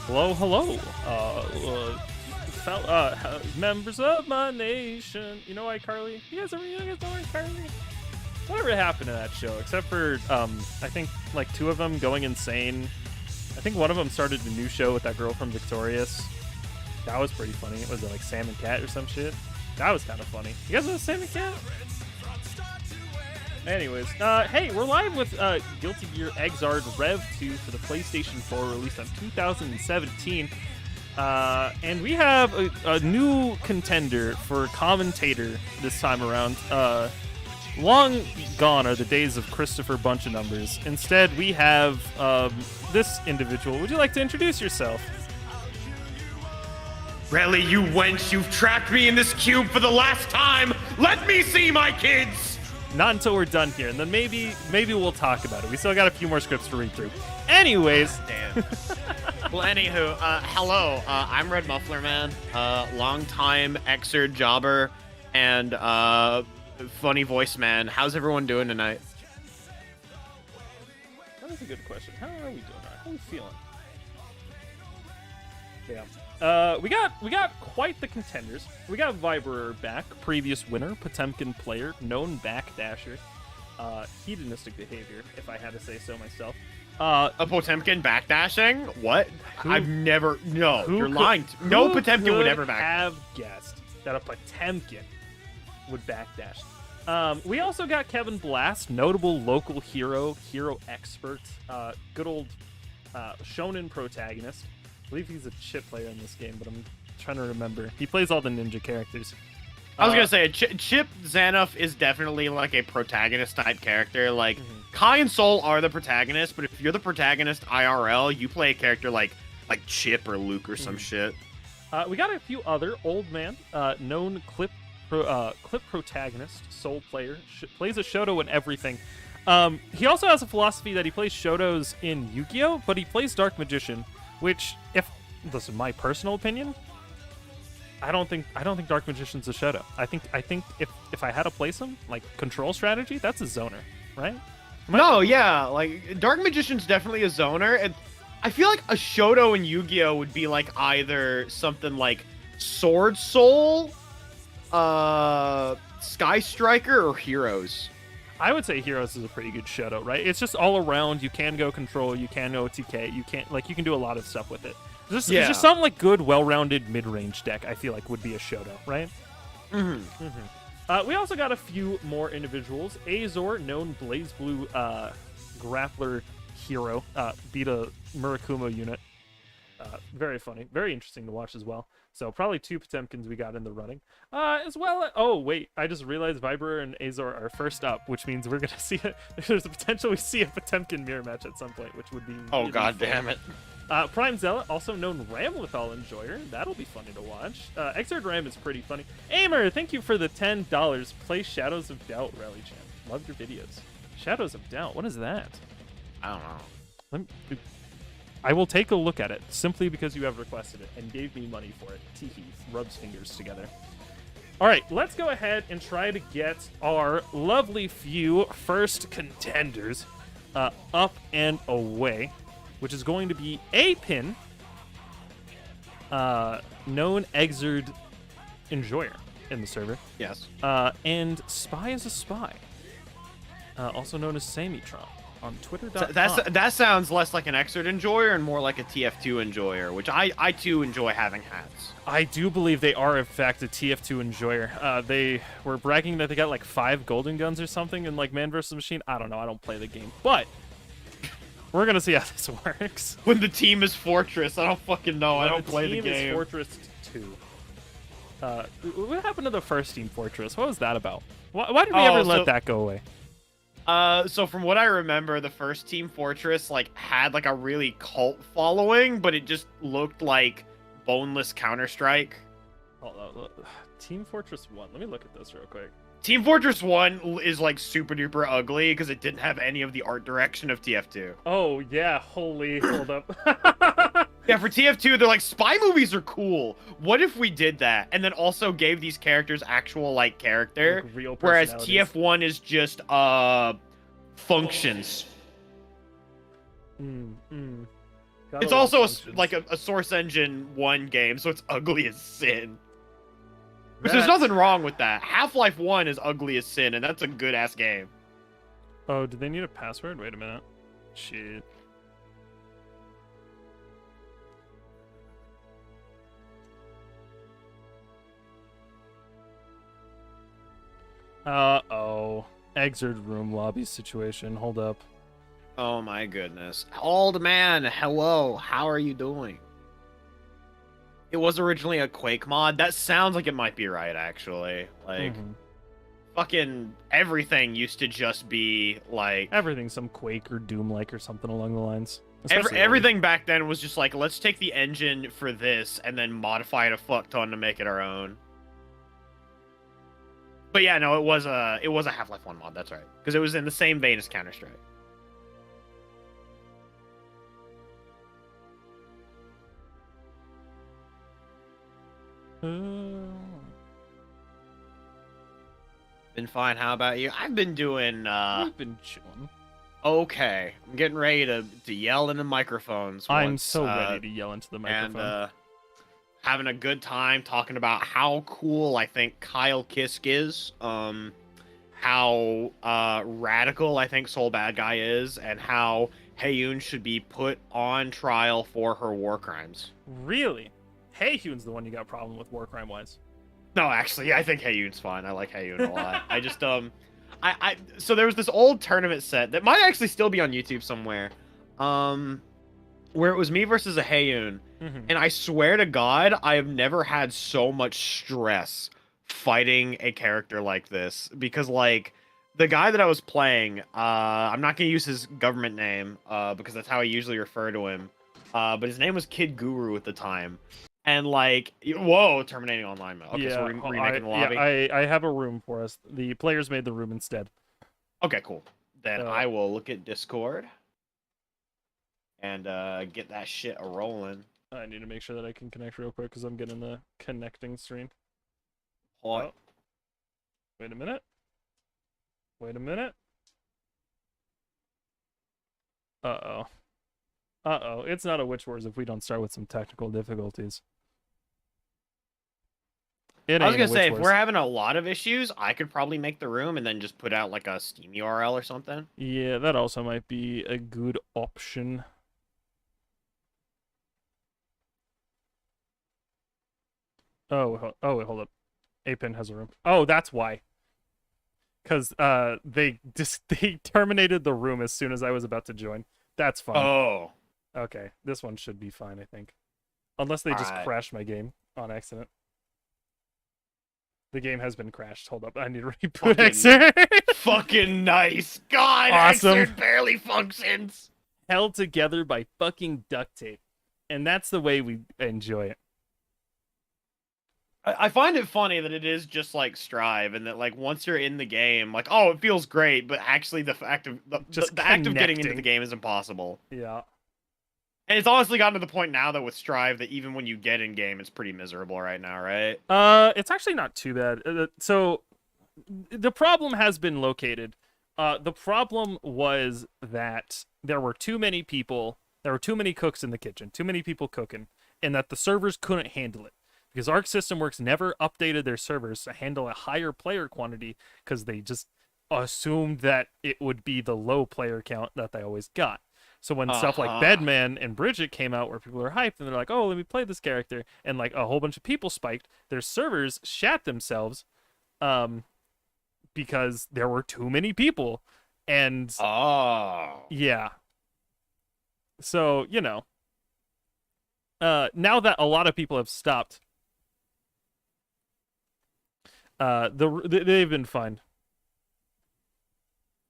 Hello, hello, members of my nation. You know iCarly? You guys know iCarly? Whatever happened to that show, except for, I think, like, two of them going insane. I think one of them started a new show with that girl from Victorious. That was pretty funny. It was like Sam and Cat or some shit. That was kind of funny. You guys know Sam and Cat? Anyways, hey, we're live with Guilty Gear Xrd Rev 2 for the PlayStation 4, released on 2017. And we have a new contender for commentator this time around. Long gone are the days of Christopher Bunch of Numbers. Instead, we have this individual. Would you like to introduce yourself? Really, you wench, you've trapped me in this cube for the last time! Let me see my kids! Not until we're done here, and then maybe we'll talk about it. We still got a few more scripts to read through. Anyways. Damn. Well, anywho, hello, I'm Red Muffler Man, long-time Xrd jobber, and funny voice man. How's everyone doing tonight? That was a good question. How are we doing? How are we feeling? Yeah. We got quite the contenders. We got Viberer back, previous winner, Potemkin player, known backdasher, hedonistic behavior, if I had to say so myself. A Potemkin backdashing? What? I've never. No, you're lying. No Potemkin would ever backdash. Have guessed that a Potemkin would backdash. We also got Kevin Blast, notable local hero expert, good old shonen protagonist. I believe he's a chip player in this game, but I'm trying to remember. He plays all the ninja characters. I was gonna say, Chip Xanoff is definitely like a protagonist type character. Like, Kai and Soul are the protagonists, but if you're the protagonist IRL, you play a character like Chip or Luke or some shit. We got a few other old man, known clip protagonist, Soul player, plays a Shoto in everything. He also has a philosophy that he plays Shotos in Yu-Gi-Oh, but he plays Dark Magician. Which, if this is my personal opinion, I don't think Dark Magician's a Shoto. I think if I had to place him, like control strategy, that's a zoner, right? No, yeah, like Dark Magician's definitely a zoner, and I feel like a Shoto in Yu-Gi-Oh would be like either something like Sword Soul, Sky Striker, or Heroes. I would say Heroes is a pretty good Shoto, right? It's just all around. You can go control, you can go TK, you can do a lot of stuff with it. It's just some like good, well-rounded mid-range deck. I feel like would be a Shoto, right? We also got a few more individuals. Azor, known Blaze Blue grappler hero, Vita Murakumo unit. Very funny, very interesting to watch as well. So probably two Potemkins we got in the running. As well, oh wait, I just realized Viberer and Azor are first up, which means we're gonna see it. There's a potential we see a Potemkin mirror match at some point, which would be really god fun. Damn it. Prime Zealot, also known Ramlethal enjoyer. That'll be funny to watch. Xrd Ram is pretty funny. Aimer, thank you for the $10. Play Shadows of Doubt, Rally Champ. Love your videos. Shadows of Doubt, what is that? I don't know. I will take a look at it, simply because you have requested it and gave me money for it. Teehee, rubs fingers together. All right, let's go ahead and try to get our lovely few first contenders up and away, which is going to be a pin, known Xrd enjoyer in the server. Yes. And Spy is a Spy, also known as Samitron. On Twitter.com. That sounds less like an Xrd enjoyer and more like a TF2 enjoyer, which I too enjoy having hats. I do believe they are, in fact, a TF2 enjoyer. They were bragging that they got like 5 golden guns or something in like Man vs. Machine. I don't know. I don't play the game, but we're gonna see how this works. When the team is Fortress, I don't fucking know. I don't play the game. The team is Fortress 2. What happened to the first team Fortress? What was that about? Why did we ever let that go away? So from what I remember, the first Team Fortress like had like a really cult following, but it just looked like boneless Counter-Strike. Team Fortress 1. Let me look at this real quick. Team Fortress 1 is like super duper ugly because it didn't have any of the art direction of TF2. Oh yeah, holy, hold up. Yeah, for TF2, they're like, spy movies are cool. What if we did that? And then also gave these characters actual, like, character. Like real whereas TF1 is just, functions. It's also like a Source Engine 1 game, so it's ugly as sin. Which there's nothing wrong with that. Half-Life 1 is ugly as sin, and that's a good-ass game. Oh, do they need a password? Wait a minute. Shit. Uh-oh. Xrd room lobby situation. Hold up. Oh my goodness. Old man, hello. How are you doing? It was originally a Quake mod. That sounds like it might be right, actually. Like, fucking everything used to just be, like... Everything some Quake or Doom-like or something along the lines. Everything back then was just like, let's take the engine for this and then modify it a fuck ton to make it our own. But yeah, no, it was a Half-Life 1 mod, that's right. Because it was in the same vein as Counter-Strike. Been fine. How about you? I've been doing. I've been chilling. Okay, I'm getting ready to yell into microphones. I'm so ready to yell into the microphone. And having a good time talking about how cool I think Kyle Kiske is. How radical I think Soul Bad Guy is, and how Haeyoon should be put on trial for her war crimes. Really? Haeyoon's the one you got a problem with war crime wise. No, actually, I think Haeyoon's fine. I like Haeyoon a lot. I just so there was this old tournament set that might actually still be on YouTube somewhere, where it was me versus a Haeyoon, and I swear to God, I have never had so much stress fighting a character like this, because like the guy that I was playing, I'm not gonna use his government name because that's how I usually refer to him, but his name was Kid Guru at the time. And like, whoa, terminating online mode. Okay, yeah, so we're remaking the lobby. Yeah, I have a room for us. The players made the room instead. Okay, cool. Then I will look at Discord and get that shit a rolling. I need to make sure that I can connect real quick because I'm getting the connecting screen. Oh. Wait a minute. Wait a minute. Uh-oh. Uh-oh. It's not a Witch Wars if we don't start with some technical difficulties. I was gonna say, if we're having a lot of issues, I could probably make the room and then just put out like a Steam URL or something. Yeah, that also might be a good option. Oh, wait, hold up. Apin has a room. Oh, that's why. Because they terminated the room as soon as I was about to join. That's fine. Oh. Okay, this one should be fine, I think. Unless they just crashed my game on accident. The game has been crashed. Hold up, I need to reboot Xrd. Fucking nice. God, awesome. Xrd barely functions. Held together by fucking duct tape. And that's the way we enjoy it. I find it funny that it is just like Strive, and that like once you're in the game, like, oh, it feels great, but actually the act of the act of getting into the game is impossible. Yeah. And it's honestly gotten to the point now that with Strive that even when you get in game, it's pretty miserable right now, right? It's actually not too bad. So the problem has been located. The problem was that there were too many people. There were too many cooks in the kitchen. Too many people cooking, and that the servers couldn't handle it because Arc System Works never updated their servers to handle a higher player quantity because they just assumed that it would be the low player count that they always got. So when stuff like Bedman and Bridget came out where people are hyped and they're like, oh, let me play this character, and like a whole bunch of people spiked, their servers shat themselves because there were too many people. And yeah. So, you know, now that a lot of people have stopped, they've been fine.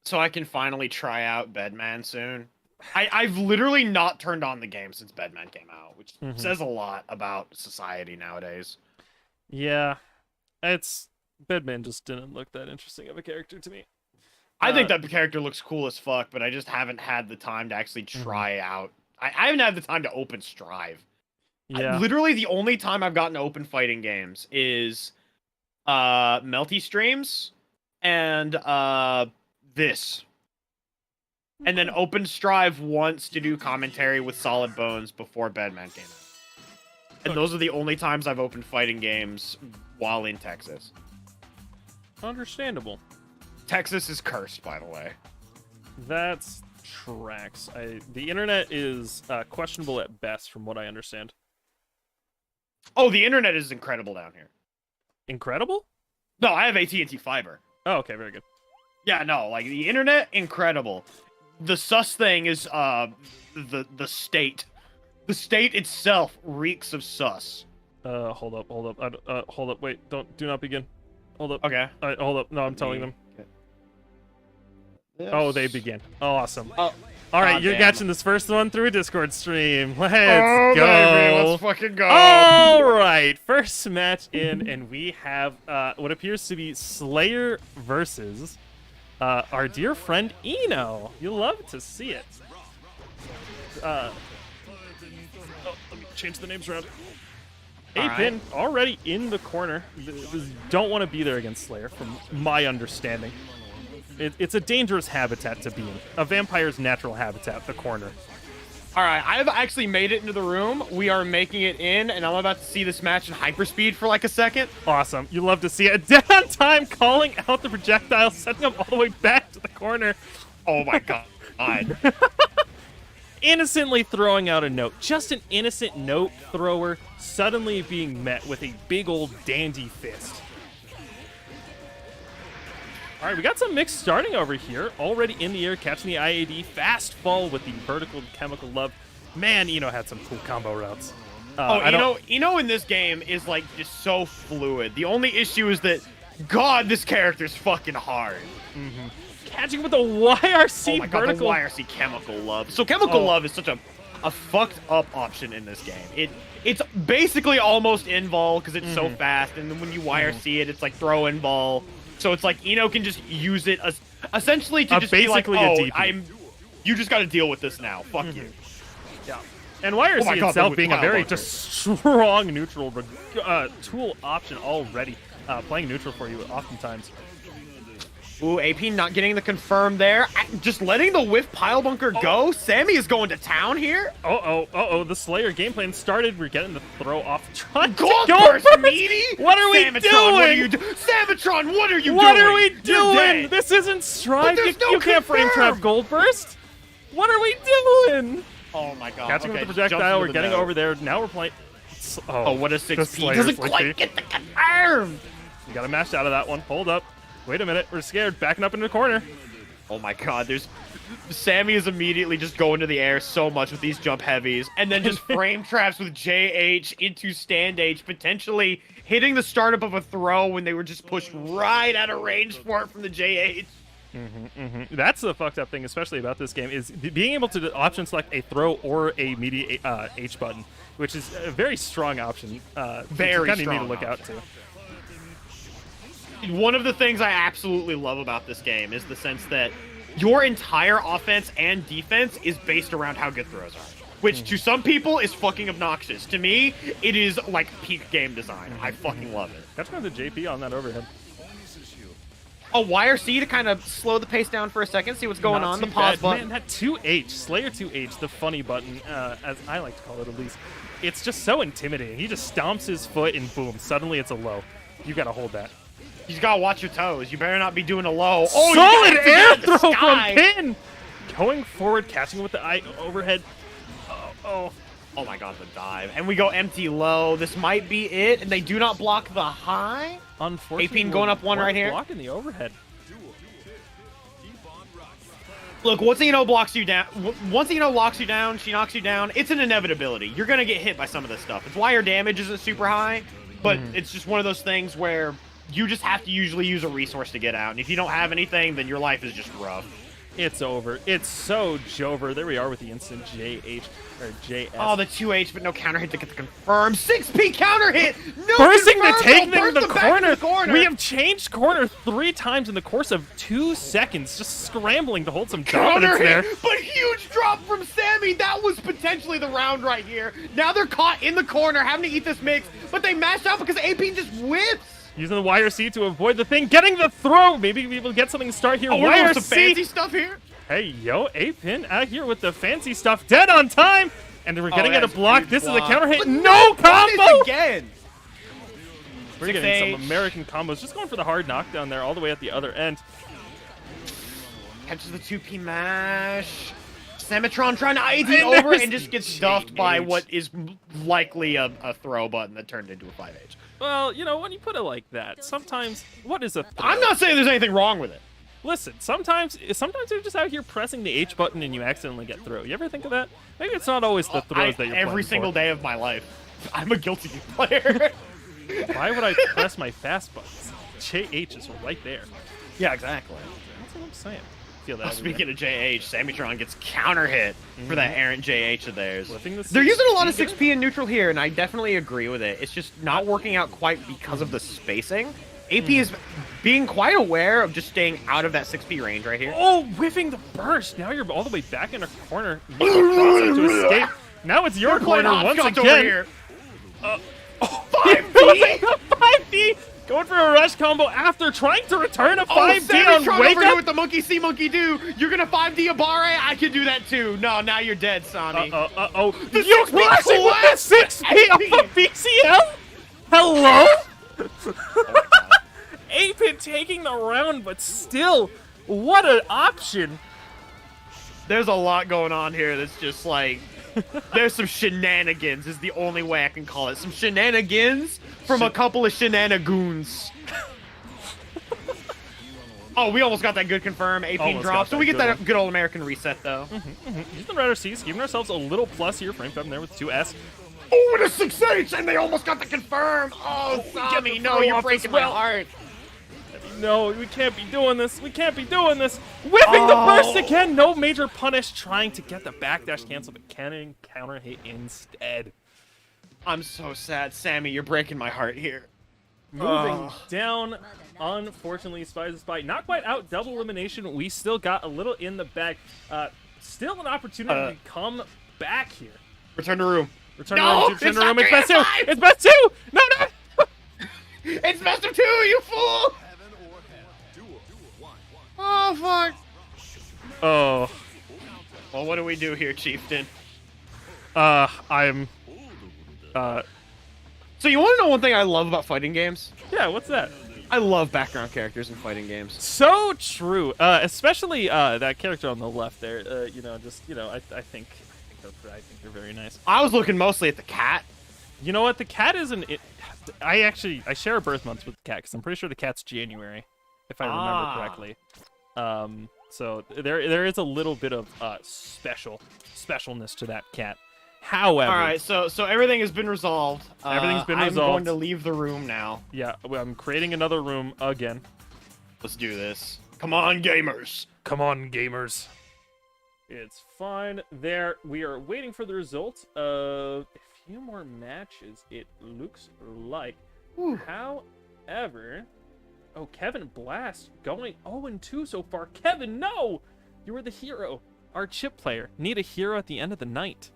So I can finally try out Bedman soon. I've literally not turned on the game since Bedman came out, which says a lot about society nowadays. Yeah, Bedman just didn't look that interesting of a character to me. I think that the character looks cool as fuck, but I just haven't had the time to actually try out. I haven't had the time to open Strive. Yeah. Literally the only time I've gotten to open fighting games is Melty streams and this. and then opened Strive once to do commentary with Solid Bones before Bedman came out. And those are the only times I've opened fighting games while in Texas. Understandable. Texas is cursed, by the way. That's tracks. The internet is questionable at best, from what I understand. Oh, the internet is incredible down here. Incredible? No, I have AT&T fiber. Oh, okay, very good. Yeah, no, like the internet, incredible. The sus thing is the state. The state itself reeks of sus. Hold up. Wait, do not begin. Hold up. Okay. Hold up. No, I'm telling them. This. Oh, they begin. Awesome. Oh. All right, you're catching this first one through a Discord stream. Let's go. Baby, let's fucking go. All right, first match in, and we have what appears to be Slayer versus our dear friend Eno. You'll love to see it. Let me change the names around. Apin already in the corner. Don't want to be there against Slayer, from my understanding. It's a dangerous habitat to be in. A vampire's natural habitat, the corner. All right, I've actually made it into the room. We are making it in, and I'm about to see this match in hyperspeed for like a second. Awesome. You love to see it. Dead on time, calling out the projectile, setting up all the way back to the corner. Oh my god. Innocently throwing out a note. Just an innocent note thrower suddenly being met with a big old dandy fist. All right, we got some mix starting over here. Already in the air, catching the IAD. Fast fall with the vertical chemical love. Man, Eno had some cool combo routes. Eno in this game is like just so fluid. The only issue is that, God, this character's fucking hard. Mm-hmm. Catching with the YRC oh my God, vertical. The YRC chemical love. So chemical love is such a fucked up option in this game. It's basically almost invul because it's so fast, and then when you YRC it, it's like throw invul. So it's like Eno can just use it as essentially to just basically be like, oh, you just got to deal with this now. Fuck you. Yeah. And YRC itself being a very just strong neutral tool option already. Playing neutral for you oftentimes. Ooh, AP not getting the confirm there. Just letting the whiff pile bunker go. Sammy is going to town here. The Slayer game plan started. We're getting the throw off. Gold burst, meaty. What are we doing? Samatron, what are you doing? What are we doing? This isn't Strive. You can't frame trap Gold Burst. What are we doing? Oh my God. Catching with the projectile. We're getting over there. Now we're playing. Oh, what a 6P. Doesn't quite get the confirm. You got to mash out of that one. Hold up. Wait a minute, we're scared. Backing up into the corner. Oh my God, Sammy is immediately just going to the air so much with these jump heavies, and then just frame traps with JH into stand H, potentially hitting the startup of a throw when they were just pushed right out of range for it from the JH. That's the fucked up thing, especially about this game, is being able to option select a throw or a media H button, which is a very strong option. Very kind of strong need to look out to. One of the things I absolutely love about this game is the sense that your entire offense and defense is based around how good throws are, which to some people is fucking obnoxious. To me, it is like peak game design. I fucking love it. That's kind of the JP on that overhead. A YRC to kind of slow the pace down for a second, see what's going on. The pause button. Man, that 2H, Slayer 2H, the funny button, as I like to call it at least, it's just so intimidating. He just stomps his foot and boom, suddenly it's a low. You gotta hold that. You just gotta watch your toes. You better not be doing a low. Oh, solid air throw from Pin! Going forward, catching with the eye overhead. Oh my God, the dive. And we go empty low. This might be it. And they do not block the high. Unfortunately, AP going up one right here. Blocking the overhead. Look, once Eno blocks you down, once Eno locks you down, she knocks you down, it's an inevitability. You're gonna get hit by some of this stuff. It's why your damage isn't super high, but it's just one of those things where you just have to usually use a resource to get out. And if you don't have anything, then your life is just rough. It's over. It's so Jover. There we are with the instant JH or JS. Oh, the 2H, but no counter hit to get the confirm. 6P counter hit. No bursting confirm. to take them to the corner. We have changed corner 3 times in the course of 2 seconds, just scrambling to hold some counter dominance hit, there. But huge drop from Sammy. That was potentially the round right here. Now they're caught in the corner, having to eat this mix, but they mash out because AP just whips. Using the YRC to avoid the thing, getting the throw. Maybe we will get something to start here. Oh, we're doing some fancy stuff here. Hey, yo, A-Pin out here with the fancy stuff. Dead on time! And we're getting it a block. This is a counter hit. No combo! Again! We're getting some American combos. Just going for the hard knockdown there all the way at the other end. Catches the 2P mash. Samatron trying to ID over and just gets stuffed by what is likely a throw button that turned into a 5H. Well, you know, when you put it like that, sometimes, what is a throw? I'm not saying there's anything wrong with it. Listen, sometimes you're just out here pressing the H button and you accidentally get through. You ever think of that? Maybe it's not always the throws that you're every single day of my life. I'm a guilty player. Why would I press my fast buttons? JH is right there. Yeah, exactly. That's what I'm saying. Feel that speaking of JH, Samatron gets counter hit for that errant JH of theirs. They're using a lot of 6P in neutral here, and I definitely agree with it. It's just not working out quite because of the spacing. AP is being quite aware of just staying out of that 6P range right here. Oh, whiffing the burst. Now you're all the way back in a corner. To escape. Now it's your corner once again. 5D! 5D! Going for a rush combo after trying to return a 5D on Wake Up. With the monkey see, monkey do. You're going to 5D a Bare? I can do that too. No, now you're dead, Sonny. Uh-oh. You clashing with the 6P of a BCL? Hello? A-Pin taking the round, but still, what an option. There's a lot going on here that's just like, there's some shenanigans is the only way I can call it. Some shenanigans from a couple of shenanigans. Oh, we almost got that good confirm. 18 drop. So we get that good old American reset, though. Using the Rider C's, giving ourselves a little plus here. Frame up there with 2S. Oh, and a 6H, and they almost got the confirm. Oh, Sammy, no, you're breaking my heart. No, we can't be doing this. We can't be doing this. Whipping the burst again. No major punish. Trying to get the backdash cancel, but cannon counter hit instead. I'm so sad. Sammy, you're breaking my heart here. Moving down. Unfortunately, Spy the Spy. Not quite out. Double elimination. We still got a little in the bag. Still an opportunity to come back here. Return to room. Return to room. Return to room. It's best two. It's best two. No. It's best of two, you fool. Oh, fuck. Oh. Well, what do we do here, Chieftain? I'm... So you want to know one thing I love about fighting games? Yeah, what's that? I love background characters in fighting games. So true. Especially that character on the left there. I think they're very nice. I was looking mostly at the cat. You know what? The cat isn't... I share a birth month with the cat, because I'm pretty sure the cat's January, if I remember correctly. So there is a little bit of specialness to that cat. However, all right, so everything has been resolved. Everything's been resolved. I'm going to leave the room now. Yeah, I'm creating another room again. Let's do this. Come on, gamers. Come on, gamers. It's fine. There, we are waiting for the results of a few more matches, it looks like. Ooh. However, Kevin Blast going 0-2 so far. Kevin, no! You were the hero. Our chip player. Need a hero at the end of the night.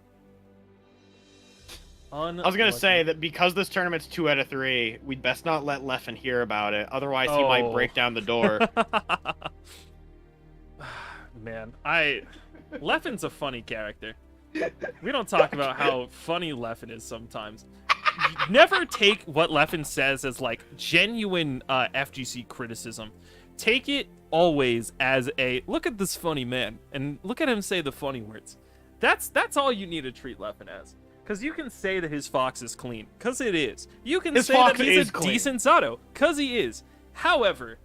I was going to say that because this tournament's 2 out of 3, we'd best not let Leffen hear about it. Otherwise, he might break down the door. Man, Leffen's a funny character. We don't talk about how funny Leffen is sometimes. Never take what Leffen says as, like, genuine FGC criticism. Take it always as a, look at this funny man, and look at him say the funny words. That's all you need to treat Leffen as. Because you can say that his Fox is clean, because it is. You can say that he's a decent Zato, because he is. However,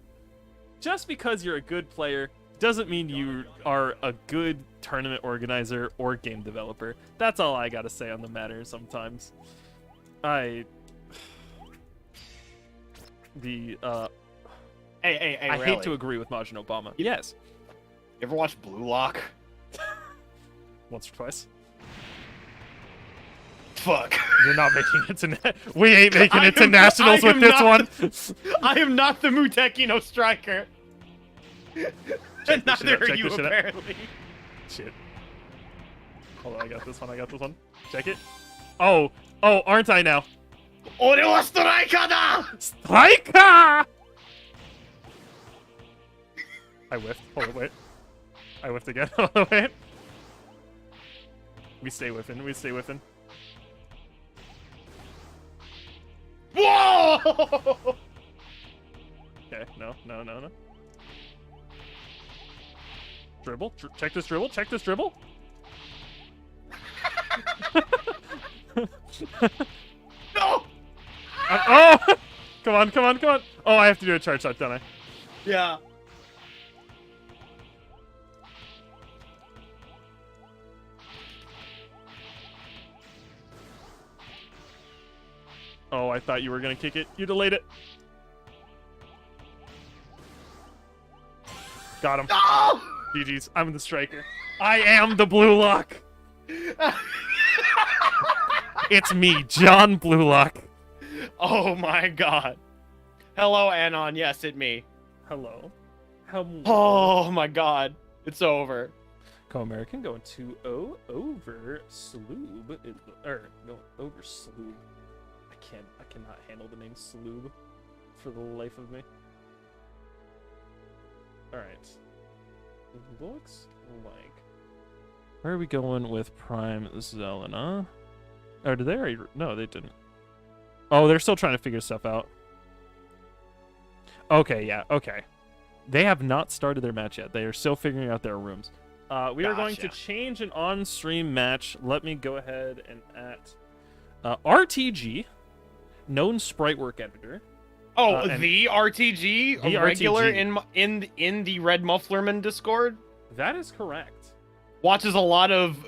just because you're a good player doesn't mean you are a good tournament organizer or game developer. That's all I gotta say on the matter sometimes. I hate to agree with Majin Obama. Yes. You ever watch Blue Lock? Once or twice. Fuck. You're not making it to... We ain't making it to nationals with this one. I am not the Mutekino striker. And neither are you, apparently. Shit. Hold on, I got this one. Check it. Oh, aren't I now? Ore wa striker da! Striker! I whiffed. Hold on, wait. I whiffed again. Oh, wait. We stay within. We stay within. Whoa! Okay, no. Dribble. Check this dribble. Check this dribble. No! Oh! Come on. Oh, I have to do a charge shot, don't I? Yeah. Oh, I thought you were gonna kick it. You delayed it. Got him. No! GG's. I'm the striker. I am the blue lock. It's me, John Bluelock. Oh my god. Hello, Anon. Yes, it's me. Hello. Oh my god. It's over. Comerica going 2-0 over Sloob. No, over Sloob. I cannot handle the name Sloob for the life of me. Alright. Looks like... Where are we going with Prime Zealot, huh? Or did they already... No, they didn't. Oh, they're still trying to figure stuff out. Okay, yeah, okay. They have not started their match yet. They are still figuring out their rooms. We are going to change an on-stream match. Let me go ahead and at RTG, known sprite work editor. Oh, the RTG, the a regular RTG. in the Red Mufflerman Discord. That is correct. Watches a lot of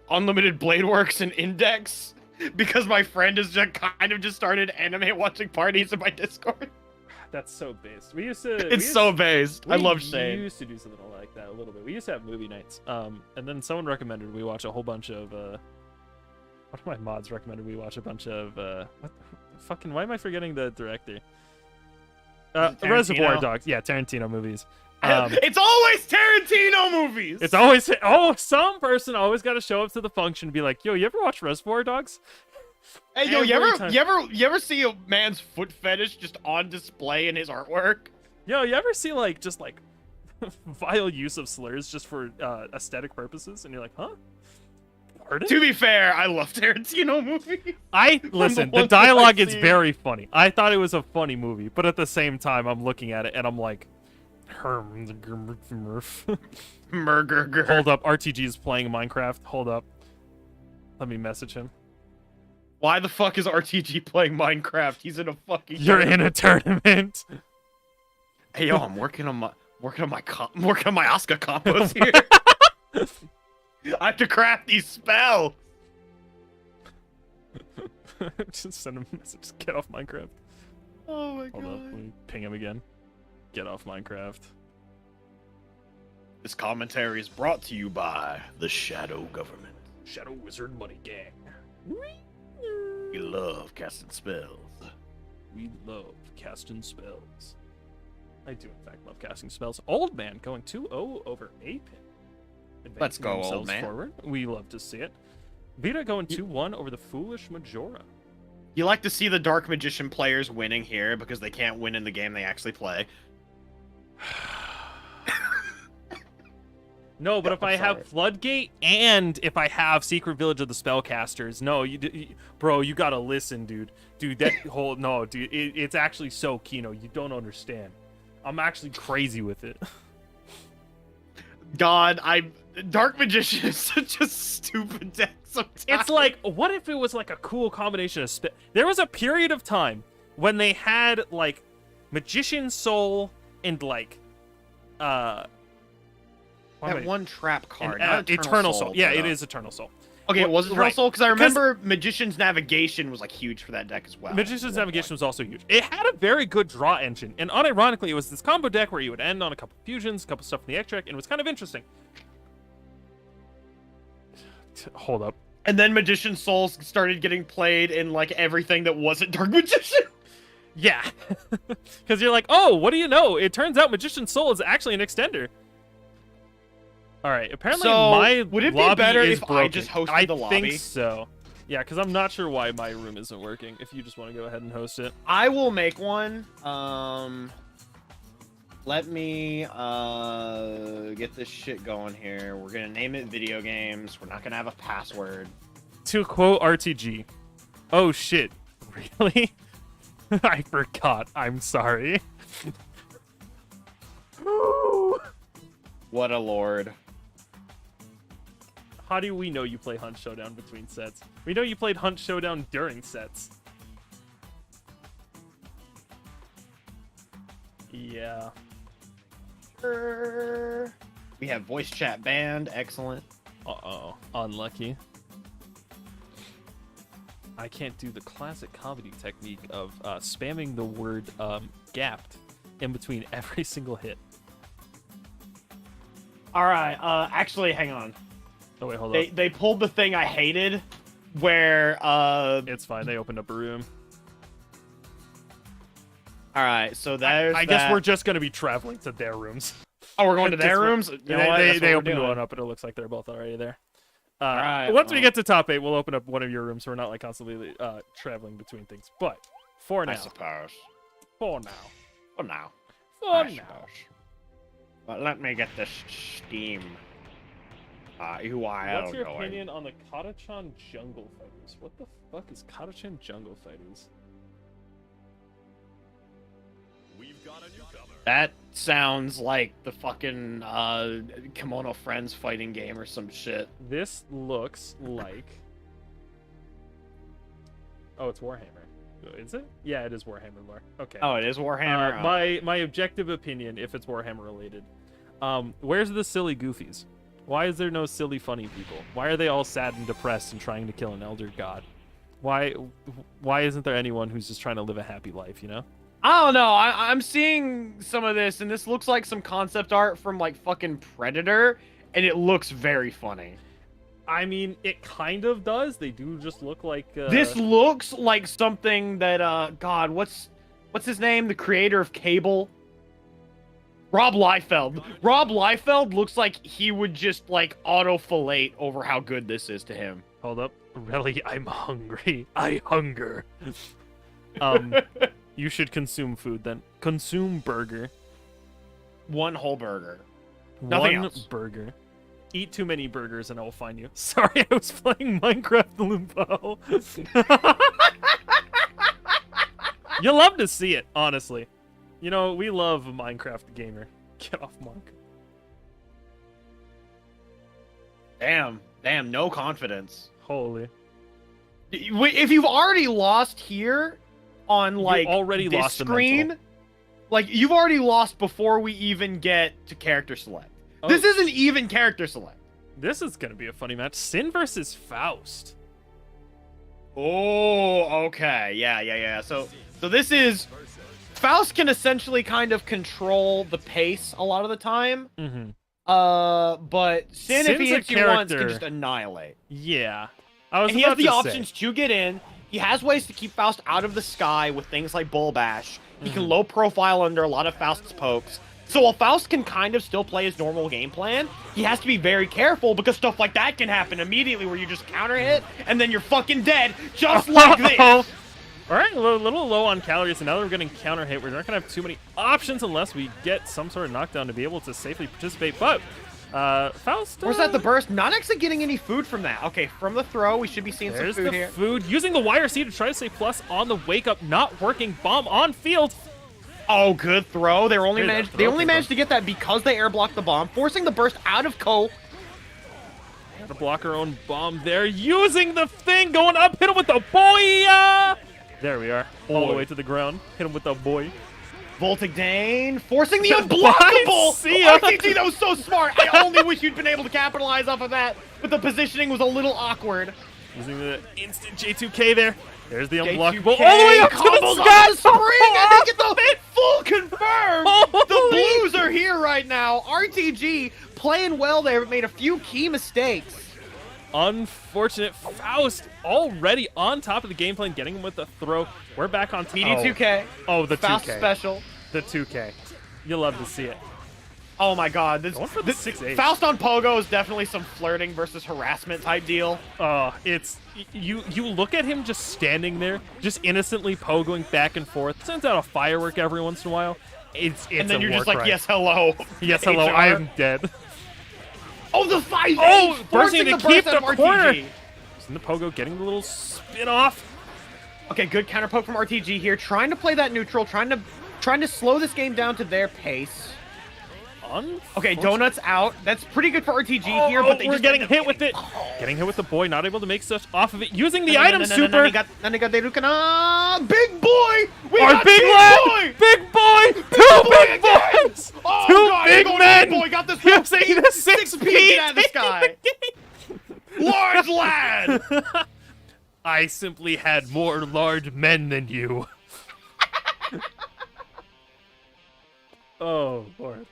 Unlimited Blade Works and Index because my friend has just kind of just started anime watching parties in my Discord. That's so based. We used to. It's so based. I love Shane. We used to do something like that a little bit. We used to have movie nights. And then someone recommended we watch a whole bunch of. One of my mods recommended we watch a bunch of. Why am I forgetting the director? Reservoir Dogs. Yeah, Tarantino movies. It's always Tarantino movies. It's always some person always got to show up to the function and be like, "Yo, you ever watch Reservoir Dogs?" Hey, yo, you ever see a man's foot fetish just on display in his artwork? Yo, you ever see just vile use of slurs just for aesthetic purposes, and you're like, huh? Pardon? To be fair, I love Tarantino movies. Listen, the dialogue is very funny. I thought it was a funny movie, but at the same time, I'm looking at it and I'm like, Murger. Hold up, RTG is playing Minecraft. Hold up. Let me message him. Why the fuck is RTG playing Minecraft? He's in a fucking. You're in a tournament. Hey yo, I'm working on my Asuka combos here. I have to craft these spells. Just send him a message. Get off Minecraft. Oh my god. Hold up, let me ping him again. Get off Minecraft. This commentary is brought to you by the Shadow Government. Shadow Wizard Money Gang. We love casting spells. We love casting spells. I do, in fact, love casting spells. Old Man going 2-0 over Apin. Let's go, Old Man. Forward. We love to see it. Vita going 2-1 over the Foolish Majora. You like to see the Dark Magician players winning here because they can't win in the game they actually play. No, but if I have Floodgate and if I have Secret Village of the Spellcasters, no, bro, you gotta listen, dude. Dude, that whole dude, it's actually so Kino. You don't understand. I'm actually crazy with it. God, Dark Magician is such a stupid deck sometimes. It's like, what if it was like a cool combination of There was a period of time when they had like Magician Soul and like one trap card. Eternal Soul. Yeah, it is Eternal Soul. Okay, it was Eternal Soul because I remember Magician's Navigation was like huge for that deck as well. Magician's Navigation was also huge. It had a very good draw engine, and unironically, it was this combo deck where you would end on a couple fusions, a couple stuff in the extract, and it was kind of interesting. Hold up. And then Magician's Souls started getting played in like everything that wasn't Dark Magician. Yeah, because you're like, oh, what do you know? It turns out Magician's Soul is actually an extender. All right, apparently my would it be lobby better is if broken. I just hosted the lobby? I think so. Yeah, because I'm not sure why my room isn't working. If you just want to go ahead and host it, I will make one. Let me get this shit going here. We're gonna name it video games. We're not gonna have a password. To quote RTG, oh shit, really? I forgot. I'm sorry. What a lord. How do we know you play Hunt Showdown between sets? We know you played Hunt Showdown during sets. Yeah. We have voice chat banned. Excellent. Uh-oh. Unlucky. I can't do the classic comedy technique of spamming the word gapped in between every single hit. All right. Actually, hang on. Oh, wait, hold on. They pulled the thing I hated where... It's fine. They opened up a room. All right, so there's I guess we're just going to be traveling to their rooms. Oh, we're going to their rooms? You know they opened one up, and it looks like they're both already there. All right, once we get to top 8, we'll open up one of your rooms, so we're not like constantly traveling between things. But for now. I suppose. For now. For now. For now. But let me get this Steam URL What's your going. opinion on the Katachan Jungle Fighters? What the fuck is Katachan Jungle Fighters? That sounds like the fucking Kimono Friends fighting game or some shit. This looks like... Oh, it's Warhammer. Is it? Yeah, it is Warhammer lore. Okay. Oh, it is Warhammer? My objective opinion, if it's Warhammer related, where's the silly goofies? Why is there no silly funny people? Why are they all sad and depressed and trying to kill an elder god? Why isn't there anyone who's just trying to live a happy life, you know? I don't know. I'm seeing some of this, and this looks like some concept art from, like, fucking Predator, and it looks very funny. I mean, it kind of does. They do just look like... This looks like something that, God, what's his name? The creator of Cable? Rob Liefeld. Rob Liefeld looks like he would just, like, auto-fillate over how good this is to him. Hold up. Really? I'm hungry. I hunger. You should consume food then. Consume burger. One whole burger. Nothing One else. burger. Eat too many burgers and I will find you. Sorry, I was playing Minecraft Limbo. You'll love to see it, honestly. You know, we love a Minecraft gamer. Get off Monk. Damn, no confidence. Holy. If you've already lost here on, like, you already this lost screen, like, you've already lost before we even get to character select. Oh. This isn't even character select. This is going to be a funny match. Sin versus Faust. Oh, okay. Yeah. So this is... Faust can essentially kind of control the pace a lot of the time. Mm-hmm. But Sin, if he hits you once, can just annihilate. Yeah. And he has the options to get in. He has ways to keep Faust out of the sky with things like Bull Bash. He can low profile under a lot of Faust's pokes. So while Faust can kind of still play his normal game plan, he has to be very careful because stuff like that can happen immediately where you just counter hit and then you're fucking dead just like this. All right, a little low on calories, and now that we're getting counter hit, we're not going to have too many options unless we get some sort of knockdown to be able to safely participate. But Faust... Where's that the burst? Not actually getting any food from that. Okay, from the throw, we should be seeing some food here. There's the food. Using the wire seed to try to stay plus on the wake up. Not working. Bomb on field. Oh, good throw. They only managed to get that because they air blocked the bomb, forcing the burst out of Ko. To block her own bomb there. Using the thing. Going up. Hit him with the boy. There we are. All the way to the ground. Hit him with the boy. Voltic Dane, forcing the unblockable! RTG, that was so smart! I only wish you'd been able to capitalize off of that, but the positioning was a little awkward. Using the instant J2K there. There's the unblockable. J2K, all the way up to the sky! Spring, and they get the full confirm! The Blues are here right now. RTG playing well there, but made a few key mistakes. Unfortunate. Faust already on top of the game plan, getting him with the throw. We're back on top. PD2K. Oh, the Faust 2K. special. The 2K. You'll love to see it. Oh my god. Going for the 6-8. Faust on Pogo is definitely some flirting versus harassment type deal. It's... You look at him just standing there, just innocently pogoing back and forth. Sends out a firework every once in a while. and then a you're war just like, cry. yes, hello. Yes, hello, I am dead. Oh, the 5H! Oh, forcing bursting to the keep burst out the of corner. RTG. The Pogo getting the little spin off. Okay, good counter poke from RTG here, trying to play that neutral, trying to slow this game down to their pace. Okay, Donut's out. That's pretty good for RTG here, but they we're just getting hit with it. Getting hit with the boy, not able to make stuff off of it. Using the item super. Big boy! Our big lad! Big boy! Two big boys! Oh, Two God, big men! Big boy got this Using the 6P! Get out of the sky! Large lad! I simply had more large men than you. Oh, Lord.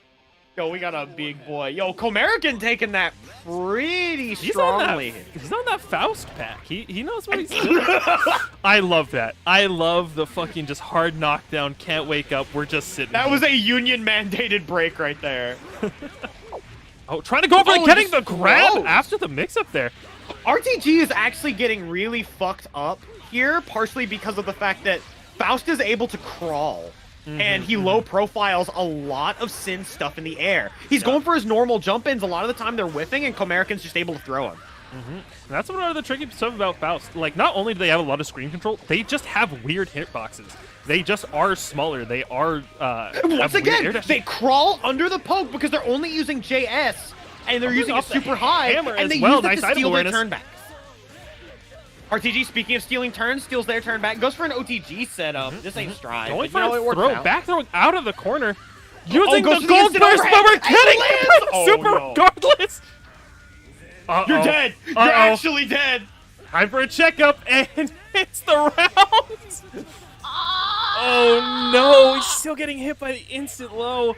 Yo, we got a big boy. Yo, Comerica taking that pretty strongly. He's on that Faust pack. He knows what he's doing. I love that. I love the fucking just hard knockdown, can't wake up, we're just sitting That here. was a union-mandated break right there. Oh, trying to go for getting the grab gross. after the mix-up there. RTG is actually getting really fucked up here, partially because of the fact that Faust is able to crawl. And he low profiles a lot of Sin stuff in the air. He's going for his normal jump ins. A lot of the time they're whiffing, and Comerica's just able to throw him. And that's one of the tricky stuff about Faust. Like, not only do they have a lot of screen control, they just have weird hitboxes. They just are smaller. They are. Once again, they crawl under the poke because they're only using JS, and they're using it super high, and they use it to steal their turn back. RTG, speaking of stealing turns, steals their turn back. Goes for an OTG setup. This ain't Stride. Going for a throw, back throwing out of the corner. Using goes the for the gold instant burst, but we're overhead, getting and the lands! super Oh, no. regardless. You're dead. You're actually dead. Time for a checkup, and it's the round. Oh no, he's still getting hit by the instant low.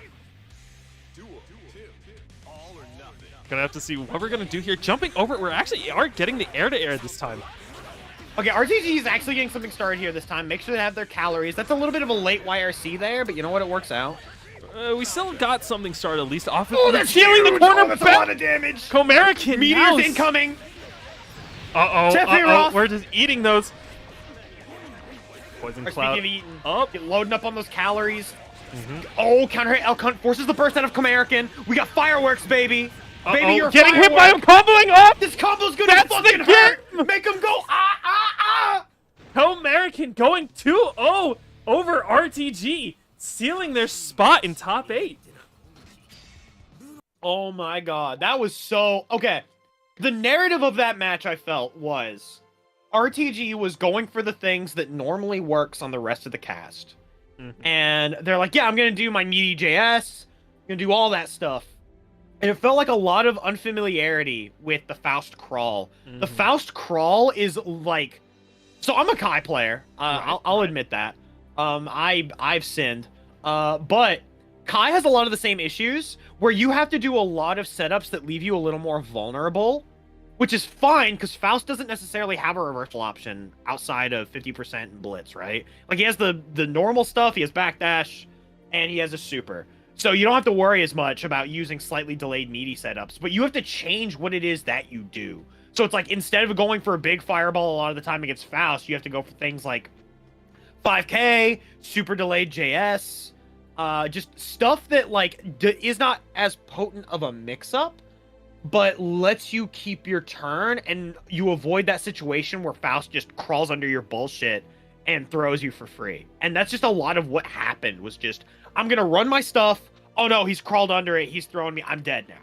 Gonna have to see what we're gonna do here. Jumping over it, we actually are getting the air-to-air this time. Okay, RTG is actually getting something started here this time. Make sure they have their calories. That's a little bit of a late YRC there, but you know what? It works out. We still got something started, at least off of that's healing the huge! corner. Oh, that's a lot of damage. Comerica Meteors incoming. We're just eating those. Poison cloud. Speaking of eating, Up. get loading up on those calories. Oh, counter hit. Elkunt forces the burst out of Comerica. We got fireworks, baby. Baby, you're getting hit by him, firework. comboing up. This combo's gonna fucking hurt. Make him go Comerica going 2-0 over RTG, sealing their spot in top 8. Oh my god, that was so... Okay, the narrative of that match, I felt, was RTG was going for the things that normally works on the rest of the cast. And they're like, yeah, I'm gonna do my meaty JS, I'm gonna do all that stuff. And it felt like a lot of unfamiliarity with the Faust crawl. The Faust crawl is like... So I'm a Kai player. I'll admit that. I've sinned. But Kai has a lot of the same issues where you have to do a lot of setups that leave you a little more vulnerable, which is fine because Faust doesn't necessarily have a reversal option outside of 50% and Blitz, right? Like he has the normal stuff, he has backdash, and he has a super. So you don't have to worry as much about using slightly delayed meaty setups, but you have to change what it is that you do. So it's like, instead of going for a big fireball a lot of the time against Faust, you have to go for things like 5K, super delayed JS, just stuff that like is not as potent of a mix-up, but lets you keep your turn and you avoid that situation where Faust just crawls under your bullshit and throws you for free. And that's just a lot of what happened, was just, I'm gonna run my stuff. Oh no, he's crawled under it. He's throwing me. I'm dead now.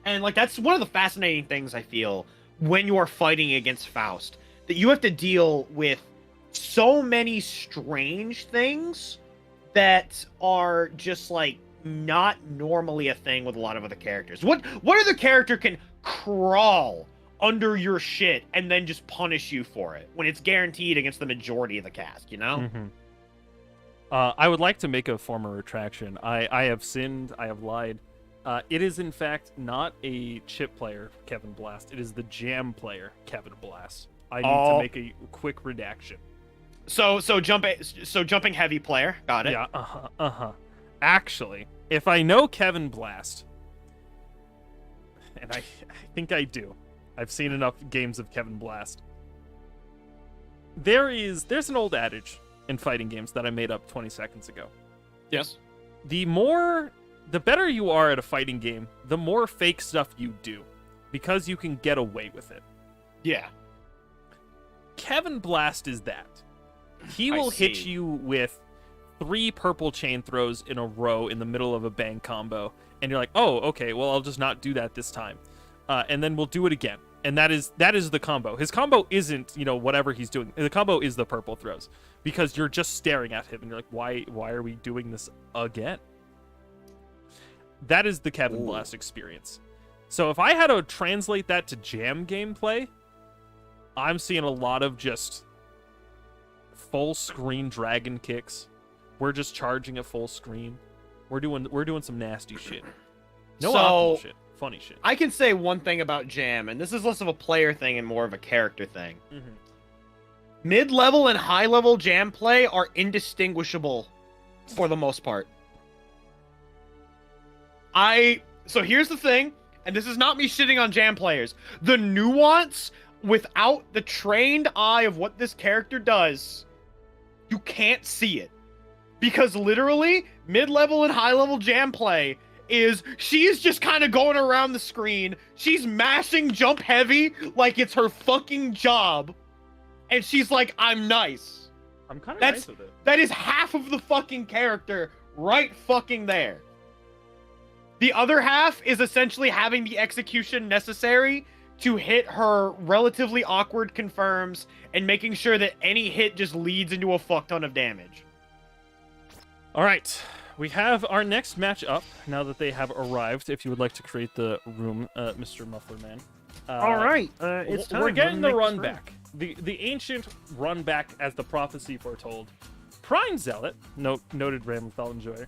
And like, that's one of the fascinating things I feel when you are fighting against Faust, that you have to deal with so many strange things that are just like not normally a thing with a lot of other characters. What other character can crawl under your shit and then just punish you for it when it's guaranteed against the majority of the cast, you know? I would like to make a formal retraction. I have sinned. I have lied. It is, in fact, not a chip player, Kevin Blast. It is the jam player, Kevin Blast. I need to make a quick redaction. So jumping heavy player. Got it. Yeah, Actually, if I know Kevin Blast, and I think I do, I've seen enough games of Kevin Blast. There's an old adage in fighting games that I made up 20 seconds ago. Yes. The better you are at a fighting game, the more fake stuff you do, because you can get away with it. Yeah. Kevin Blast is that. He will hit you with 3 purple chain throws in a row in the middle of a bang combo, and you're like, oh, okay, well, I'll just not do that this time. And then we'll do it again. And that is the combo. His combo isn't, whatever he's doing. The combo is the purple throws, because you're just staring at him and you're like, why are we doing this again? That is the Kevin Blast experience. So if I had to translate that to jam gameplay, I'm seeing a lot of just full screen dragon kicks. We're just charging at full screen. We're doing some nasty shit. No optimal shit. Funny shit. I can say one thing about jam, and this is less of a player thing and more of a character thing. Mm-hmm. Mid-level and high-level jam play are indistinguishable for the most part. So here's the thing, and this is not me shitting on jam players. The nuance without the trained eye of what this character does, you can't see it. Because literally, mid-level and high-level jam play is she's just kind of going around the screen. She's mashing jump heavy like it's her fucking job. And she's like, I'm nice. I'm kind of nice with it. That is half of the fucking character right fucking there. The other half is essentially having the execution necessary to hit her relatively awkward confirms and making sure that any hit just leads into a fuck ton of damage. All right. We have our next match up now that they have arrived. If you would like to create the room, Mr. Muffler Man. All right. It's time. We're getting the run back. The ancient run back as the prophecy foretold. Prime Zealot, noted Ramlethal enjoyer.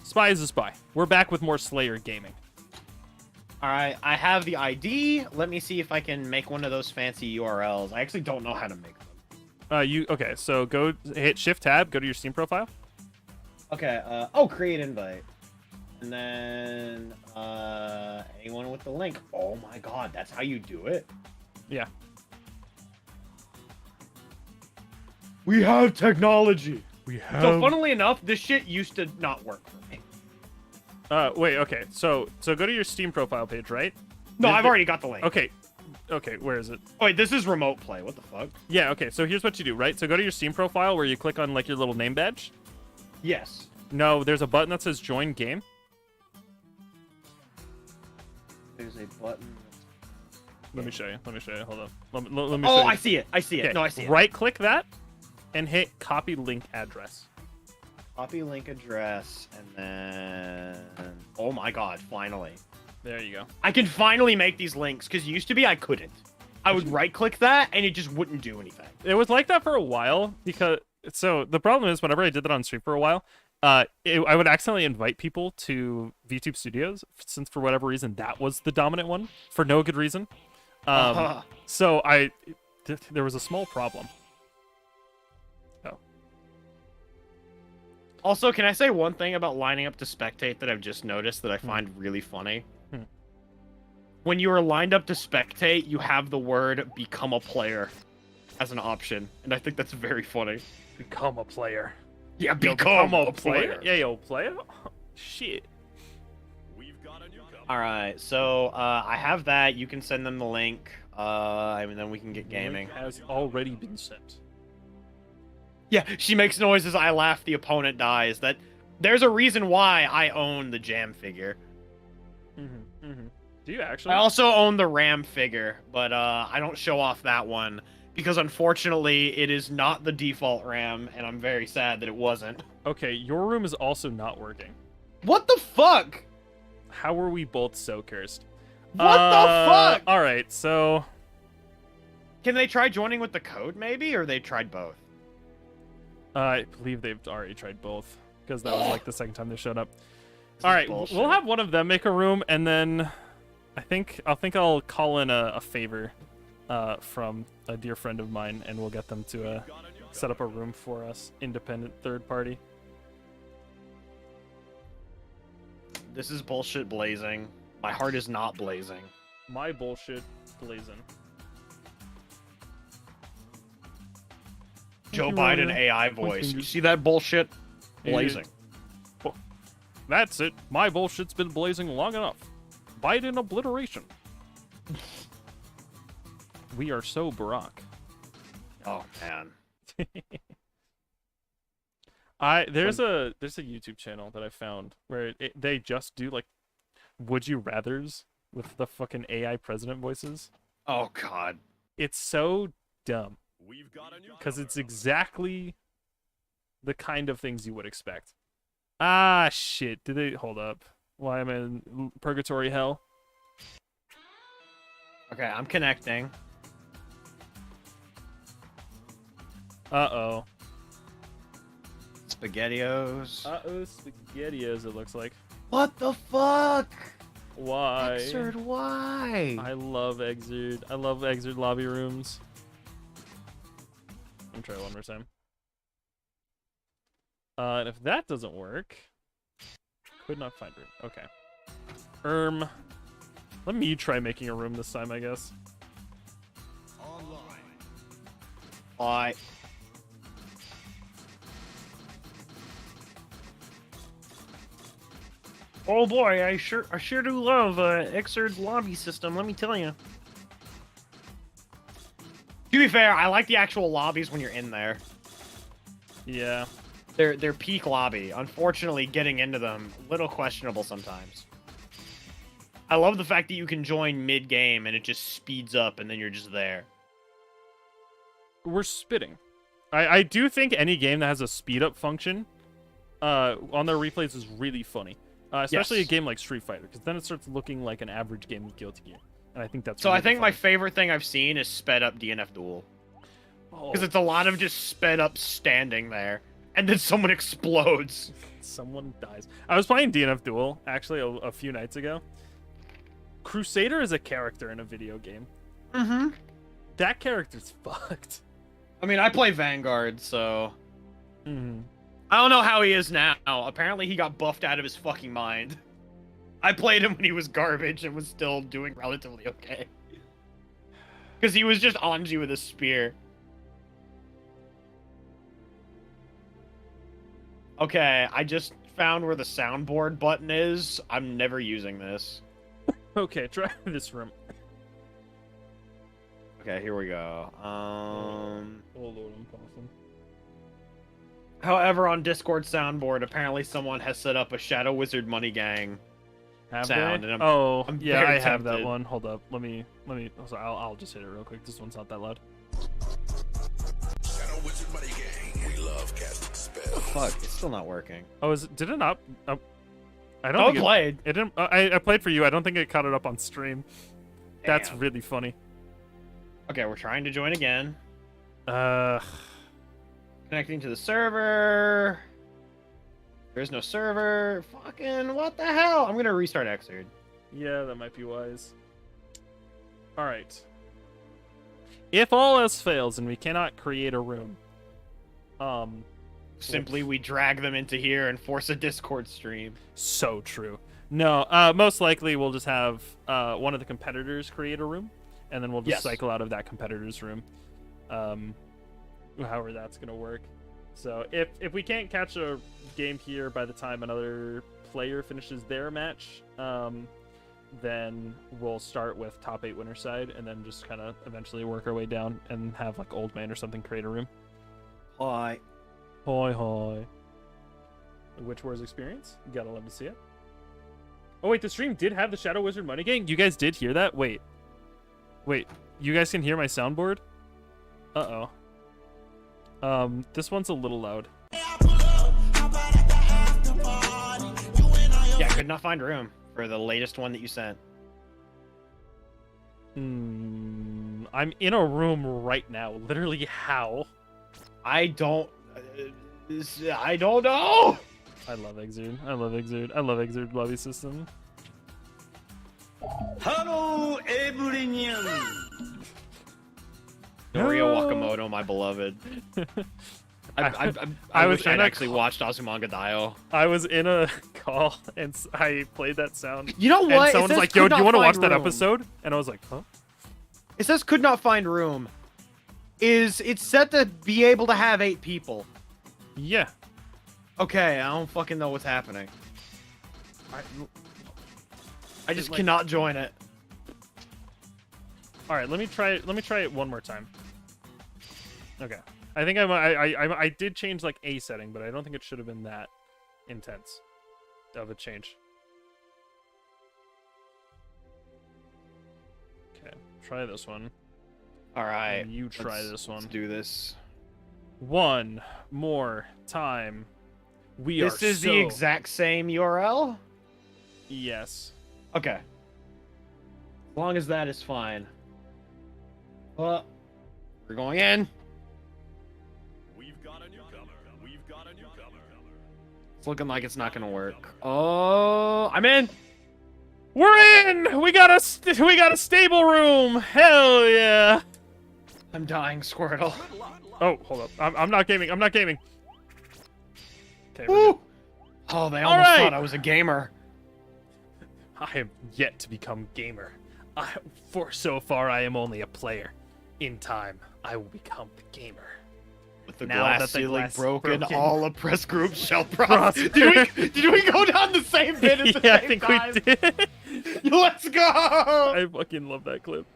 Spy is a spy. We're back with more Slayer gaming. All right, I have the ID. Let me see if I can make one of those fancy URLs. I actually don't know how to make them. Okay, so go hit Shift Tab, go to your Steam profile. Okay, create invite. And then, anyone with the link. Oh my god, that's how you do it? Yeah. We have technology. We have... So, funnily enough, this shit used to not work for me. Wait, okay. So go to your Steam profile page, right? No, I've already got the link. Okay, where is it? Oh, wait, this is remote play. What the fuck? Yeah, okay. So here's what you do, right? So go to your Steam profile where you click on, like, your little name badge. Yes. No, there's a button that says Join Game. There's a button. Let me show you. Hold on. Let me show you. Oh, I see it. Okay. No, I see it. Right-click that and hit Copy Link Address. Copy link address, and then... Oh my god, finally. There you go. I can finally make these links, because used to be I couldn't. I would right-click that, and it just wouldn't do anything. It was like that for a while, because... So, the problem is, whenever I did that on stream for a while, I would accidentally invite people to VTube Studios, since for whatever reason, that was the dominant one, for no good reason. So, there was a small problem. Also, can I say one thing about lining up to spectate that I've just noticed that I find really funny? When you are lined up to spectate, you have the word become a player as an option. And I think that's very funny. Become a player. Yeah, become a player. Yeah, yo, player? Shit. We've got a new Alright, so I have that. You can send them the link. And then we can get gaming. Link has already been sent. Yeah, she makes noises, I laugh, the opponent dies. There's a reason why I own the Jam figure. Do you actually? I also own the Ram figure, but I don't show off that one because unfortunately it is not the default Ram, and I'm very sad that it wasn't. Okay, your room is also not working. What the fuck? How are we both so cursed? What the fuck? Alright, so... Can they try joining with the code, maybe? Or they tried both? I believe they've already tried both, because that was like the second time they showed up. Alright, we'll have one of them make a room, and then I think I'll call in a favor from a dear friend of mine, and we'll get them to set up a room for us, independent third party. This is bullshit blazing. My heart is not blazing. My bullshit blazing. Joe Biden AI voice. You see that bullshit? Blazing. That's it. My bullshit's been blazing long enough. Biden obliteration. We are so Barack. Oh man. There's a YouTube channel that I found where they just do like would you rathers with the fucking AI president voices. Oh god. It's so dumb. Because it's exactly the kind of things you would expect. Ah, shit. Did they... Hold up. Why am I in purgatory hell? Okay, I'm connecting. Uh-oh. SpaghettiOs. Uh-oh, SpaghettiOs, it looks like. What the fuck? Why? Xrd, why? I love Xrd. I love Xrd lobby rooms. Let me try one more time. And if that doesn't work... Could not find room. Okay. Let me try making a room this time, I guess. Why? Oh boy, I sure do love Xrd lobby system, let me tell you. To be fair, I like the actual lobbies when you're in there. Yeah. They're peak lobby. Unfortunately, getting into them, a little questionable sometimes. I love the fact that you can join mid-game and it just speeds up and then you're just there. We're spitting. I do think any game that has a speed up function on their replays is really funny. Especially a game like Street Fighter, because then it starts looking like an average game of Guilty Gear. And I think that's so. Really I think funny. my favorite thing I've seen is sped up DNF Duel. Because it's a lot of just sped up standing there, and then someone explodes. Someone dies. I was playing DNF Duel, actually, a few nights ago. Crusader is a character in a video game. Mm-hmm. That character's fucked. I mean, I play Vanguard, so... Mm-hmm. I don't know how he is now. Apparently he got buffed out of his fucking mind. I played him when he was garbage and was still doing relatively okay. Because he was just on you with a spear. Okay, I just found where the soundboard button is. I'm never using this. Okay, try this room. Okay, here we go. Oh Lord, I'm pausing. However, on Discord soundboard, apparently someone has set up a Shadow Wizard Money Gang sound. And I'm yeah, I have tempted. that one. Hold up, let me. I'll just hit it real quick. This one's not that loud. Shadow Wizard Money Gang. We love casting spells. Oh, fuck, it's still not working. Oh, did it not? I don't. think played. It didn't. I played for you. I don't think it caught it up on stream. That's Damn. really funny. Okay, we're trying to join again. Connecting to the server. There's no server. Fucking what the hell? I'm gonna restart Xrd. Yeah, that might be wise. All right. If all else fails and we cannot create a room, simply we drag them into here and force a Discord stream. So true. No, most likely we'll just have one of the competitors create a room, and then we'll just cycle out of that competitor's room. However that's gonna work. So if we can't catch a game here by the time another player finishes their match, then we'll start with top 8 winner side, and then just kind of eventually work our way down and have like Old Man or something create a room. Hi. Hi. Witch Wars experience? You gotta love to see it. Oh wait, the stream did have the Shadow Wizard Money Gang? You guys did hear that? Wait, you guys can hear my soundboard? Uh-oh. This one's a little loud. Yeah, could not find room for the latest one that you sent. I'm in a room right now. Literally, how? I don't know. I love Xrd. I love Xrd. I love Xrd lobby system. Hello, everyone. Norio Wakamoto, my beloved. I wish I'd actually watched Azumanga Daioh. I was in a call and I played that sound. You know what? And someone was like, "Yo, do you want to watch that episode?" And I was like, "Huh?" It says could not find room. is it's set to be able to have 8 people. Yeah. Okay, I don't fucking know what's happening. I just cannot join it. All right, let me try it one more time. Okay. I think I did change like a setting, but I don't think it should have been that intense of a change. Okay, try this one. All right. And you try this one. Let's do this. One more time. This is the exact same URL? Yes. Okay. As long as that is fine. Well, we're going in. We've got a newcomer. We've got a newcomer. It's looking like it's not gonna work. Oh, I'm in. We're in. We got a stable room. Hell yeah. I'm dying, Squirtle. Oh, hold up. I'm not gaming. I'm not gaming. Okay. Woo! Oh, they almost thought I was a gamer. I am yet to become gamer. For so far, I am only a player. In time, I will become the gamer. With the Now glass that the ceiling glass broken, broken. all oppressed groups shall prosper. Did we go down the same bit at the Yeah, same I think time? we did. Let's go! I fucking love that clip.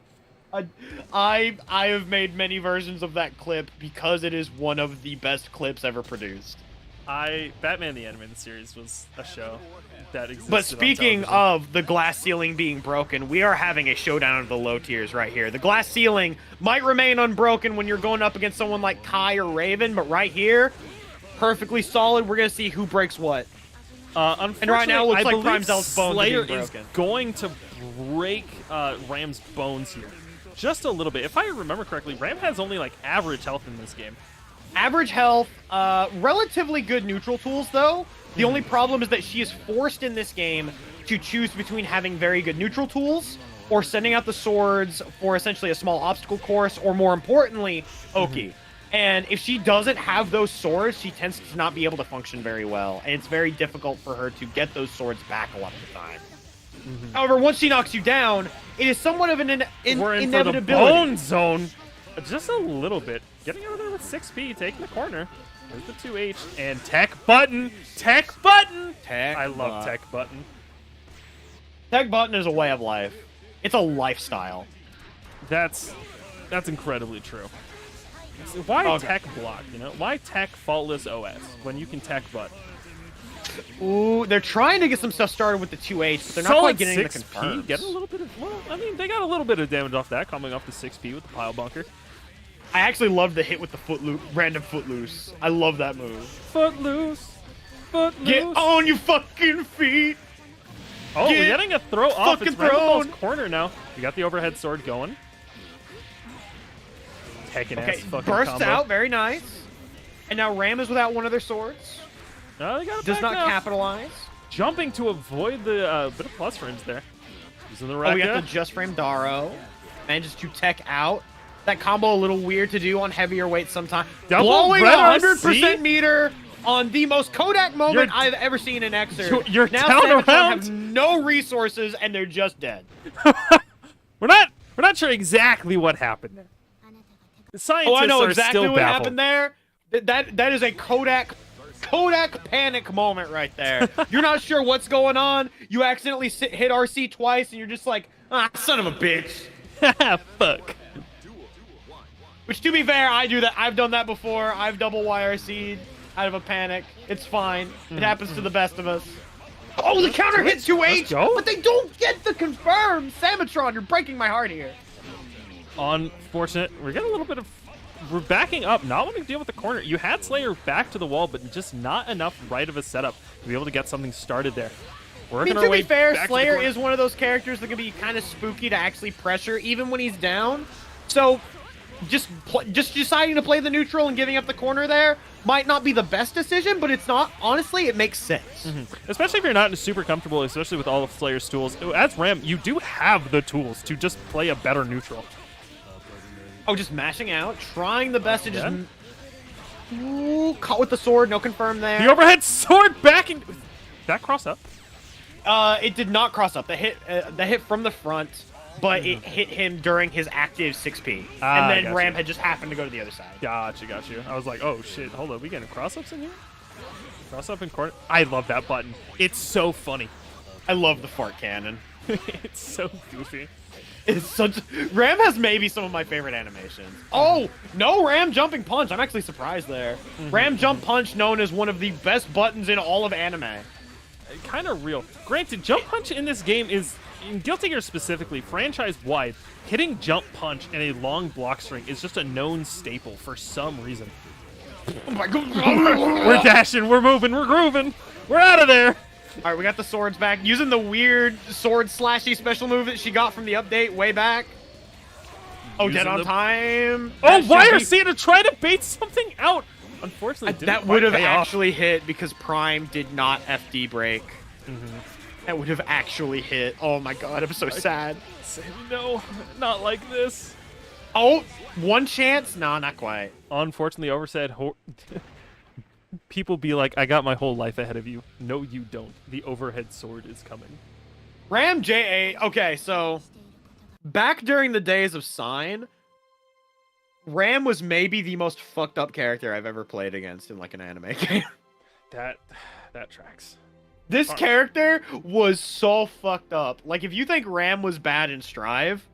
I have made many versions of that clip because it is one of the best clips ever produced. Batman the Animated Series was a show that existed. But speaking on television. of the glass ceiling being broken, we are having a showdown of the low tiers right here. The glass ceiling might remain unbroken when you're going up against someone like Kai or Raven, but right here, perfectly solid. We're gonna see who breaks what. And right now, it looks I like believe Primezel's bones are Slayer being is broken. going to break Ram's bones here, just a little bit. If I remember correctly, Ram has only like average health in this game. Average health, relatively good neutral tools though. The only problem is that she is forced in this game to choose between having very good neutral tools or sending out the swords for essentially a small obstacle course, or more importantly, Oki. And if she doesn't have those swords, she tends to not be able to function very well, and it's very difficult for her to get those swords back a lot of the time. However, once she knocks you down, it is somewhat of an We're in inevitability. for the bone zone, just a little bit. Getting over there with 6P, taking the corner. There's the 2H and tech button. Tech button. I love tech button. Tech button is a way of life. It's a lifestyle. That's incredibly true. Why tech block? You know, why tech faultless OS when you can tech button? Ooh, they're trying to get some stuff started with the 2H, but they're not quite getting the 6P, confirms. getting a little bit of, well, I mean, they got a little bit of damage off that, coming off the 6P with the pile bunker. I actually love the hit with the random footloose. I love that move. Footloose. Get on your fucking feet. Oh, we're getting a throw off. It's fucking Ramlethal's thrown. corner now. We got the overhead sword going. Heckin' ass fucking bursts combo. out, very nice. And now Ram is without one of their swords. Oh, they got it Does back not now. capitalize. Jumping to avoid the bit of plus frames there. Using the Oh, we got Rekka. the just frame Daro. Manages to tech out. That combo a little weird to do on heavier weights sometimes. Double Blowing red 100% RC? meter on the most Kodak moment You're- I've ever seen in Xrd. You're now down Samatron around. have no resources and they're just dead. We're not sure exactly what happened there. The scientists Oh, I know are exactly still what baffled. happened there. That is a Kodak panic moment right there. You're not sure what's going on. You accidentally hit RC twice, and you're just like, ah, son of a bitch. Fuck. Which, to be fair, I do that. I've done that before. I've double YRC'd out of a panic. It's fine. It happens to the best of us. Oh, the counter hit 2H, go. but they don't get the confirm. Samatron, you're breaking my heart here. Unfortunate. We're getting a little bit of... We're backing up, not wanting to deal with the corner. You had Slayer back to the wall, but just not enough right of a setup to be able to get something started there. Working our To way be fair, back to the Slayer corner. is one of those characters that can be kind of spooky to actually pressure, even when he's down. So, just deciding to play the neutral and giving up the corner there might not be the best decision, but it's not. Honestly, it makes sense. Especially if you're not super comfortable, especially with all of Slayer's tools. As Ram, you do have the tools to just play a better neutral. Oh, just mashing out, trying the best to just... Again? Ooh, caught with the sword, no confirm there. The overhead sword backing... That cross up? It did not cross up. The hit from the front but it hit him during his active 6P. Ah, And then gotcha. Ram had just happened to go to the other side. Got you. I was like, oh shit, hold on, we getting cross-ups in here? Cross-up in corner? I love that button. It's so funny. I love the fart cannon. It's so goofy. It's such... Ram has maybe some of my favorite animations. Oh, no Ram jumping punch. I'm actually surprised there. Ram jump punch, known as one of the best buttons in all of anime. Kind of real. Granted, jump punch in this game is, in Guilty Gear specifically, franchise-wide, hitting jump punch and a long block string is just a known staple for some reason. Oh my god. We're dashing, we're moving, we're grooving. We're out of there. All right, we got the swords back. Using the weird sword slashy special move that she got from the update way back. Oh, Using dead on the- time. Oh, That why should are be- Santa trying to bait something out? Unfortunately, it didn't That quite would have pay off. actually hit because Prime did not FD break. That would have actually hit. Oh my god, I'm so sad. No, not like this. Oh, one chance? No, not quite. Unfortunately, oversaid. People be like, I got my whole life ahead of you. No, you don't. The overhead sword is coming. Ram J8. Okay, so back during the days of Sign, Ram was maybe the most fucked up character I've ever played against in like an anime game. That tracks. This character was so fucked up. Like, if you think Ram was bad in Strive,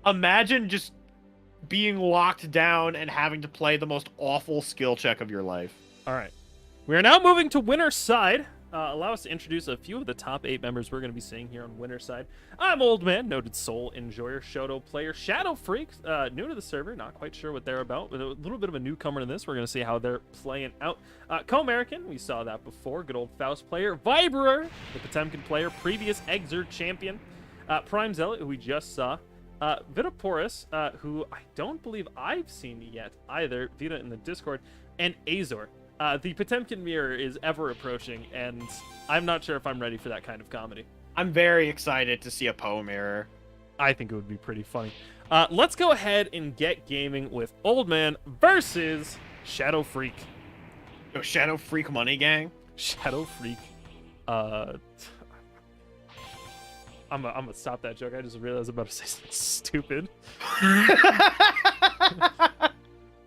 imagine just being locked down and having to play the most awful skill check of your life. All right. We are now moving to winner's side. Allow us to introduce a few of the top 8 members we're going to be seeing here on winner's side. I'm Old Man, noted soul enjoyer, Shoto player, Shadow Freak, new to the server, not quite sure what they're about, but a little bit of a newcomer to this. We're going to see how they're playing out. Comerican, we saw that before, good old Faust player, Vibrer, the Potemkin player, previous Xrd champion, Prime Zealot, who we just saw, Vita, who I don't believe I've seen yet either, Vita in the Discord, and Azor. The Potemkin mirror is ever approaching, and I'm not sure if I'm ready for that kind of comedy. I'm very excited to see a Poe mirror. I think it would be pretty funny. Let's go ahead and get gaming with Old Man versus Shadow Freak. Yo, Shadow Freak Money Gang. Shadow Freak. I'm gonna stop that joke. I just realized I was about to say something stupid.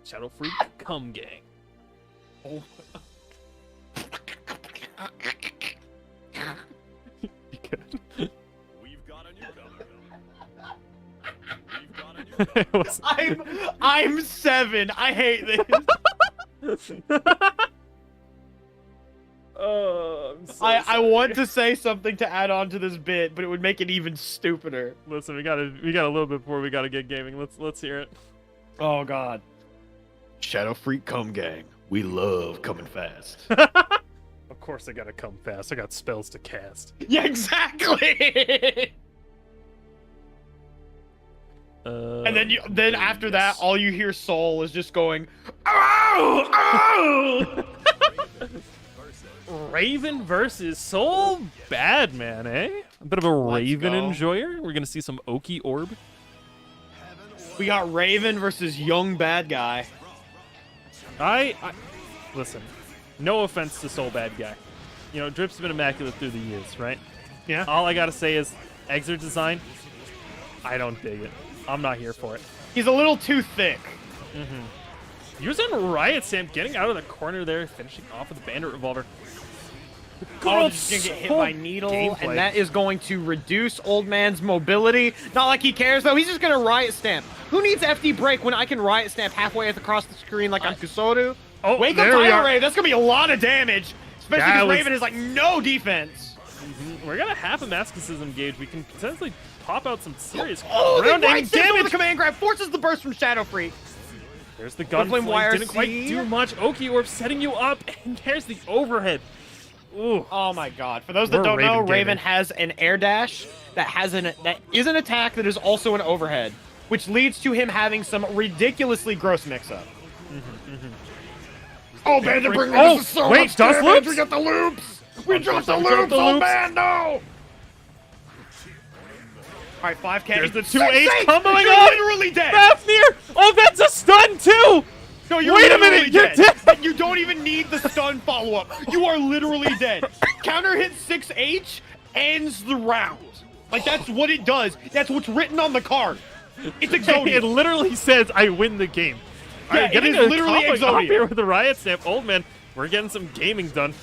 Shadow Freak, come gang. Oh. You good? We've got a newcomer. We've got a newcomer. I'm 7. I hate this. Oh, I'm so I sorry. want to say something to add on to this bit, but it would make it even stupider. Listen, we got a little bit before we gotta get gaming. Let's hear it. Oh god. Shadow Freak Come Gang. We love coming fast. Of course I gotta come fast. I got spells to cast. Yeah, exactly. And then after that, all you hear Soul is just going, oh, oh! Raven versus Soul Bad Man, eh? A bit of a Raven go. enjoyer. We're gonna see some Oki Orb. We got Raven versus Young Bad Guy. I listen. No offense to Soul Bad Guy. You know, Drip's been immaculate through the years, right? Yeah. All I gotta say is, Xrd design, I don't dig it. I'm not here for it. He's a little too thick. Using Riot Stamp, getting out of the corner there, finishing off with the Bandit Revolver. Oh, just gonna get hit by Needle, gameplay. and that is going to reduce Old Man's mobility. Not like he cares, though. He's just gonna Riot Stamp. Who needs FD Break when I can Riot Stamp halfway across the screen like I'm Kusoru? Oh, Wake up, there we Tidal are. Rave. That's gonna be a lot of damage, especially That because was- Raven is like no defense. We're gonna have a Masochism gauge. We can potentially pop out some serious Oh, the grounding right damage! damage. The command grab forces the burst from Shadow Freak. There's the Flame gunflame. wire Didn't quite C. do much. Oki Orb setting you up, and there's the overhead. Ooh. Oh my god. For those that We're don't know, Raven Raven gaming. has an air dash that is an attack that is also an overhead, which leads to him having some ridiculously gross mix-up. Oh man, the bring Oh, us so wait, much dust damage. loops? We got the loops. We dropped the we dropped loops. the Oh loops. man, no. All right, 5K. There's the 2 Six, ace eight. comboing You're up. literally dead. Fafnir! Oh, that's a stun too! No, you're Wait a literally minute, you're dead. dead. You don't even need the stun follow-up. You are literally dead. Counter hit 6H ends the round. Like, that's what it does. That's what's written on the card. It's Exodia. It literally says, I win the game. Yeah, Alright, getting it is a literally combo Exodia. up here with the Riot Stamp. Old man, we're getting some gaming done.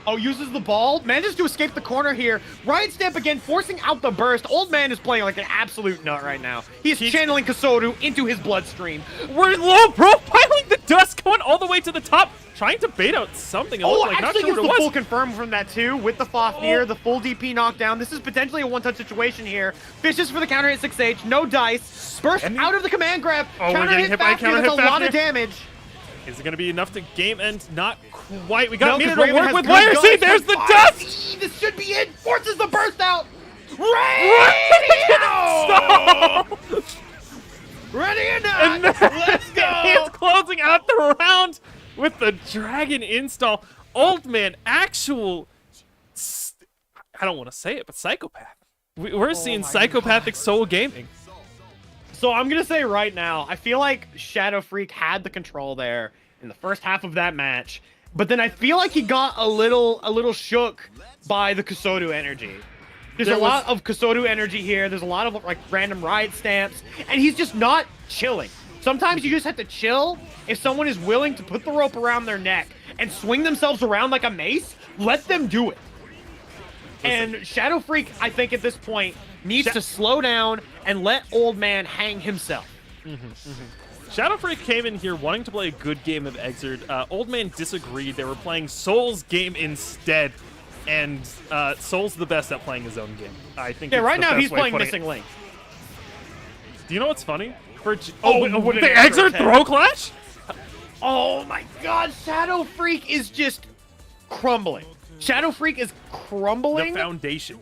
Oh, uses the ball. Manages to escape the corner here. Riot Stamp again, forcing out the burst. Old man is playing like an absolute nut right now. He's channeling Kasoru into his bloodstream. We're low profiling the dust going all the way to the top, trying to bait out something. It Oh, looked like, actually not sure gets what the it full was. confirm from that too, with the Fafnir, the full DP knockdown. This is potentially a one-touch situation here. Fishes for the counter hit 6H, no dice. Burst out of the command grab. Oh, we're counter getting hit hit by Fafnir, counter that's hit a lot of Fafnir. damage. Is it going to be enough to game end? Not quite. We got No, a minute 'cause to Raven work has with. good Wire guns, See, there's but the fire. dust! This should be it. Forces the burst out. Stop! Ready or And not, then let's go. He's closing out the round with the dragon install. Old man, actual, I don't want to say it, but psychopath. We're seeing psychopathic soul gaming. So I'm gonna say right now, I feel like Shadow Freak had the control there in the first half of that match, but then I feel like he got a little shook by the Kasoru energy. There's a lot of Kasoru energy here. There's a lot of like random riot stamps, and he's just not chilling. Sometimes you just have to chill. If someone is willing to put the rope around their neck and swing themselves around like a mace, let them do it. And Shadow Freak, I think at this point, needs to slow down and let Old Man hang himself. Shadow Freak came in here wanting to play a good game of Xrd. Old Man disagreed. They were playing Soul's game instead. And Soul's the best at playing his own game. I think. Yeah, it's right the now best he's way of playing putting Missing Link. it. Do you know what's funny? For what the an air Xrd attack. throw clash? Oh my god, Shadow Freak is just crumbling. Shadow Freak is The crumbling. foundation.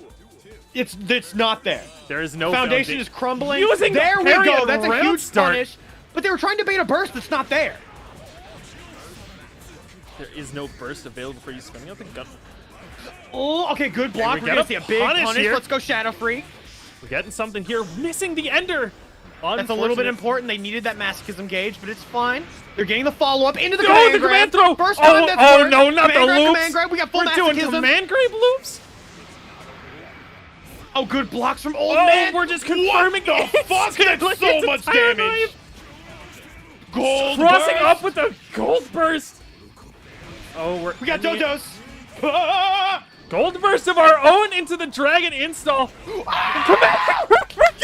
It's not there. There is no Foundation is crumbling. Using the there we parry go. and That's a round huge start. punish. But they were trying to bait a burst that's not there. There is no burst available for you spinning out the gun. Oh, okay, good block. we We're got gonna a see a big punish punish. here. Let's go, Shadow Freak. We're getting something here. Missing the ender. That's a little bit important. They needed that masochism gauge, but it's fine. They're getting the follow-up into the Oh, command the grab. command throw. First time that's worked. No, not the Command grab, loops. Command grab. We got full We're doing masochism. command grab loops. Oh, good blocks from Old Oh, Man. we're just confirming What the fuck? That's so much damage. Gold Crossing burst. up with a gold burst. Oh, We got Dodos. Ah! Gold burst of our own into the dragon install.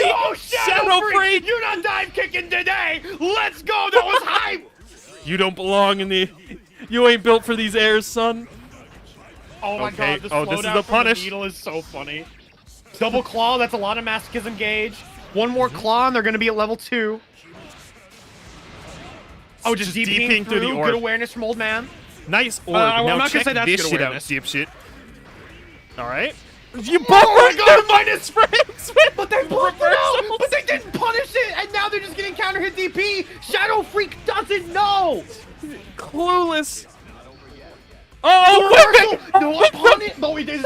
Oh, Shadow Freak. You're not dive kicking today. Let's go. That was high. You don't belong in the. You ain't built for these airs, son. Oh my Okay. god, the Oh, this is slowdown the from punish. the needle is so funny. Double claw, that's a lot of masochism gauge. One more claw and they're gonna be at level 2. Oh, just DPing through the orb. Good awareness from Old Man. Nice orb. I'm Now not gonna check say that's this good shit out, awareness. dipshit. All right. You both Oh my were god, minus frames. But they both reversals. but they didn't punish it, and now they're just getting counter hit DP. Shadow Freak doesn't know. Clueless. Oh, Reversal. No, I punish. No, he did.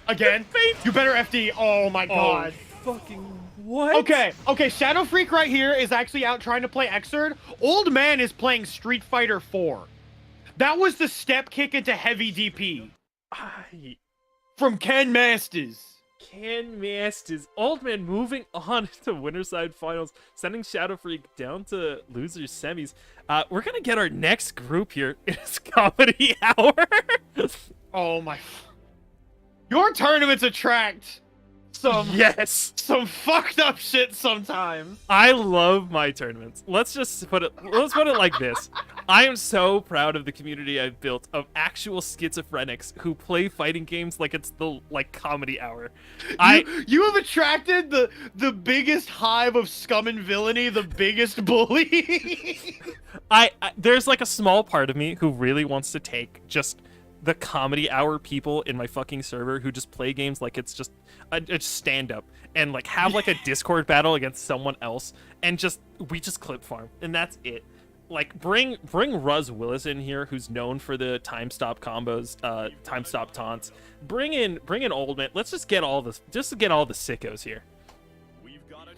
Again. You better FD. Oh my god. fucking what? Okay, Shadow Freak right here is actually out trying to play Xrd. Old Man is playing Street Fighter 4. That was the step kick into heavy DP from Ken Masters. Ken Masters. Old Man moving on to Winterside Finals, sending Shadow Freak down to losers semis. We're gonna get our next group here. It's Comedy Hour. Oh my. Your tournaments attract some fucked up shit sometimes. I love my tournaments. Let's put it like this. I am so proud of the community I've built of actual schizophrenics who play fighting games like it's the Comedy Hour. You have attracted the biggest hive of scum and villainy, the biggest bully. There's like a small part of me who really wants to take just the Comedy Hour people in my fucking server who just play games like it's just a stand-up and like have like a Discord battle against someone else and we just clip farm and that's it. Like bring Ruz Willis in here, who's known for the time stop combos, time stop taunts. Bring in Old Man. Let's just get all the sickos here.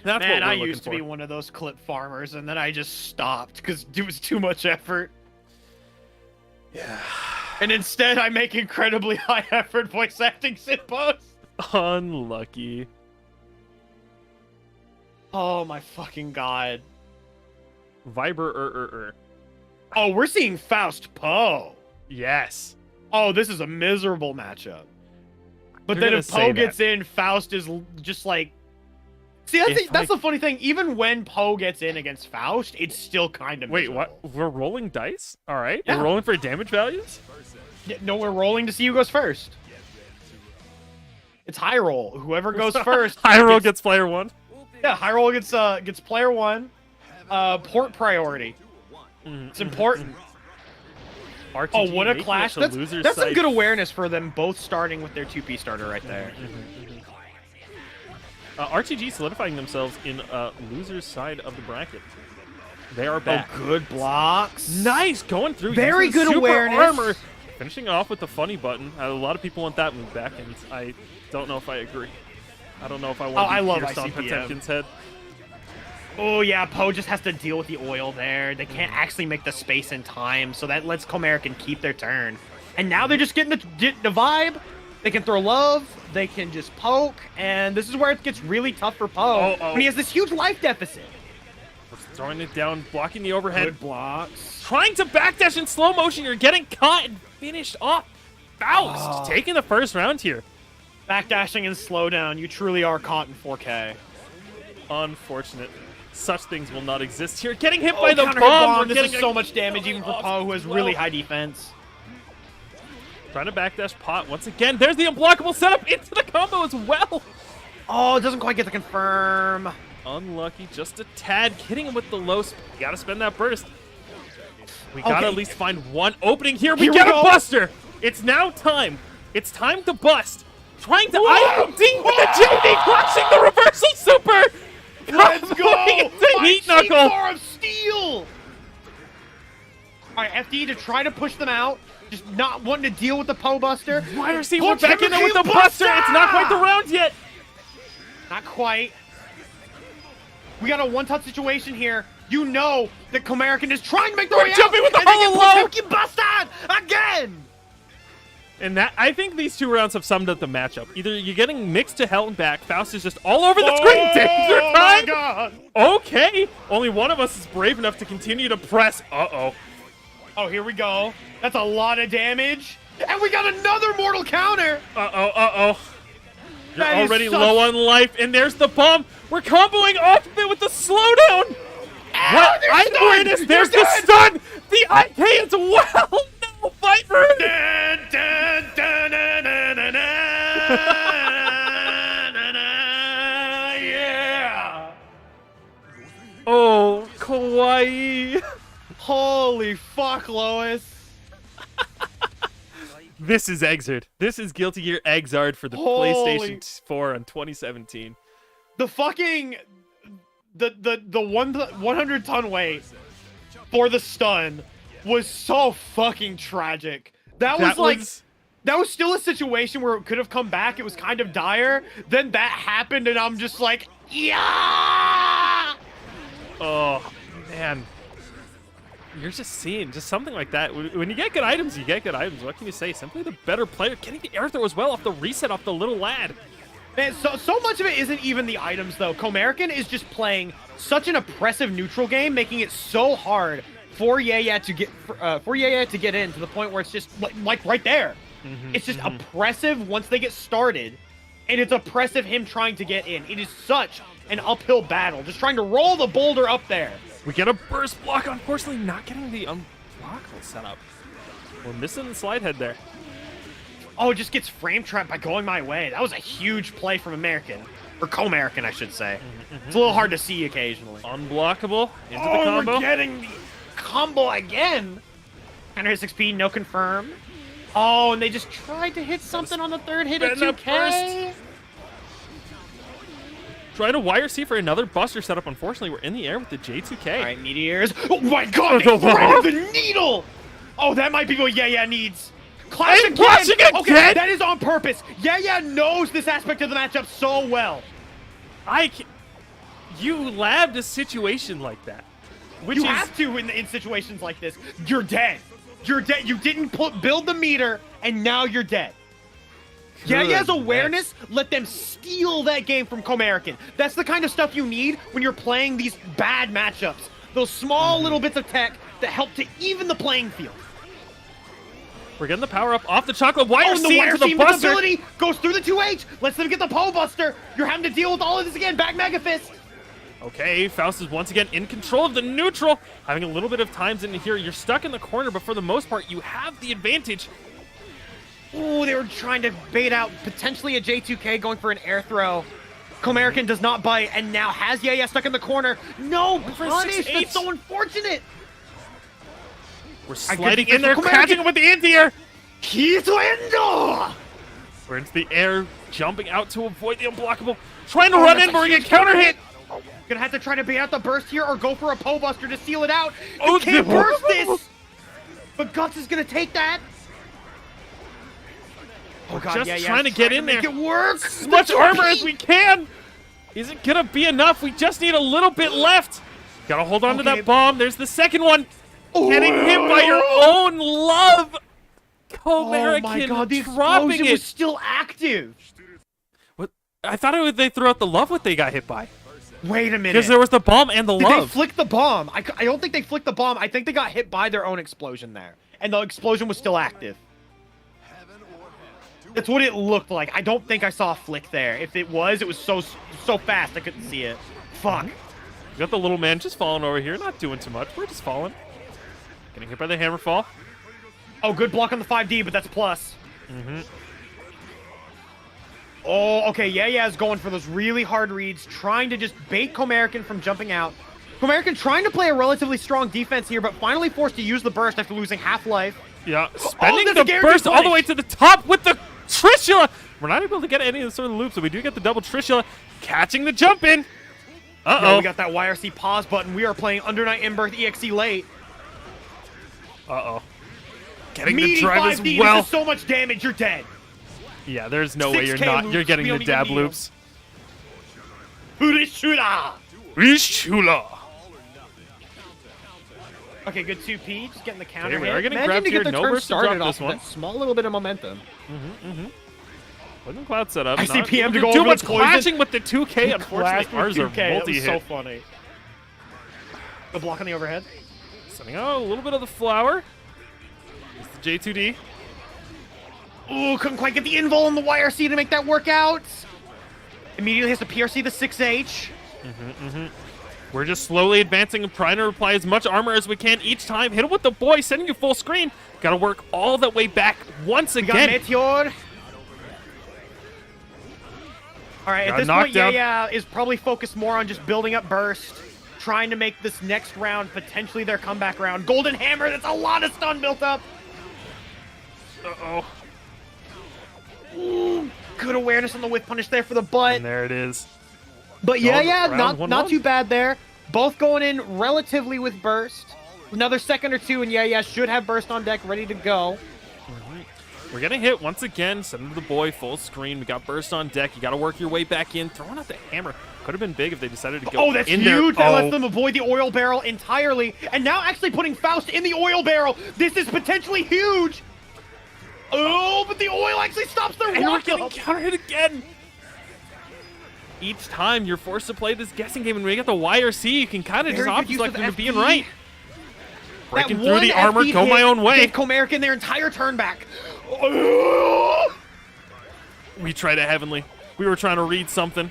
That's Man, what we're I looking used to for. be one of those clip farmers, and then I just stopped because it was too much effort. Yeah. And instead, I make incredibly high effort voice acting sit posts. Unlucky. Oh my fucking god. Viber. Oh, we're seeing Faust Poe. Yes. Oh, this is a miserable matchup. But You're then gonna if say Poe that. gets in, Faust is just like... See, that's the funny thing. Even when Poe gets in against Faust, it's still kind of Wait, miserable. what? We're rolling dice? All right. Yeah. We're rolling for damage values? Yeah, no, we're rolling to see who goes first. It's high roll. Whoever goes first. High roll gets player 1. Yeah, high roll gets player 1. Port priority. It's important. RTG Oh, what a making it clash. to That's loser's some side. good awareness for them both starting with their 2P starter right there. RTG solidifying themselves in loser's side of the bracket. They are back. Oh, good blocks. Nice, going through. Very using good super awareness. Armor. Finishing off with the funny button. A lot of people want that move back, and I don't know if I agree. I don't know if I want I to love pierced on ICPM. Potemkin's head. Oh, yeah, Poe just has to deal with the oil there. They can't actually make the space in time, so that lets Comerica keep their turn. And now they're just getting the vibe. They can throw love. They can just poke. And this is where it gets really tough for Poe. When he has this huge life deficit. Throwing it down, blocking the overhead. Good blocks. Trying to backdash in slow motion. You're getting caught and finished off. Faust taking the first round here. Backdashing and slowdown. You truly are caught in 4K. Unfortunate. Such things will not exist here. Getting hit by the counter bomb. hit This is so much damage even for Poe, who has really high defense. Trying to backdash pot once again. There's the unblockable setup into the combo as well. Oh, it doesn't quite get the confirm. Unlucky, just a tad. Hitting him with the low. Gotta spend that burst. We gotta at least find one opening here. We get a buster. It's now time. It's time to bust. Trying to IOD with the JD, crushing the reversal super. Let's go! It's a heat knuckle. Bar of steel. All right, FD to try to push them out. Just not wanting to deal with the Poe buster. YRC, we're back in there with the buster. It's not quite the round yet. Not quite. We got a one-touch situation here. You know that Comerica is trying to make the way out. Jumping with the hollow low. Get busted again. And that, I think these two rounds have summed up the matchup. Either you're getting mixed to hell and back. Faust is just all over the screen. Danger time. My God. Okay. Only one of us is brave enough to continue to press. Uh-oh. Oh, here we go. That's a lot of damage. And we got another mortal counter. Uh-oh. You're That is already such- low on life, and there's the bomb. We're comboing off of it with the slowdown. What? there's Awareness. stun! There's You're the dead! stun. The IK as well. No, Viper. Dun, dun, dun, dun, dun, dun, dun, dun, yeah. Oh, kawaii. Holy fuck, Lois. This is Xrd. This is Guilty Gear Xrd for the Holy- PlayStation 4 in 2017. The fucking the 100-ton weight for the stun was so fucking tragic. That was still a situation where it could have come back. It was kind of dire. Then that happened, and I'm just like, yeah. Oh, man. You're just seeing just something like that. When you get good items, you get good items. What can you say? Simply the better player. Getting the air throw as well off the reset off the little lad. Man, so much of it isn't even the items, though. Comerica is just playing such an oppressive neutral game, making it so hard for Yaya to get in to the point where it's just like right there. It's just oppressive once they get started, and it's oppressive him trying to get in. It is such an uphill battle, just trying to roll the boulder up there. We get a burst block. Unfortunately, not getting the unblockable setup. We're missing the slide head there. Oh, it just gets frame trapped by going my way. That was a huge play from American. Or Co-American, I should say. It's a little hard to see occasionally. Unblockable into the combo. We're getting the combo again. 106 XP, no confirm. Oh, and they just tried to hit something on the third hit at Spin up 2K. Trying to YRC for another buster setup. Unfortunately, we're in the air with the J2K. All right, meteors. Oh my God, they threaded the needle. Oh, that might be what Yaya needs. Clash And again. clashing Okay, again? that is on purpose. Yaya knows this aspect of the matchup so well. You labbed a situation like that. Which You is have to in situations like this. You're dead. You're dead. You didn't build the meter, and now you're dead. Yaya's awareness let them steal that game from Comerica. That's the kind of stuff you need when you're playing these bad matchups. Those small little bits of tech that help to even the playing field. We're getting the power up off the chocolate wire Oh, and the seam wire to the seam buster. ability goes through the 2H, lets them get the pole buster. You're having to deal with all of this again. Back Mega Fist. Okay, Faust is once again in control of the neutral. Having a little bit of times in here. You're stuck in the corner, but for the most part, you have the advantage. Ooh, they were trying to bait out potentially a J2K going for an air throw. Comerica does not bite, and now has Yaya stuck in the corner. No, punish! That's so unfortunate! We're sliding in there, catching him with the anti-air! We're into the air, jumping out to avoid the unblockable. Trying to run in, but we get counter hit! Gonna have to try to bait out the burst here or go for a pole buster to seal it out. You can't burst this! But Guts is gonna take that. Oh god, just trying to get in there. Make it work. As much armor as we can. Is it gonna be enough? We just need a little bit left. Gotta hold on to that bomb. There's the second one. Getting hit by your own love. Comerica, oh my god, the dropping explosion it. was still active. What? I thought they threw out the love what they got hit by. Wait a minute. Because there was the bomb and the Did love. they flick the bomb? I don't think they flicked the bomb. I think they got hit by their own explosion there. And the explosion was still active. That's what it looked like. I don't think I saw a flick there. If it was so fast I couldn't see it. Fuck. We got the little man just falling over here. Not doing too much. We're just falling. Getting hit by the hammer fall. Oh, good block on the 5D, but that's plus. Oh, okay. Yaya's going for those really hard reads, trying to just bait Comerica from jumping out. Comerica trying to play a relatively strong defense here, but finally forced to use the burst after losing half life. Yeah, spending there's the a burst guaranteed all the way punish. to the top with the Trishula. We're not able to get any of the sort of loops, so we do get the double Trishula. Catching the jump in. No, we got that YRC pause button. We are playing Under Night Inbirth EXE late. Getting Meaty the drive 5D, as well. this is so much damage, you're dead. Yeah, there's no way 6K you're loops, getting we the don't even dab need loops. Urishura! Trishula. Okay, good 2P, just getting the counter Okay, we hit. are getting Imagine grabbed to here. get the No turn burst to drop started this off one. that small little bit of momentum. Wasn't cloud set up. I see Not PM to able go too over much the poison. clashing with the 2K. Unfortunately, ours are 2K, that was multi-hit. so funny. The block on the overhead. Sending out a little bit of the flower. It's the J2D. Ooh, couldn't quite get the invul on the YRC to make that work out. Immediately has to PRC the 6H. We're just slowly advancing and trying to apply as much armor as we can each time. Hit him with the boy, sending you full screen. Got to work all that way back once We got again. Meteor. All right, at this point, Yaya is probably focused more on just building up burst, trying to make this next round potentially their comeback round. Golden Hammer, that's a lot of stun built up. Ooh, good awareness on the whip punish there for the butt. And there it is. But Yaya, round not too bad there. Both going in relatively with burst. Another second or two, and Yaya should have burst on deck ready to go. We're going to hit once again. Send to the boy, full screen. We got burst on deck. You got to work your way back in. Throwing out the hammer. Could have been big if they decided to go in there. Oh, that's huge. That lets them avoid the oil barrel entirely. And now actually putting Faust in the oil barrel. This is potentially huge. Oh, but the oil actually stops their And we're walk getting up. counter hit again. Each time you're forced to play this guessing game, and when you get the YRC, you can kind of just Very good use option of them to being FD. right. Breaking That through the one armor, FD go my hit own way. gave Comerica their entire turn back. We tried a heavenly. We were trying to read something.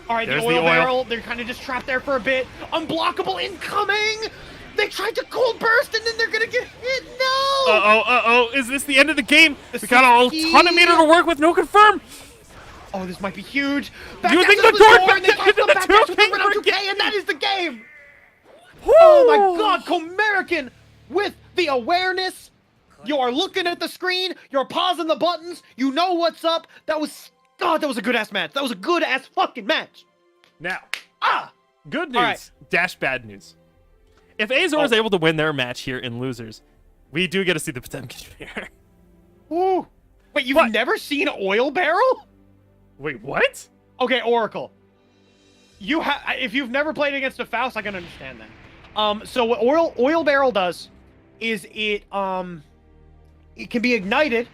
All right, There's the the oil oil. barrel, they're kind of just trapped there for a bit. Unblockable incoming! They tried to cold burst and then they're gonna get hit. No! Uh-oh. Is this the end of the game? The We got a 60. ton of meter to work with, no confirm. Oh, this might be huge. You think Backdash the to door door and they back toss into the the backdash with the 2K Renault for 2K, and that is the game! Woo! Oh my god, Comerica with the awareness. You are looking at the screen, you're pausing the buttons, you know what's up. That was a good-ass match. That was a good-ass fucking match. Now, good news, All right. dash bad news. If Azor is able to win their match here in losers, we do get to see the Potemkin here. Woo. Wait, you've What? never seen an oil barrel? Wait, what? Okay, Oracle. If you've never played against a Faust, I can understand that. So what oil barrel does is it can be ignited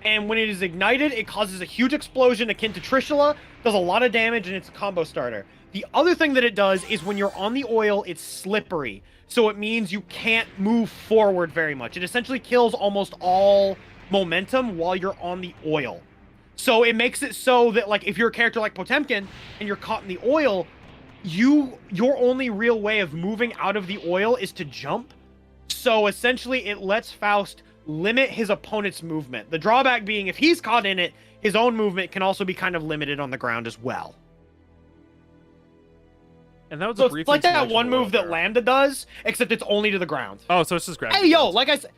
And when it is ignited, it causes a huge explosion akin to Trishula, does a lot of damage, and it's a combo starter. The other thing that it does is when you're on the oil, it's slippery. So it means you can't move forward very much. It essentially kills almost all momentum while you're on the oil. So it makes it so that, like, if you're a character like Potemkin and you're caught in the oil, your only real way of moving out of the oil is to jump. So essentially it lets Faust limit his opponent's movement. The drawback being if he's caught in it, his own movement can also be kind of limited on the ground as well. And that was so a brief it's like that introduction one to move that Welfare. Lambda does, except it's only to the ground. Oh, so it's just gravity. Hey, yo, fields. like I said,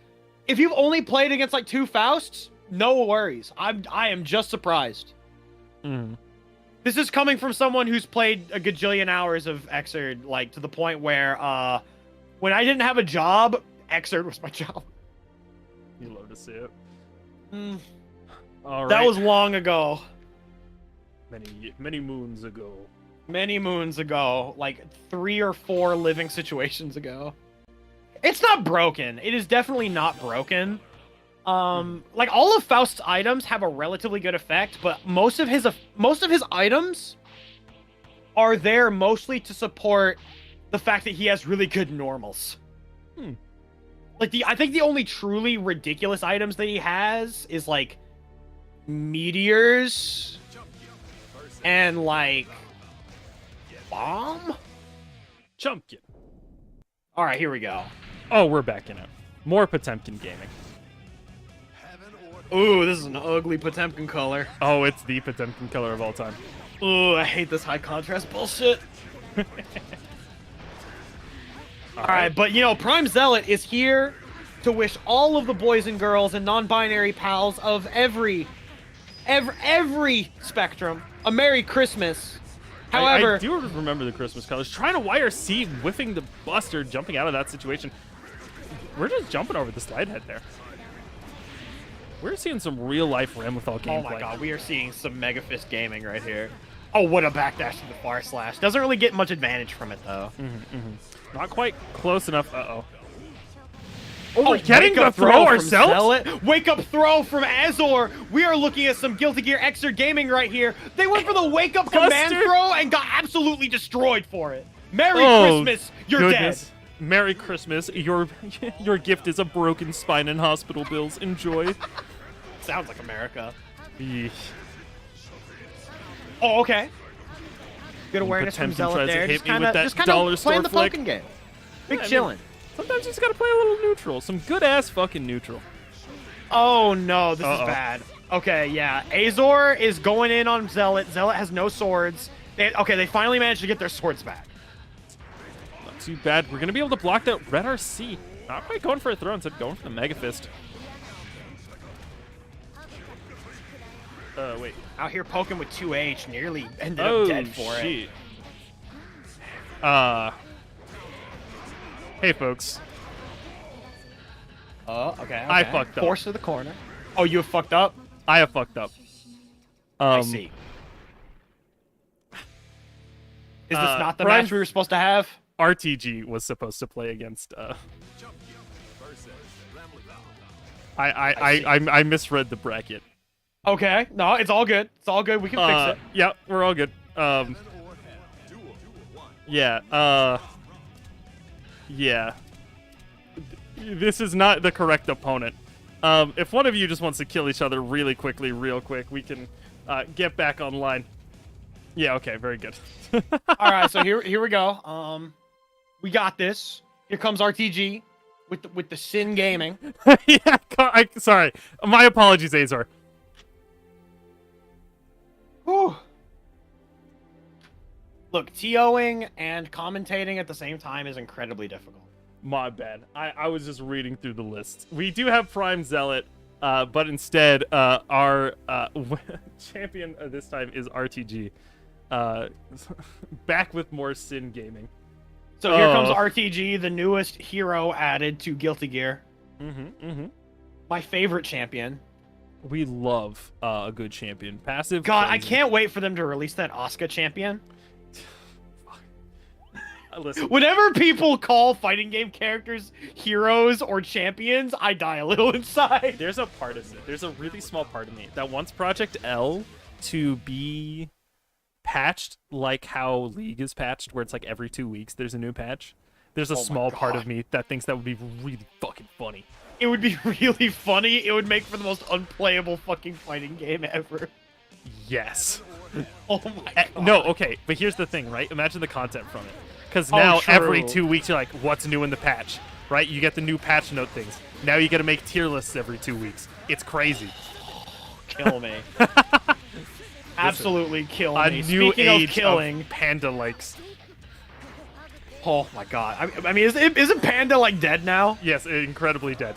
if you've only played against like 2 Fausts, no worries. I am just surprised. Mm. This is coming from someone who's played a gajillion hours of Xrd, like to the point where when I didn't have a job, Xrd was my job. You love to see it. Mm, All right. that was long ago. many moons ago. Many moons ago, like 3 or 4 living situations ago. It's not broken. It is definitely not broken. Like all of Faust's items have a relatively good effect, but most of his items are there mostly to support the fact that he has really good normals. Like I think the only truly ridiculous items that he has is like meteors and like bomb. Chumpkin. All right, here we go. Oh, we're back in it. More Potemkin gaming. Ooh, this is an ugly Potemkin color. Oh, it's the Potemkin color of all time. Ooh, I hate this high contrast bullshit. All right, but you know, Prime Zealot is here to wish all of the boys and girls and non-binary pals of every spectrum a Merry Christmas. However, I do remember the Christmas colors. Trying to wire C, whiffing the Buster, jumping out of that situation. We're just jumping over the slide head there. We're seeing some real-life Ramlethal gameplay. oh my god, we are seeing some Mega Fist gaming right here. Oh, what a backdash to the far slash. Doesn't really get much advantage from it, though. Not quite close enough. Uh-oh. Oh, we're getting the throw from ourselves? Zealot. Wake up throw from Azor. We are looking at some Guilty Gear Xrd gaming right here. They went for the wake up command throw and got absolutely destroyed for it. Merry Christmas, you're dead. Merry Christmas. Your gift is a broken spine and hospital bills. Enjoy. Sounds like America. Yeesh. Oh, okay. Good awareness from Potemkin Zealot tries to there. hit Just me kind with of that dollar store playing the flick. Pokken game. Big Yeah, I chillin'. mean, sometimes you just gotta play a little neutral. Some good-ass fucking neutral. Oh no, this is bad. Okay, yeah. Azor is going in on Zealot. Zealot has no swords. They finally managed to get their swords back. Not too bad. We're gonna be able to block that red RC. Not quite going for a throw, instead going for the Mega Fist. Wait. Out here poking with 2H, nearly ended up dead for it. Hey, folks. Oh, okay. I fucked up. Force to the corner. Oh, you have fucked up? I have fucked up. I see. Is this not the Prime- match we were supposed to have? RTG was supposed to play against. I misread the bracket. Okay. No, it's all good. It's all good. We can fix it. Yeah, we're all good. Yeah. Yeah. This is not the correct opponent. If one of you just wants to kill each other really quickly, real quick, we can get back online. Yeah. Okay. Very good. All right. So here we go. We got this. Here comes RTG with the Sin Gaming. Yeah. Sorry. My apologies, Azor. Whew. Look, TOing and commentating at the same time is incredibly difficult. My bad. I was just reading through the list. We do have Prime Zealot, but instead, our champion this time is RTG. Back with more Sin Gaming. So here comes RTG, the newest hero added to Guilty Gear. My favorite champion. We love a good champion. Passive. God, I cleansing. can't wait for them to release that Asuka champion. Listen. Whenever people call fighting game characters heroes or champions, I die a little inside. There's a part of me, there's a really small part of me that wants Project L to be patched like how League is patched, where it's like every 2 weeks there's a new patch. There's a small part of me that thinks that would be really fucking funny. It would be really funny. It would make for the most unplayable fucking fighting game ever. Yes. Oh my god. No, okay, but here's the thing, right? Imagine the content from it. Because now every true. 2 weeks you're like, what's new in the patch? Right? You get the new patch note things. Now you get to make tier lists every 2 weeks. It's crazy. Kill me. Absolutely kill A me. new Speaking age of killing, Panda likes. oh my god. I mean, isn't Panda like dead now? Yes, incredibly dead.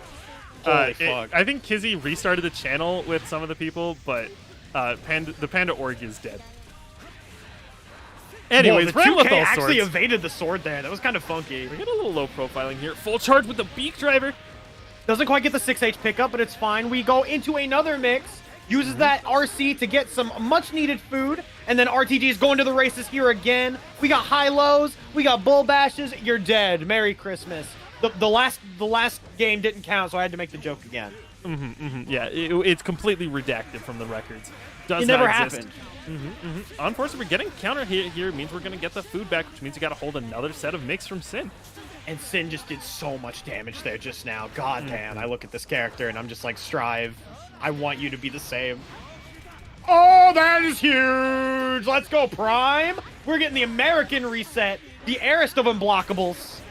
Holy fuck. I think Kizzy restarted the channel with some of the people, but the Panda org is dead. Anyways, Whoa, the 2K Ramlethal actually swords. evaded the sword there. That was kind of funky. We get a little low profiling here. Full charge with the beak driver. Doesn't quite get the 6H pickup, but it's fine. We go into another mix. Uses that RC to get some much-needed food. And then RTG is going to the races here again. We got high-lows. We got bull bashes. You're dead. Merry Christmas. The last game didn't count, so I had to make the joke again. Yeah, it's completely redacted from the records. Does It never not exist. happened. Unfortunately, we're getting counter hit here. Means we're going to get the food back, which means you got to hold another set of mix from Sin. And Sin just did so much damage there just now. God damn. I look at this character and I'm just like, Strive, I want you to be the same. Oh, that is huge. Let's go, Prime. We're getting the American reset, the heirest of unblockables.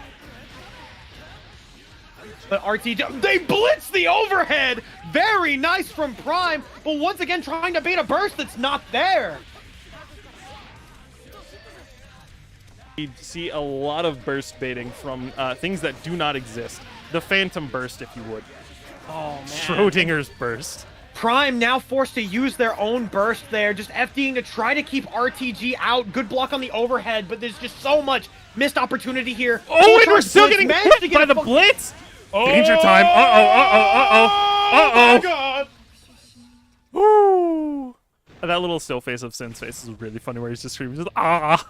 But RT, they blitz the overhead. Very nice from Prime, but once again trying to bait a burst that's not there. You see a lot of burst baiting from things that do not exist. The Phantom Burst, if you would. Oh, man. Schrodinger's Burst. Prime now forced to use their own burst there, just FDing to try to keep RTG out. Good block on the overhead, but there's just so much missed opportunity here. Oh, and we're still getting hit by the blitz! Danger time. Uh-oh. Oh, God. Woo! That little still face of Sin's face is really funny where he's just screaming, just, ah!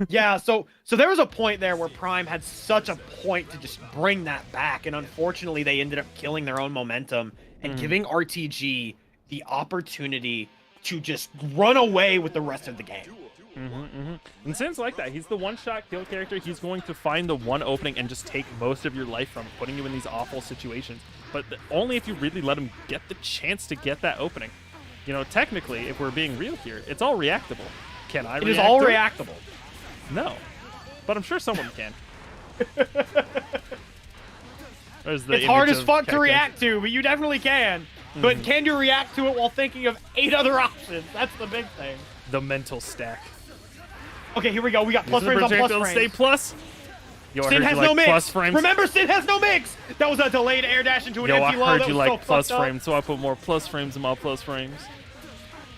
Yeah, so there was a point there where Prime had such a point to just bring that back, and unfortunately they ended up killing their own momentum and giving RTG the opportunity to just run away with the rest of the game. And Sin's like that. He's the one-shot kill character. He's going to find the one opening and just take most of your life from it, putting you in these awful situations. But only if you really let him get the chance to get that opening. You know, technically, if we're being real here, it's all reactable. Can I react It is all to it? reactable. No. But I'm sure someone can. It's hard as fuck to react to, but you definitely can. But can you react to it while thinking of 8 other options? That's the big thing. The mental stack. Okay, here we go. We got plus frames on plus frames. Stay plus. Yo, Sin has no mix. Plus frames. Remember, Sin has no mix. That was a delayed air dash into an empty low. I heard that you was like so plus fucked up. frames, so I put more plus frames in my plus frames.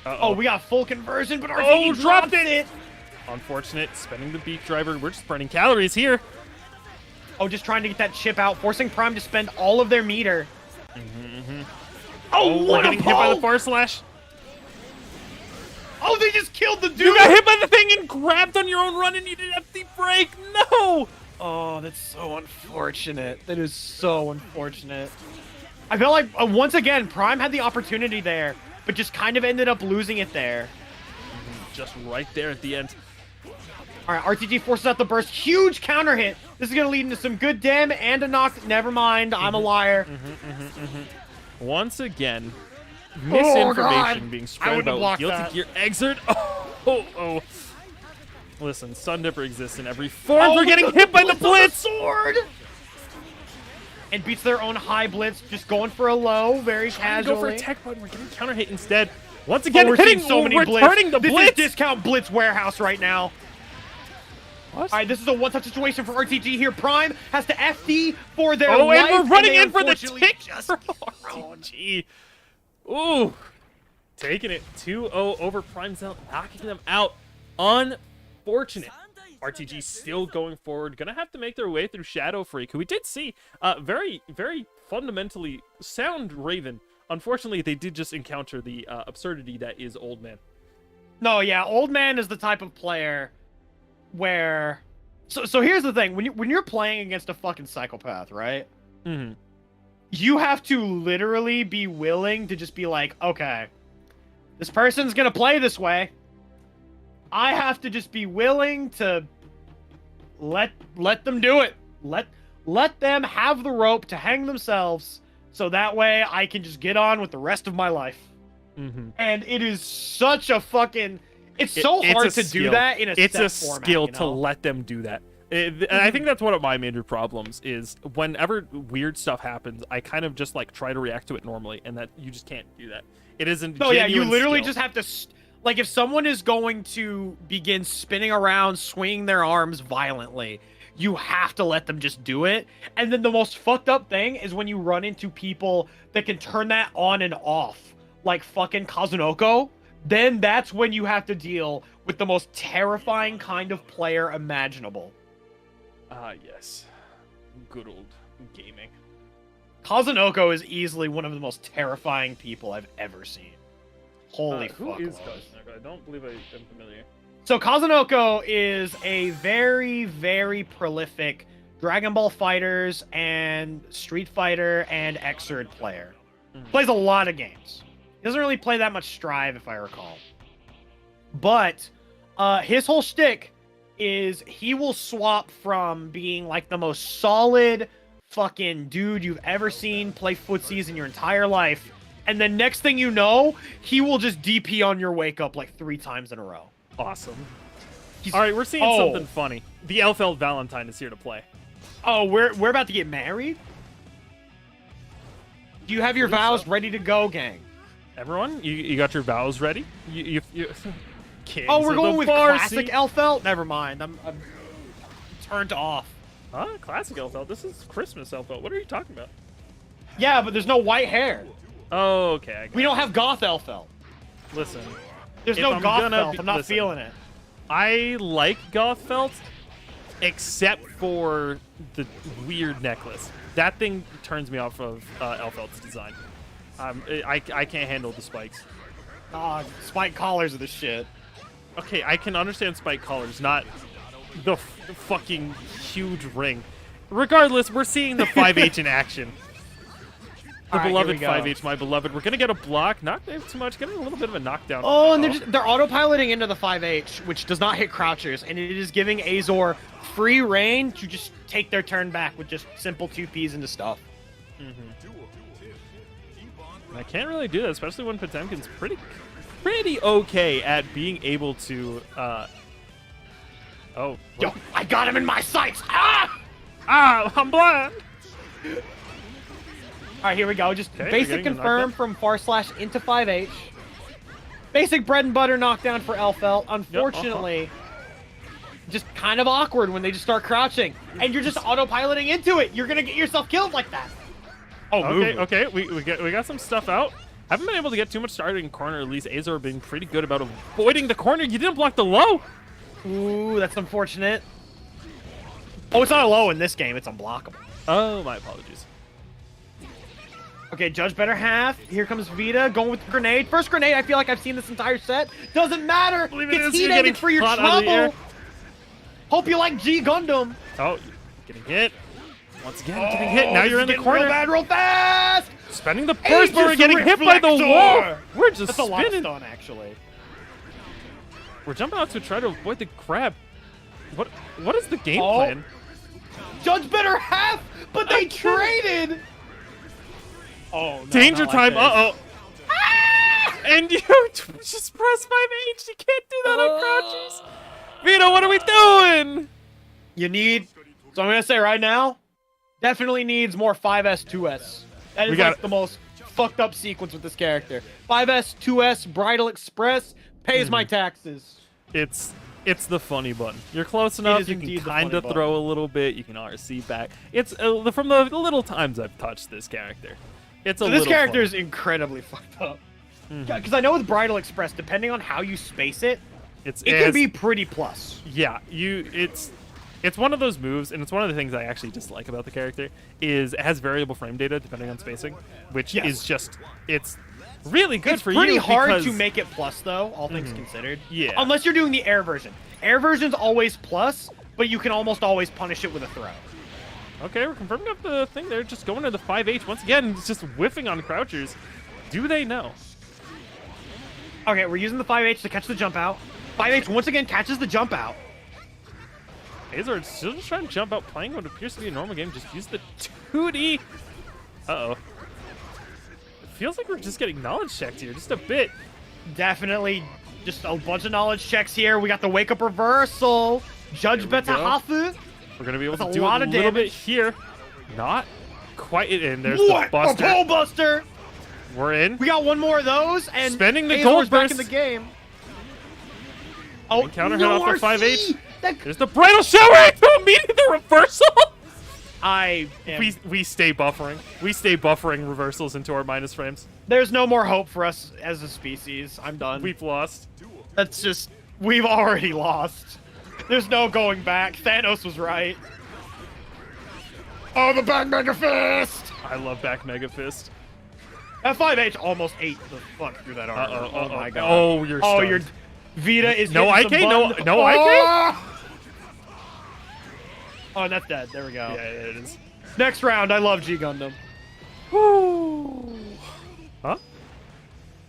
Oh, we got full conversion, but RTG dropped it. it. Unfortunate. Spending the beak driver. We're just burning calories here. Oh, just trying to get that chip out, forcing Prime to spend all of their meter. Oh, we're what getting a hit by the pull! far slash. Oh, they just killed the dude. You got hit by the thing and grabbed on your own run and you didn't have the break. No. Oh, that's so unfortunate. That is so unfortunate. I feel like, once again, Prime had the opportunity there, but just kind of ended up losing it there. Just right there at the end. All right, RTG forces out the burst. Huge counter hit. This is going to lead into some good dam and a knock. Never mind. I'm a liar. Once again, misinformation being spread about Guilty that. Gear Xrd. Oh. Listen, Sun Dipper exists in every form. We're getting hit by the blitz. Sword. And beats their own high blitz. Just going for a low, very casually. Go for a tech button. We're getting counter hit instead. Once again, we're hitting seeing so many returning the blitz. blitz. This is discount blitz warehouse right now. What? All right, this is a one-touch situation for RTG here. Prime has to FD for their Oh, life. and we're running they in for the unfortunately tick just for RTG. Ooh. Taking it 2-0 over Prime Zealot, knocking them out. Unfortunate. RTG still going forward. Gonna have to make their way through Shadow Freak, who we did see very, very fundamentally sound Raven. Unfortunately, they did just encounter the absurdity that is Old Man. No, yeah, old man is the type of player where. So here's the thing: when you're playing against a fucking psychopath, right? Mm-hmm. You have to literally be willing to just be like, okay, this person's gonna play this way. I have to just be willing to let them do it. Let them have the rope to hang themselves, so that way I can just get on with the rest of my life. Mm-hmm. And it is such a fucking. It's so hard to do that in a It's set a format, skill you know? to let them do that. And I think that's one of my major problems is whenever weird stuff happens, I kind of just like try to react to it normally, and that you just can't do that. It isn't. No, yeah, you literally skill. just have to. Like, if someone is going to begin spinning around, swinging their arms violently, you have to let them just do it. And then the most fucked up thing is when you run into people that can turn that on and off, like fucking Kazunoko. Then that's when you have to deal with the most terrifying kind of player imaginable. Yes. Good old gaming. Kazunoko is easily one of the most terrifying people I've ever seen. Holy fuck. Who is Lord. Kazunoko? I don't believe I am familiar. So Kazunoko is a very, very prolific Dragon Ball Fighters and Street Fighter and Xrd player. Plays a lot of games. He doesn't really play that much Strive, if I recall. But his whole shtick is he will swap from being like the most solid fucking dude you've ever seen play footsies in your entire life, and then next thing you know, he will just DP on your wake up like 3 times in a row. Awesome. All right, we're seeing something funny. The Elfeld Valentine is here to play. Oh, we're about to get married? Do you have your vows ready to go, gang? Everyone, you got your vows ready? You Kings oh, we're of going the with Farsi. classic Elfeld? Never mind. I'm turned off. Huh? Classic Elfeld? This is Christmas Elfeld. What are you talking about? Yeah, but there's no white hair. Oh, okay. We don't have goth Elfeld. Listen. There's if no I'm goth gonna Elf. be- I'm not listen, feeling it. I like Gothfelt, except for the weird necklace. That thing turns me off of Elfeld's design. I can't handle the spikes. Spike collars are the shit. Okay, I can understand spike collars, not the fucking huge ring. Regardless, we're seeing the 5H in action. The All right, beloved here we go. 5H, my beloved. We're gonna get a block, not too much, getting a little bit of a knockdown. Oh, and they're autopiloting into the 5H, which does not hit crouchers, and it is giving Azor free reign to just take their turn back with just simple 2Ps into stuff. I can't really do that, especially when Potemkin's pretty okay at being able to. Oh, Yo, I got him in my sights! Ah! I'm blind. All right, here we go. Just Okay, basic getting confirm from / into 5H. Basic bread and butter knockdown for Elfeld. Unfortunately, just kind of awkward when they just start crouching. And you're just autopiloting into it. You're going to get yourself killed like that. Oh, Okay. We got some stuff out. Haven't been able to get too much started in corner. At least Azor being pretty good about avoiding the corner. You didn't block the low. Ooh, that's unfortunate. Oh, it's not a low in this game. It's unblockable. Oh, my apologies. Okay, Judge better half. Here comes Vita going with the grenade. First grenade I feel like I've seen this entire set. Doesn't matter. Believe it It's is, you're heat-ended getting for your caught out of the air. trouble. Hope you like G Gundam. Oh, getting hit. Once again, getting hit. Now this you're is in the getting corner. Real bad, real fast. Spending the burst, but we're Aegis getting hit by the Reflector! wall. We're just That's a lot of spinning. stun, actually. We're jumping out to try to avoid the crab. What is the game Oh. plan? Judge better half, but they traded. Oh, no, Danger not like time. this. Uh-oh. And you just press 5H. You can't do that on crouches. Vito, what are we doing? You need. So I'm gonna say right now, definitely needs more 5S 2S. That We is got like it. the most fucked up sequence with this character. 5S 2S Bridal Express pays my taxes. It's the funny button. You're close enough. is You can indeed the kind funny of throw a little bit. You can RC back. It's from the little times I've touched this character. It's a So this little character fun. is incredibly fucked up. Because I know with Bridal Express, depending on how you space it, it can be pretty plus. Yeah, it's one of those moves, and it's one of the things I actually dislike about the character is it has variable frame data depending on spacing, which Yes. is just it's really good for you. It's pretty hard because... to make it plus, though, all things considered. Yeah. Unless you're doing the air version. Air version's always plus, but you can almost always punish it with a throw. Okay, we're confirming up the thing there. Just going to the 5H. Once again, it's just whiffing on crouchers. Do they know? Okay, we're using the 5H to catch the jump out. 5H once again catches the jump out. Azor still just trying to jump out, playing what appears to be a normal game. Just use the 2D. Uh-oh. It feels like we're just getting knowledge checked here, just a bit. Definitely just a bunch of knowledge checks here. We got the wake-up reversal. Judge Beta Hafu. We're going to be able That's to do a a little bit here. Not quite in. There's What? the buster. A pole buster. We're in. We got one more of those, and spending the Azor's gold back burst in the game. Oh, counter hit no off the RC! 5H. That... There's the bridal shower. Immediately the reversal. I am... We stay buffering. We stay buffering reversals into our minus frames. There's no more hope for us as a species. I'm done. We've lost. That's just... We've already lost. There's no going back. Thanos was right. Oh, the back Mega Fist! I love back Mega Fist. That 5H almost ate the fuck through that armor. Oh my god. Oh, you're stunned. your Vita is no IK, no IK. Oh, that's dead. There we go. Yeah, it is. Next round, I love G Gundam. Woo. Huh?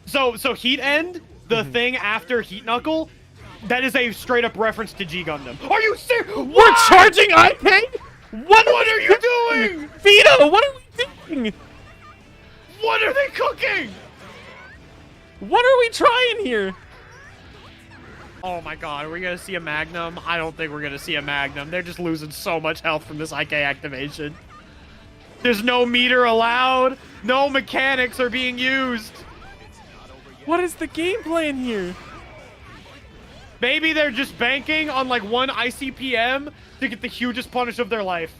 So Heat End, the thing after Heat Knuckle, that is a straight up reference to G Gundam. Are you serious? We're charging IK? What are you doing? Vita, what are we doing? What are they cooking? What are we trying here? Oh my god, are we gonna see a Magnum? I don't think we're gonna see a Magnum. They're just losing so much health from this IK activation. There's no meter allowed. No mechanics are being used. What is the game plan here? Maybe they're just banking on like one ICPM to get the hugest punish of their life.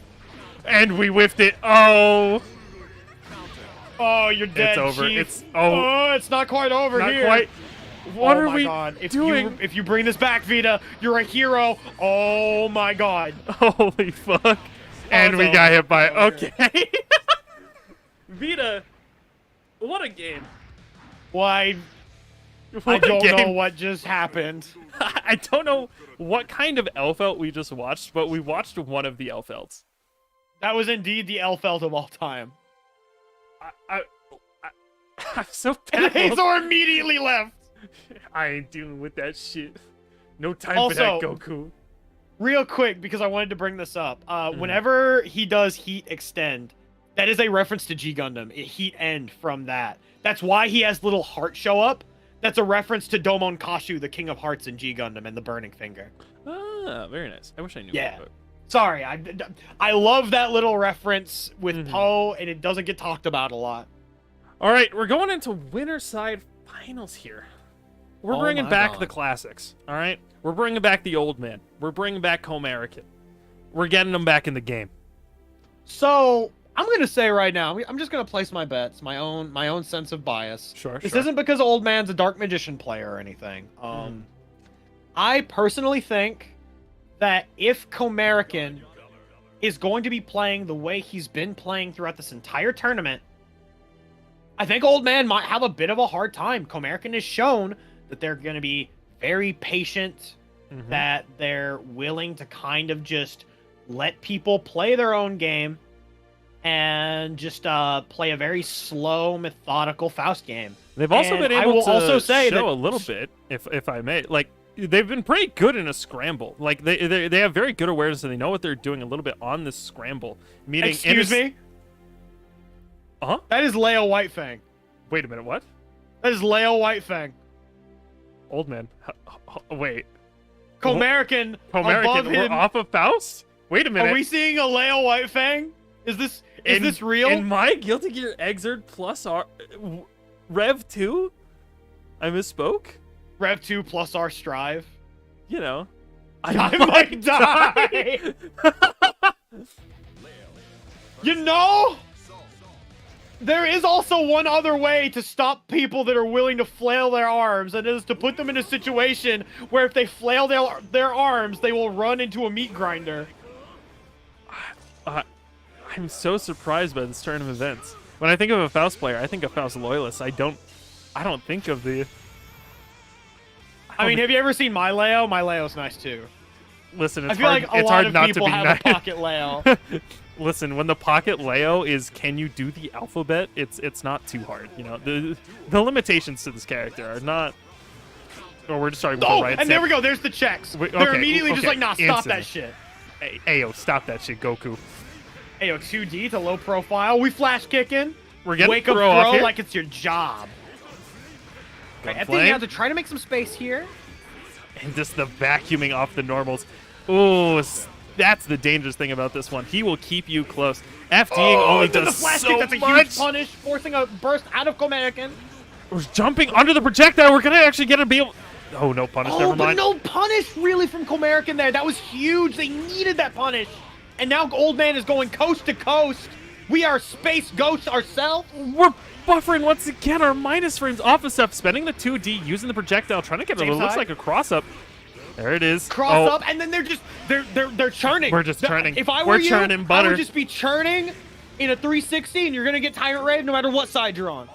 And we whiffed it. Oh. Oh, you're dead, It's over. Chief. It's it's not quite over not here. quite. What oh are my we god. doing? If you bring this back, Vita, you're a hero. Oh my god. Holy fuck. And we got hit by... Okay. Vita, what a game. Why? What I a don't game. know what just happened. I don't know what kind of Elfelt we just watched, but we watched one of the Elfelts. That was indeed the Elfelt of all time. I'm so And baffled. Azor immediately left. I ain't dealing with that shit. No time Also, for that, Goku. Real quick, because I wanted to bring this up. Whenever he does Heat Extend, that is a reference to G Gundam. Heat End from that. That's why he has little heart show up. That's a reference to Domon Kashu, the King of Hearts in G Gundam, and the Burning Finger. Ah, very nice. I wish I knew Yeah. that. Sorry, I love that little reference with Poe, and it doesn't get talked about a lot. All right, we're going into winner side finals here. We're bringing back the classics, all right? We're bringing back the old man. We're bringing back Comerica. We're getting them back in the game. So, I'm going to say right now, I'm just going to place my bets, my own sense of bias. Sure, This isn't because Old Man's a Dark Magician player or anything. I personally think that if Comerican is going to be playing the way he's been playing throughout this entire tournament, I think Old Man might have a bit of a hard time. Comerican has shown that they're going to be very patient, that they're willing to kind of just let people play their own game and just play a very slow, methodical Faust game. They've also been able to also say show a little bit, if I may. Like, they've been pretty good in a scramble. Like, they have very good awareness and they know what they're doing a little bit on this scramble. Meaning, Excuse me? Uh-huh. That is Leo Whitefang. Wait a minute, what? That is Leo Whitefang. Old man. Wait. Comerican above Comerican, we're him. off of Faust? Wait a minute. Are we seeing a Leo Whitefang? Is this real? In my Guilty Gear Xrd plus Rev 2? I misspoke? Rev 2 plus R Strive. You know. I might die! You know? There is also one other way to stop people that are willing to flail their arms, and it is to put them in a situation where if they flail their arms, they will run into a meat grinder. I'm so surprised by this turn of events. When I think of a Faust player, I think of Faust loyalist. I don't I don't think of the... I mean, have you ever seen my Leo? My Leo's nice too. Listen, I it's feel hard, like a it's lot hard of not to people be have nice. a pocket Leo. Listen, when the pocket Leo is can you do the alphabet, it's not too hard. You know, the limitations to this character are not... Oh, we're just starting with the right and there we go. There's the checks. They're immediately just like, nah, stop that shit. Hey, Ayo, stop that shit, Goku. Ayo, 2D to low profile. We flash kicking. We're getting Wake up throw off throw here. like it's your job. Right, I think Flame. you have to try to make some space here. And just the vacuuming off the normals. Ooh, that's the dangerous thing about this one. He will keep you close. FDing only does the flash so kick. That's a much. huge punish, forcing a burst out of Comerica. We're jumping under the projectile. We're gonna actually get to be able... Oh, no punish. Never But mind. no punish really from Comerica there. That was huge. They needed that punish. And now Old Man is going coast to coast. We are space ghosts ourselves. We're buffering once again. Our minus frames off of stuff. Spending the 2D, using the projectile, trying to get it. It looks like a cross up. There it is. Cross up, and then they're churning. We're just churning. If I We're were you, churning I butter. would just be churning in a 360, and you're gonna get Tyrant Rave no matter what side you're on.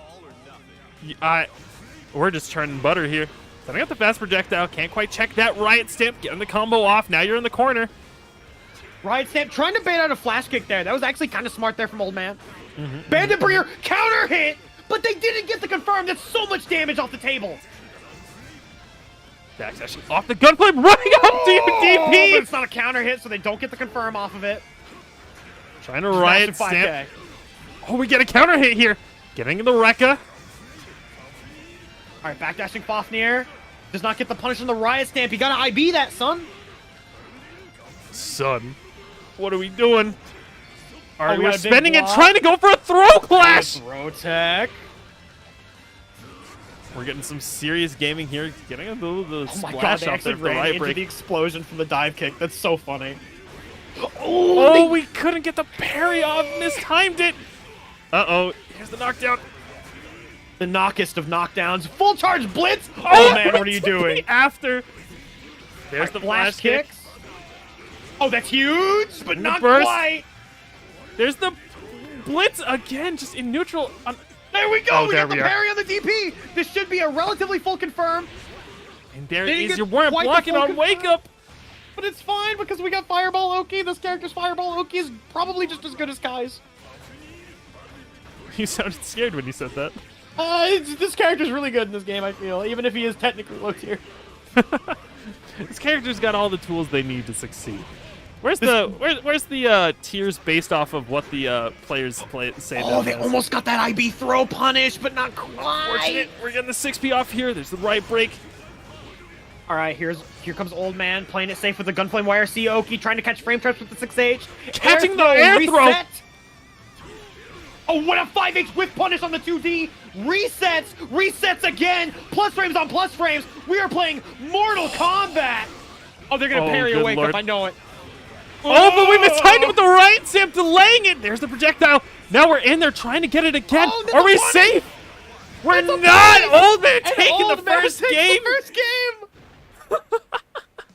We're just churning butter here. Setting up the fast projectile. Can't quite check that riot stamp. Getting the combo off. Now you're in the corner. Riot Stamp trying to bait out a flash kick there. That was actually kind of smart there from Old Man. Bandit Bringer counter hit, but they didn't get the confirm. That's so much damage off the table. Backslash off the gunflame. Running up to DP. But it's not a counter hit, so they don't get the confirm off of it. Trying to riot Massive 5K. stamp. Oh, we get a counter hit here. Getting the Rekka. All right, backdashing Fafnir. Does not get the punish on the Riot Stamp. You gotta IB that, son. Son, what are we doing? All right, we we're got a big spending and block. trying to go for a throw clash. Throw tech. We're getting some serious gaming here. Getting a little Oh my god, splash they off actually there for ran riot into break. the explosion from the dive kick. That's so funny. Oh, we couldn't get the parry off. Mistimed it. Uh-oh. Here's the knockdown. The knockest of knockdowns. Full charge blitz. Oh man, what are you doing? After. There's the flash kick. kicks. Oh, that's huge, but not burst. quite. There's the blitz again, just in neutral. There we go. Oh, We there got the we are. parry on the DP. This should be a relatively full confirm, And there Didn't is get your warrant quite the blocking full on Wake Up. but it's fine because we got Fireball Oki. This character's Fireball Oki is probably just as good as Kai's. You sounded scared when you said that. This character's really good in this game, I feel, even if he is technically low tier. This character's got all the tools they need to succeed. Where's the tiers based off of what the players say? Oh, them they as? almost got that IB throw punish, but not quite. Fortunate. We're getting the 6P off here. There's the right break. All right, here comes Old Man playing it safe with the Gunflame YRC. Oki trying to catch frame traps with the 6H. Catching the air throw. Reset. Oh, what a 5H whiff punish on the 2D. Resets again. Plus frames on plus frames. We are playing Mortal Kombat. Oh, they're going to parry a good Wake lord. Up. I know it. Oh, but we mistimed it with the right stamp, delaying it. There's the projectile. Now we're in there trying to get it again. Oh, Are we punish. safe? We're That's a not. punish. Old Man And taking Old the Man first takes game. The first game.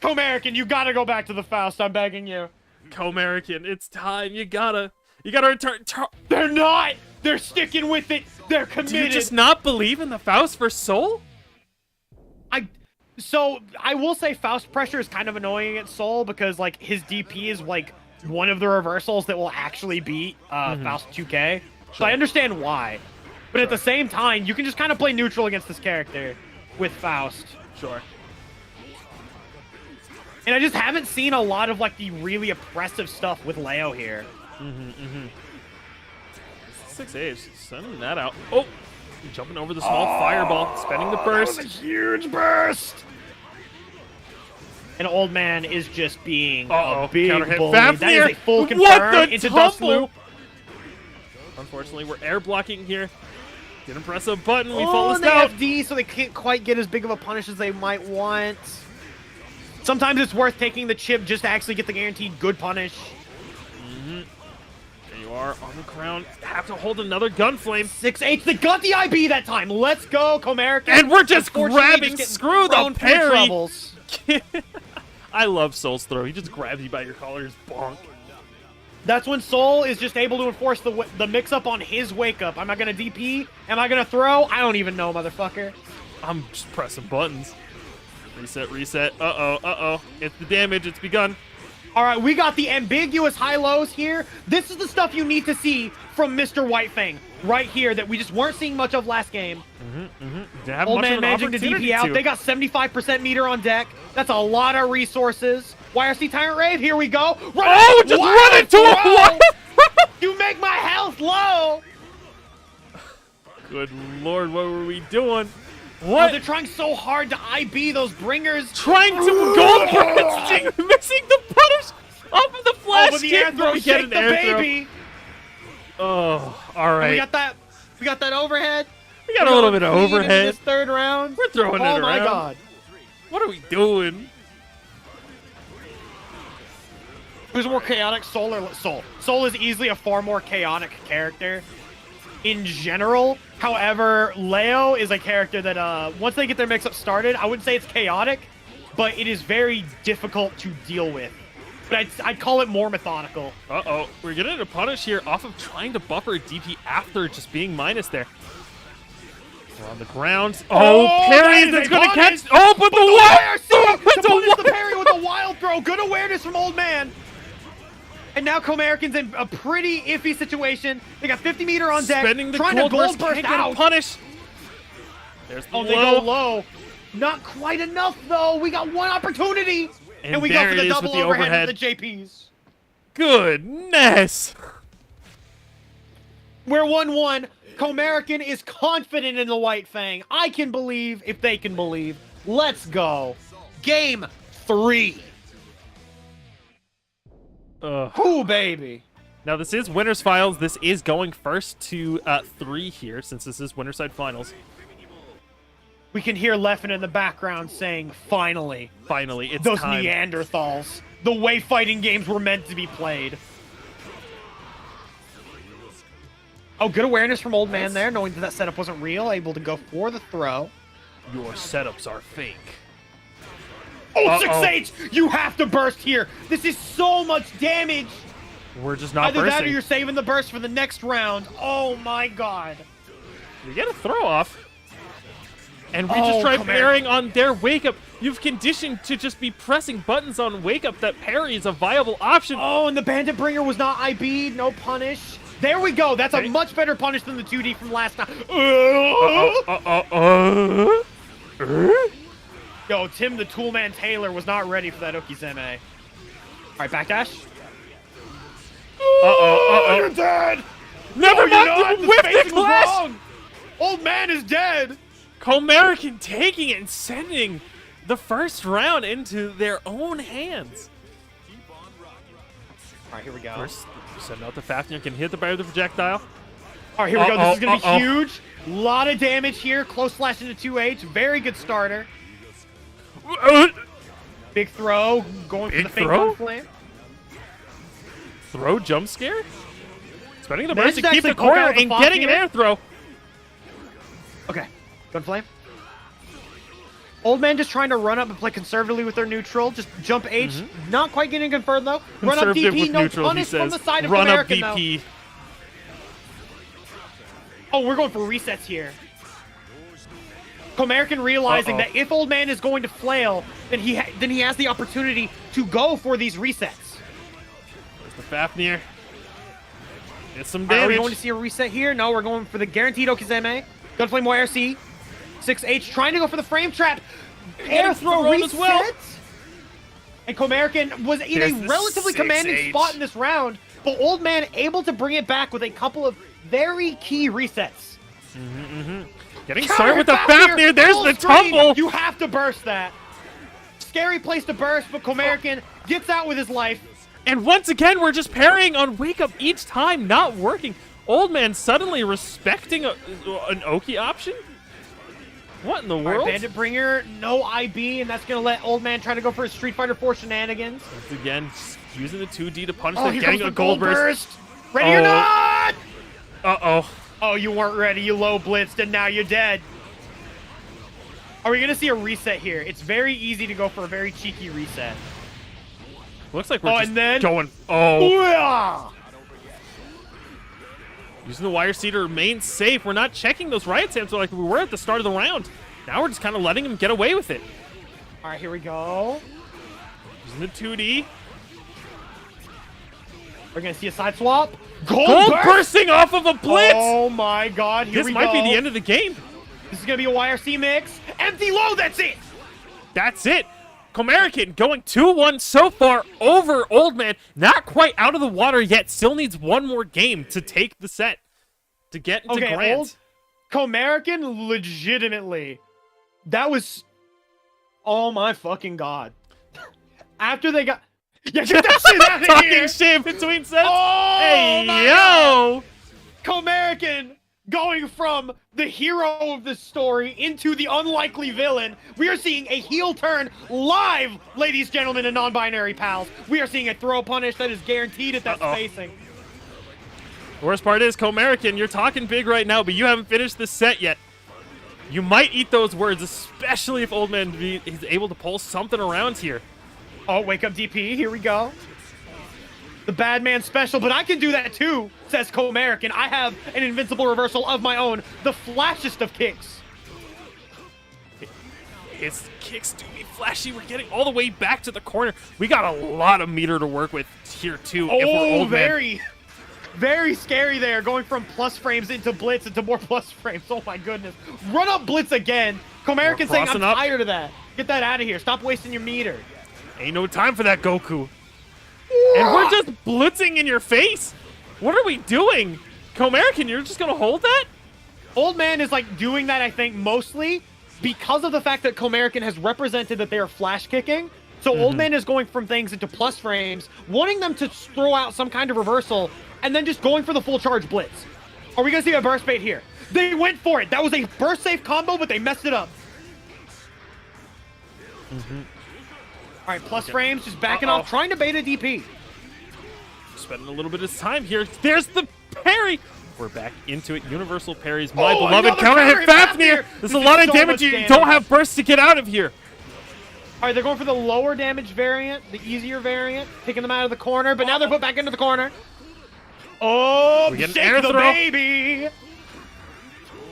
Comerica, you got to go back to the Faust. I'm begging you. Comerica, it's time. You gotta return. They're not. They're sticking with it. They're committed. Do you just not believe in the Faust for Soul? So I will say Faust pressure is kind of annoying at Soul because like his DP is like one of the reversals that will actually beat Faust 2K. So I understand why. But at the same time, you can just kind of play neutral against this character with Faust. Sure. And I just haven't seen a lot of like the really oppressive stuff with Leo here. 6H, sending that out. Oh, jumping over the small fireball, spending the burst. That was a huge burst. And Old Man is just being a big counter hit. bully. Fafnir. That is a full confirm What the into Dust tumble? Loop. Unfortunately, we're air blocking here. Didn't press a button. We fall and this they out. FD, so they can't quite get as big of a punish as they might want. Sometimes it's worth taking the chip just to actually get the guaranteed good punish. There you are on the ground. Have to hold another gunflame. 6H, they got the IB that time. Let's go, Comerica. And we're just Unfortunately, grabbing. just getting Screw thrown the through parry. troubles. I love Soul's throw. He just grabs you by your collar, just bonk. That's when Soul is just able to enforce the mix-up on his wake-up. Am I going to DP? Am I going to throw? I don't even know, motherfucker. I'm just pressing buttons. Reset, reset. Uh-oh, uh-oh. It's the damage. It's begun. All right, we got the ambiguous high-lows here. This is the stuff you need to see from Mr. Whitefang right here that we just weren't seeing much of last game. Old Man managing to DP out. They got 75% meter on deck. That's a lot of resources. YRC Tyrant Rave, here we go. Just run into a You make my health low. Good lord, what were we doing? What? Oh, they're trying so hard to IB those bringers. Trying to gold bursting, missing the punish off of the flash. Oh, but the air throw, shake the baby. Oh, all right. We got that. We got that overhead. We got a little bit of overhead. This third round. We're throwing it around. Oh my god. What are we doing? Who's more chaotic, Soul or Soul? Soul is easily a far more chaotic character in general. However, Leo is a character that once they get their mix-up started, I wouldn't say it's chaotic, but it is very difficult to deal with. But I'd call it more methodical. Uh-oh. We're getting a punish here off of trying to buffer a DP after just being minus there. We're on the ground. Oh, parry that's going to catch. Oh, but the wild. The parry with a wild throw. Good awareness from Old Man. And now Comerica's in a pretty iffy situation. They got 50 meter on deck. Spending the trying to gold burst out. Punish. There's the they go low. Not quite enough, though. We got one opportunity. And we go for the double overhead with the JPs. Goodness. We're 1-1. Comerica is confident in the Whitefang. I can believe if they can believe. Let's go. Game 3. Ooh, baby. Now, this is Winners Finals. This is going first to 3 here, since this is Winner Side Finals. We can hear Leffen in the background saying, finally. Finally, it's those time. Neanderthals. The way fighting games were meant to be played. Oh, good awareness from Old Man there, knowing that that setup wasn't real, able to go for the throw. Your setups are fake. Oh, 6H! You have to burst here! This is so much damage! We're just not Either bursting. that or you're saving the burst for the next round. Oh my god. We get a throw off. And we just try parrying on their wake-up. You've conditioned to just be pressing buttons on wake-up that parry is a viable option. Oh, and the Bandit Bringer was not IB'd, no punish. There we go. That's a much better punish than the 2D from last time. Yo, Tim the Toolman Taylor was not ready for that Okizeme. All right, backdash. You're dead. Never mind. The spacing was wrong. Old Man is dead. Comerica taking it and sending the first round into their own hands. All right, here we go. First, send out the Fafnir, can hit the barrier with the projectile. All right, here we go. This is going to be huge. A lot of damage here. Close slash into 2H. Very good starter. Big throw. Going for the fake gun flame. Throw jump scare? Spending the burst to keep the corner and getting an air throw. Okay. Gun flame. Old Man just trying to run up and play conservatively with their neutral. Just jump H. Not quite getting confirmed, though. Run up DP. No punish from the side of Comerica, though. Oh, we're going for resets here. Comerica realizing that if Old Man is going to flail, then he has the opportunity to go for these resets. There's the Fafnir. Get some damage. Are we going to see a reset here? No, we're going for the guaranteed Okizeme. Gunflame YRC. 6H trying to go for the frame trap. Air throw reset. As well. And Comerica was in a relatively commanding spot in this round, but Old Man able to bring it back with a couple of very key resets. Getting started with the Fafnir. There's the tumble. You have to burst that. Scary place to burst, but Comerica gets out with his life. And once again, we're just parrying on wake up each time, not working. Old Man suddenly respecting an Oki option? What in the world? Bandit Bringer, no IB, and that's going to let Old Man try to go for his Street Fighter 4 shenanigans. Once again, using the 2D to punish them, getting a gold burst. Ready or not? Uh-oh. Oh, you weren't ready. You low blitzed, and now you're dead. Are we going to see a reset here? It's very easy to go for a very cheeky reset. Looks like we're just going... Oh. Using the wire seed to remain safe. We're not checking those riot stamps like we were at the start of the round. Now we're just kind of letting him get away with it. All right, here we go. Using the 2D. We're going to see a side swap. Gold bursting off of a blitz! Oh my god, here this we go. might be the end of the game. This is going to be a YRC mix. Empty low, that's it! That's it. Comerica going 2-1 so far over Old Man. Not quite out of the water yet. Still needs one more game to take the set. To get into Grant. Comerica legitimately. That was... Oh my fucking god. After they got... Yeah, get that shit out of Talking here! shit between sets. Oh, hey, my yo! Comerica going from the hero of this story into the unlikely villain. We are seeing a heel turn live, ladies, gentlemen, and non-binary pals. We are seeing a throw punish that is guaranteed at that spacing. Worst part is, Comerica, you're talking big right now, but you haven't finished the set yet. You might eat those words, especially if Old Man is able to pull something around here. Oh, wake up DP. Here we go. The bad man special, but I can do that too, says Comerica. I have an invincible reversal of my own, the flashest of kicks. His kicks do be flashy. We're getting all the way back to the corner. We got a lot of meter to work with here too. If we're Old Man. Very scary there, going from plus frames into blitz into more plus frames. Oh my goodness. Run up blitz again. Comerica saying, I'm tired of that. Get that out of here. Stop wasting your meter. Ain't no time for that, Goku. And we're just blitzing in your face? What are we doing? Comerica, you're just going to hold that? Old Man is like doing that, I think, mostly because of the fact that Comerica has represented that they are flash kicking. So Old Man is going from things into plus frames, wanting them to throw out some kind of reversal, and then just going for the full charge blitz. Are we going to see a burst bait here? They went for it. That was a burst safe combo, but they messed it up. All right, plus frames, just backing off, trying to bait a DP. Spending a little bit of time here. There's the parry. We're back into it. Universal parries. My beloved counter hit Fafnir. There's a lot of damage. You don't have burst to get out of here. All right, they're going for the lower damage variant, the easier variant, picking them out of the corner, but now they're put back into the corner. Oh, we get an shake air the throw. baby.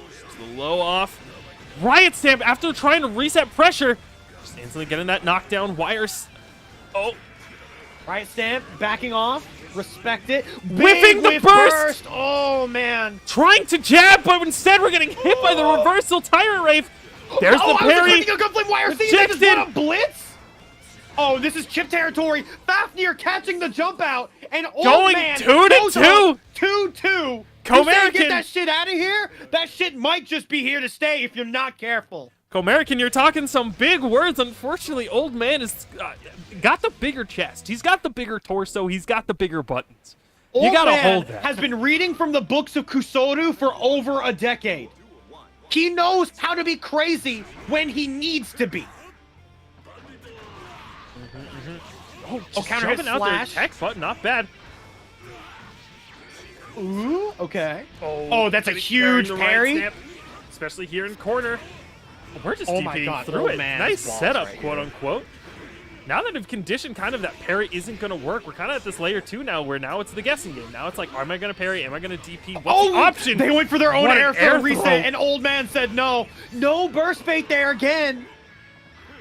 Just the low off. Riot Stamp after trying to reset pressure. Just instantly getting that knockdown. Wires. Oh. Riot Stamp backing off. Respect it. Whiffing the burst. Oh, man. Trying to jab, but instead we're getting hit by the reversal Tyrant Wraith. There's the parry. Ejected. Blitz. Oh, this is chip territory. Fafnir catching the jump out. And going 2-2. 2-2. Comerica, get that shit out of here. That shit might just be here to stay if you're not careful. Comerica, you're talking some big words. Unfortunately, Old Man has got the bigger chest. He's got the bigger torso. He's got the bigger buttons. You gotta hold that. Has been reading from the books of Kusoru for over a decade. He knows how to be crazy when he needs to be. Oh, counter hit slash. Tech button, not bad. Ooh, okay. Oh, that's a huge parry. Right, especially here in corner. We're just DPing through it. Nice setup, right quote unquote. Now that we've conditioned kind of that parry isn't going to work, we're kind of at this layer 2 now where now it's the guessing game. Now it's like, am I going to parry? Am I going to DP? What's the option? They went for their own air throw reset, and Old Man said no. No burst bait there again.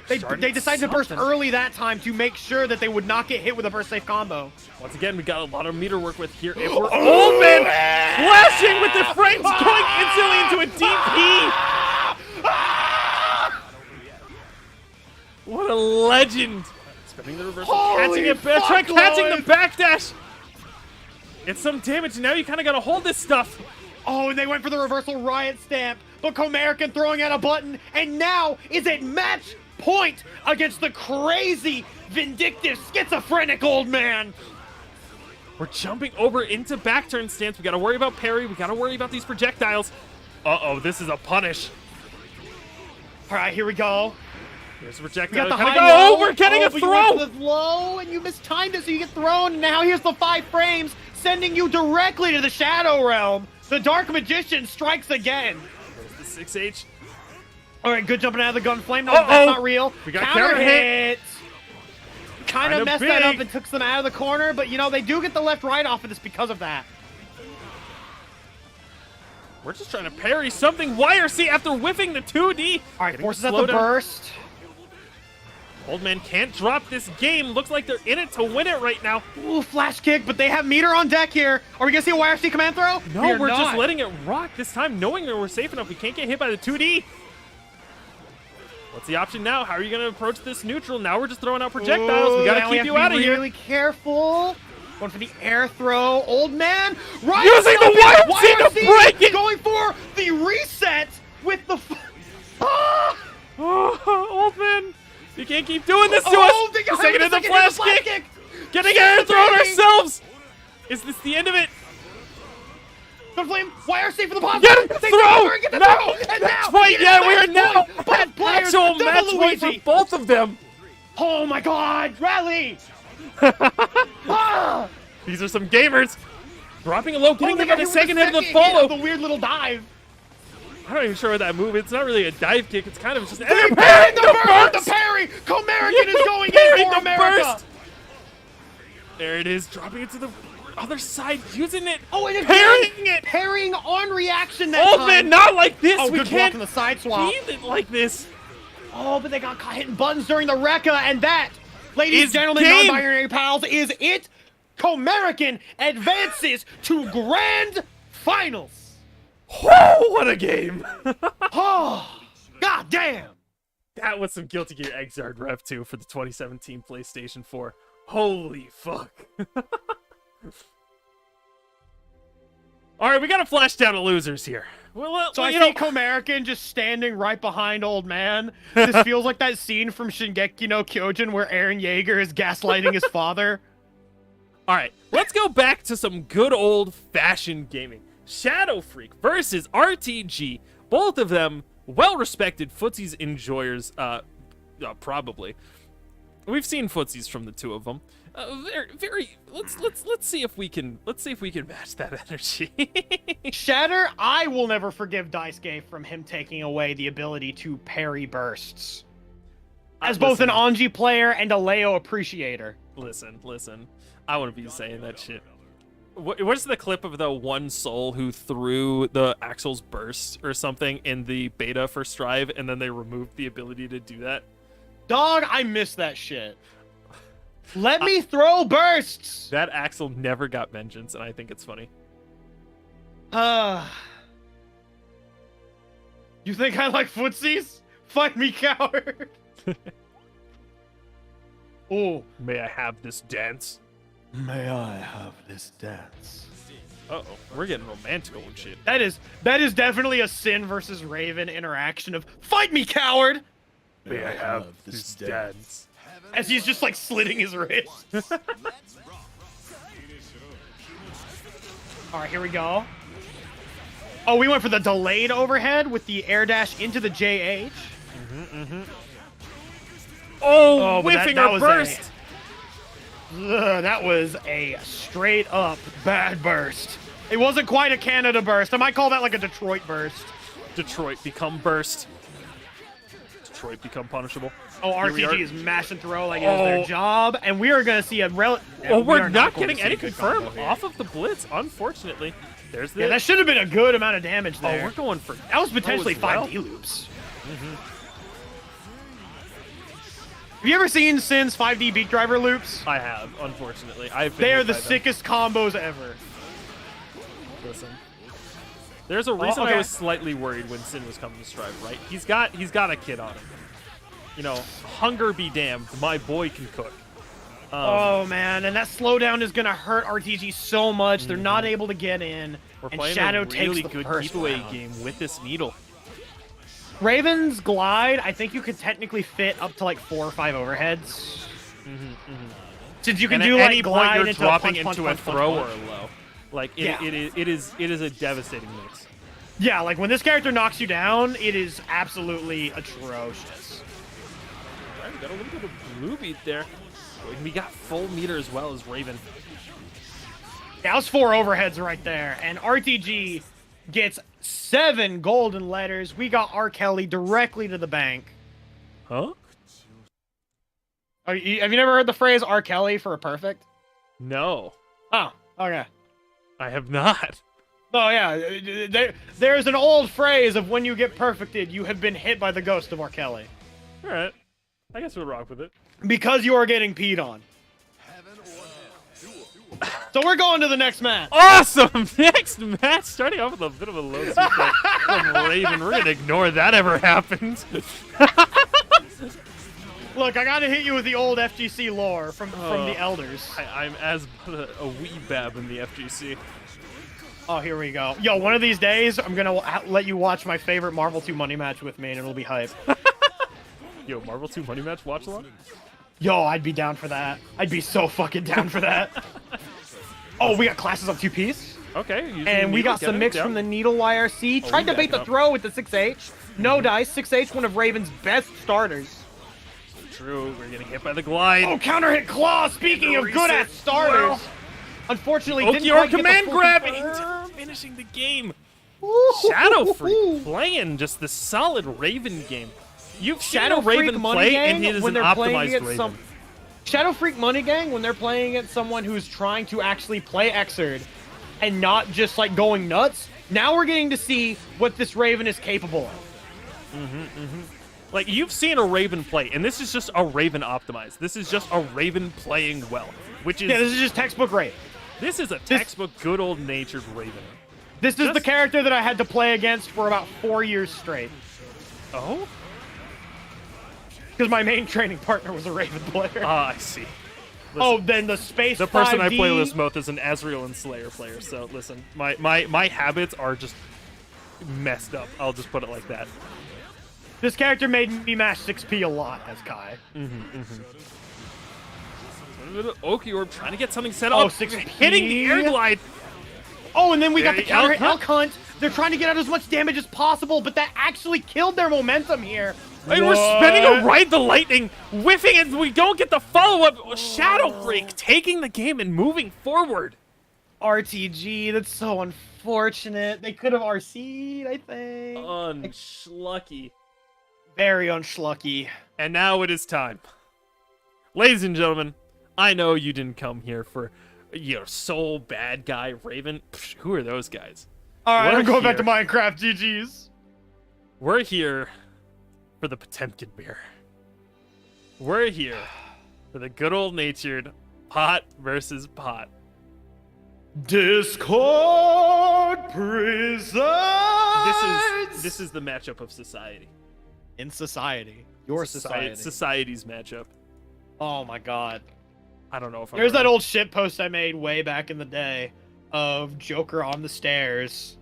They decided to burst early that time to make sure that they would not get hit with a burst safe combo. Once again, we got a lot of meter work with here. If we're Old Man flashing with the frames going instantly into a DP. What a legend! Spinning the reversal, catching it, catching the backdash. It's some damage. Now you kind of got to hold this stuff. Oh, and they went for the reversal Riot Stamp, but Comerica throwing out a button, and now is at match point against the crazy, vindictive, schizophrenic Old Man. We're jumping over into back turn stance. We got to worry about parry. We got to worry about these projectiles. Uh-oh, this is a punish. All right, here we go. Here's the projectile. We're getting a throw. You went for the low, and you mistimed it, so you get thrown. And now here's the 5 frames, sending you directly to the Shadow Realm. The Dark Magician strikes again. There's the 6H. All right, good jumping out of the gun flame. No, that's not real. We got counter hit. Kind of messed that up and took them out of the corner, but you know, they do get the left-right off of this because of that. We're just trying to parry something. YRC after whiffing the 2D. All right, forces at the burst. Old Man can't drop this game. Looks like they're in it to win it right now. Ooh, flash kick, but they have meter on deck here. Are we going to see a YRC command throw? No, we're just letting it rock this time, knowing that we're safe enough. We can't get hit by the 2D. What's the option now? How are you going to approach this neutral? Now we're just throwing out projectiles. We got to keep you out of here. Really careful. Going for the air throw. Old Man. Right. Using the YRC to break it. Going for the reset with the... Old Man. You can't keep doing this to us. We're taking the flash kick. Getting air thrown ourselves. Is this the end of it? Good flame. YRC for the pop. Get it. Throw. No. And that's right. Yeah, we're now. Bad players. Actual match point for both of them. Oh my God. Rally. These are some gamers. Dropping a low, getting them on the second hit of the follow. The weird little dive. I'm not even sure what that move is. It's not really a dive kick. It's kind of just... They're parrying the parry! Comerica is going in for America! Burst. There it is. Dropping it to the other side. Using it. Oh, and parrying it. Parrying on reaction that time. Old Man, not like this. Oh, we good can't block on the side swap. leave it like this. Oh, but they got caught hitting buttons during the Rekka, and that, ladies and gentlemen, game. non-binary pals, is it. Comerica advances to Grand Finals. Oh, what a game! Oh, God damn! That was some Guilty Gear Xrd Rev 2 for the 2017 PlayStation 4. Holy fuck. Alright, we gotta flash down to losers here. Well, so I see Comerica just standing right behind Old Man. This feels like that scene from Shingeki no Kyojin where Eren Yeager is gaslighting his father. Alright, let's go back to some good old-fashioned gaming. Shadow Freak versus RTG. Both of them well-respected footsies enjoyers, probably. We've seen footsies from the two of them. Very. Let's see if we can match that energy. Shatter, I will never forgive Daisuke from him taking away the ability to parry bursts. As both an Anji player and a Leo appreciator. Listen. I wouldn't be saying that shit. What's the clip of the one soul who threw the Axel's burst or something in the beta for Strive, and then they removed the ability to do that? Dog, I miss that shit. Let me throw bursts! That Axel never got vengeance, and I think it's funny. You think I like footsies? Fight me, coward! Oh. May I have this dance? May I have this dance? Uh-oh, we're getting romantical and shit. That is definitely a Sin versus Raven interaction of fight me, coward! May I have this dance? As he's just like slitting his wrist. Alright, here we go. Oh, we went for the delayed overhead with the air dash into the JH. Oh, whiffing a burst! That was a straight up bad burst. It wasn't quite a Canada burst. I might call that like a Detroit burst. Detroit become burst. Detroit become punishable. Oh, RTG is mash and throw like it was their job. And we are going to see a we're not getting any confirm off of the blitz, unfortunately. There's the... Yeah, that should have been a good amount of damage there. Oh, we're going for... That was potentially 5D loops. Have you ever seen Sin's 5D Beat Driver loops? I have, unfortunately. They are the sickest combos ever. Listen. There's a reason I was slightly worried when Sin was coming to Strive, right? He's got a kid on him. You know, hunger be damned, my boy can cook. Oh man, and that slowdown is gonna hurt RTG so much. They're not able to get in. We're and playing Shadow a really takes the good keep-away game with this needle. Raven's glide, I think you could technically fit up to like 4 or 5 overheads. Since you can do at like any glide point you're into dropping a punch, into punch, a punch, throw punch. or a low. Like it is a devastating mix. Yeah, like when this character knocks you down, it is absolutely atrocious. All right, we got a little bit of blue beat there. We got full meter as well as Raven. Yeah, that was 4 overheads right there, and RTG gets 7 golden letters. We got R. Kelly directly to the bank. Huh? Have you never heard the phrase R. Kelly for a perfect? No. Oh, okay. I have not. Oh yeah, there's an old phrase of when you get perfected, you have been hit by the ghost of R. Kelly. All right, I guess we'll rock with it. Because you are getting peed on. So we're going to the next match. Awesome! Next match, starting off with a bit of a low secret from Raven. We're gonna ignore that ever happened. Look, I gotta hit you with the old FGC lore from the elders. I'm as a wee bab in the FGC. Oh, here we go. Yo, one of these days, I'm gonna let you watch my favorite Marvel 2 money match with me, and it'll be hype. Yo, Marvel 2 money match watch along? Yo, I'd be down for that. I'd be so fucking down for that. Oh, we got classes on 2-piece. Okay. And we got some mix from the Needle YRC. Tried to bait the throw with the 6H. No dice. 6H, one of Raven's best starters. True, we're getting hit by the glide. Oh, counter hit claw. Speaking of good at starters. Well, unfortunately, didn't Okior quite command get grab confirm. finishing the game. Shadow Freak playing just the solid Raven game. You've Shadow seen a Raven Freak Money play, Gang and it is when an they're playing optimized against Raven. Shadow Freak Money Gang when they're playing against someone who's trying to actually play Xrd and not just like going nuts. Now we're getting to see what this Raven is capable of. Like, you've seen a Raven play, and this is just a Raven optimized. This is just a Raven playing well, which is... Yeah, this is just textbook Raven. This is a textbook good old-natured Raven. This is the character that I had to play against for about 4 years straight. Oh? Because my main training partner was a Raven player. Ah, I see. Listen, oh, then the Space the person 5D. I play this most is an Azrael and Slayer player, so listen, my habits are just messed up. I'll just put it like that. This character made me mash 6P a lot as Kai. Okiorb trying to get something set Oh, up. 6P. Hitting the air glide. Oh, and then we got the counter hit Elk Elk Hunt. They're trying to get out as much damage as possible, but that actually killed their momentum here. Hey, we're spinning a Ride the Lightning, whiffing, and we don't get the follow-up. Shadow Freak taking the game and moving forward. RTG, that's so unfortunate. They could have RC'd, I think. Unschlucky. Very unschlucky. And now it is time. Ladies and gentlemen, I know you didn't come here for your sole bad guy, Raven. Psh, who are those guys? All right, We're I'm going back to here. Minecraft. GG's. We're here for the Potemkin beer. We're here for the good old-natured pot versus pot. Discord prison. This is the matchup of society. In society. Your society. Society's matchup. Oh my god. I don't know if I'm There's that right. old shit post I made way back in the day of Joker on the stairs.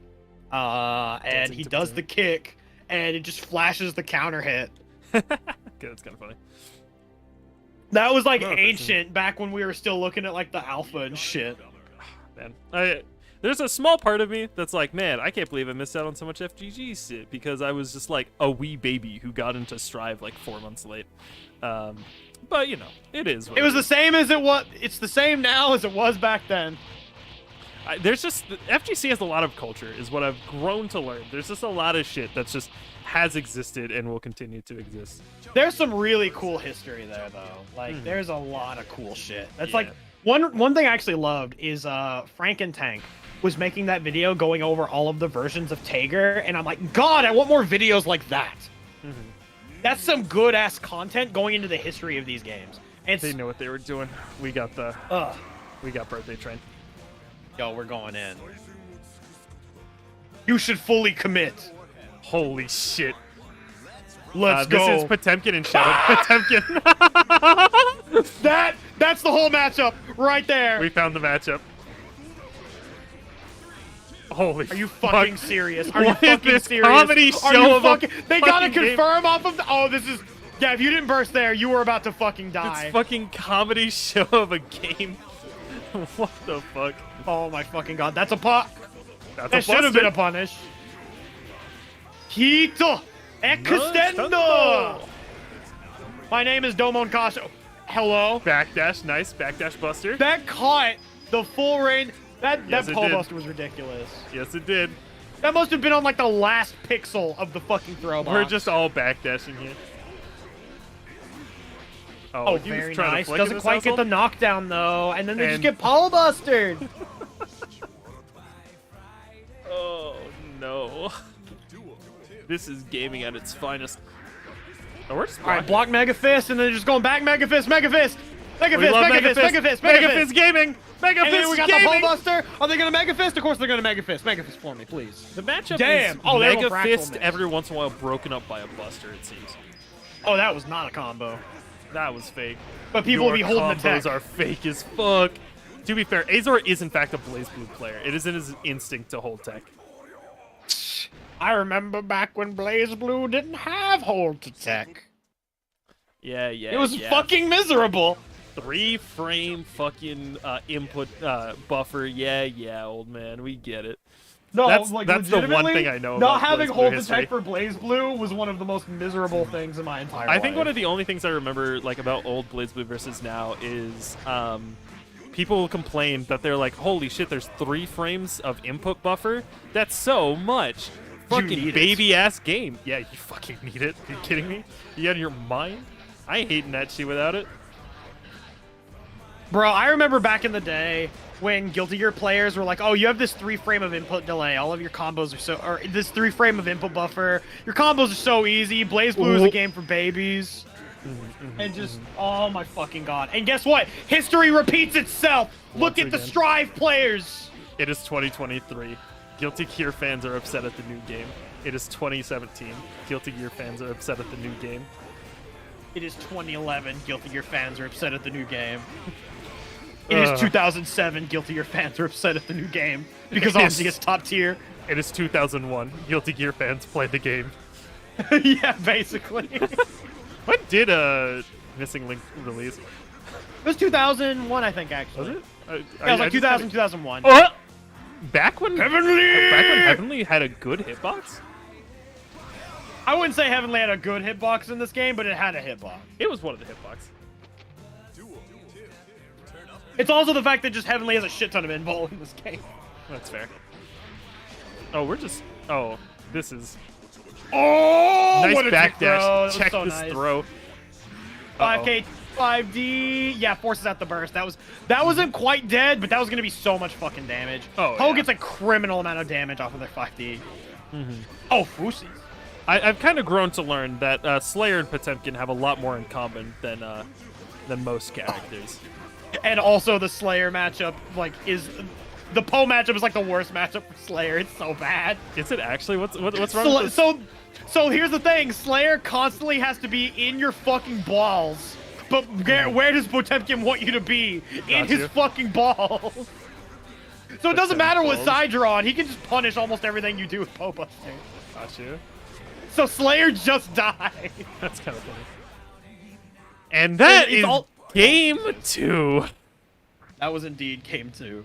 And he does the kick, and it just flashes the counter hit. Okay, that's kind of funny. That was like No, ancient, back when we were still looking at like the alpha and shit. Man, there's a small part of me that's like, man, I can't believe I missed out on so much FGG shit because I was just like a wee baby who got into Strive like 4 months late. But you know, it is. What It was the same as it was. It's the same now as it was back then. There's just FGC has a lot of culture, is what I've grown to learn. There's just a lot of shit that's just has existed and will continue to exist. There's some really cool history there, though. Like, there's a lot of cool shit. That's Yeah. like one thing I actually loved is Frankentank was making that video going over all of the versions of Tager, and I'm like, God, I want more videos like that. That's some good ass content going into the history of these games. And They know what they were doing. We got Birthday Train. Yo, we're going in. You should fully commit. Holy shit. Let's go. This is Potemkin and Shadow Potemkin. That's the whole matchup right there. We found the matchup. Holy Are you fuck. fucking serious? Are you What is fucking this serious? comedy Are show you of a fucking... They gotta fucking game? confirm off of the... Oh, this is... Yeah, if you didn't burst there, you were about to fucking die. This fucking comedy show of a game. What the fuck? Oh my fucking god, that's a pot. That's That should have been a punish. Hito Extendo. My name is Domon Kasho. Hello. Backdash, nice. Backdash buster. That caught the full range. Yes, That it pole did. buster was ridiculous. Yes, it did. That must have been on like the last pixel of the fucking throw box. We're just all backdashing here. Oh, he was very trying to nice. flick Doesn't this quite get the asshole? knockdown though, and then they just And- get pole bustered. Oh. This is gaming at its finest. Oh, we're just All right, block Mega Fist, and then just going back Mega Fist, Mega Fist, Mega We Fist, love Mega Fist, Mega Fist, Mega Mega Fist. Fist gaming! Mega And then Fist we got gaming! the Pole Buster. Are they gonna Mega Fist? Of course they're gonna Mega Fist. Mega Fist for me, please. The matchup Damn. is Oh, they have a Mega fractal Fist mix. every once in a while broken up by a Buster, it seems. Oh, that was not a combo. That was fake. But people will be holding the combos tech. are fake as fuck. To be fair, Azor is in fact a Blaze Blue player. It is in his instinct to hold tech. I remember back when Blaze Blue didn't have hold to tech. Yeah, yeah. It was yeah. fucking miserable. 3-frame fucking input buffer. Yeah, yeah, old man. We get it. No, That's- like that's the one legitimately, thing I know not about having Blaze Blue hold to history. tech for Blaze Blue was one of the most miserable things in my entire life. I think one of the only things I remember like about old Blaze Blue versus now is people will complain that they're like, holy shit, there's 3 frames of input buffer? That's so much. Fucking need it. baby ass game. Yeah, you fucking need it. Are you kidding me? You out of your mind? I ain't hating that shit without it. Bro, I remember back in the day when Guilty Gear players were like, oh, you have this 3-frame of input delay. All of your combos are so... Or this 3-frame of input buffer. Your combos are so easy. Blaze Blue is a game for babies. And just... Oh, my fucking God. And guess what? History repeats itself. Look Once at the again. Strive players. It is 2023. Guilty Gear fans are upset at the new game. It is 2017. Guilty Gear fans are upset at the new game. It is 2011. Guilty Gear fans are upset at the new game. It is 2007. Guilty Gear fans are upset at the new game. Because It is- obviously it's top tier. It is 2001. Guilty Gear fans play the game. Yeah, basically. When did Missing Link release? It was 2001, I think, actually. Was it? Yeah, it was like 2000, 2001. Oh! Back when Heavenly! Heavenly had a good hitbox? I wouldn't say Heavenly had a good hitbox in this game, but it had a hitbox. It was one of the hitbox. It's also the fact that just Heavenly has a shit ton of invul in this game. That's fair. Oh, we're just... Oh, this is... Oh, nice what a backdash. tick throw. That was Check so this nice. throw. 5K, 5D. Yeah, forces out the burst. That wasn't quite dead, but that was gonna be so much fucking damage. Oh, Poe yeah. gets a criminal amount of damage off of their 5D. Oh, Fusi. I've kind of grown to learn that Slayer and Potemkin have a lot more in common than most characters. And also the Slayer matchup, like, is... The Poe matchup is like the worst matchup for Slayer. It's so bad. Is it actually? What's wrong with this? So here's the thing. Slayer constantly has to be in your fucking balls. But where does Potemkin want you to be? In his you. fucking balls. So it doesn't matter what balls. side you're on. He can just punish almost everything you do with Poe Buster. Got you. So Slayer just died. That's kind of funny. And that It's is all- game 2. That was indeed game 2.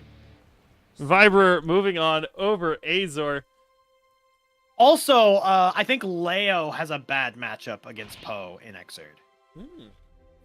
Vibrer moving on over Azor. Also, I think Leo has a bad matchup against Poe in Xrd.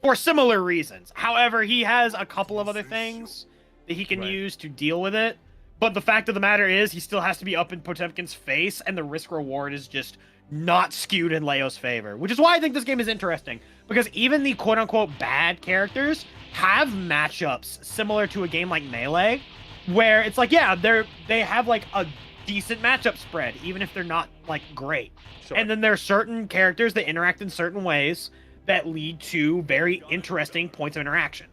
For similar reasons. However, he has a couple of other things that he can Right. use to deal with it. But the fact of the matter is, he still has to be up in Potemkin's face, and the risk-reward is just not skewed in Leo's favor. Which is why I think this game is interesting. Because even the quote-unquote bad characters have matchups similar to a game like Melee, where it's like, yeah, they have like a decent matchup spread, even if they're not like great. Sure. And then there are certain characters that interact in certain ways that lead to very interesting points of interaction.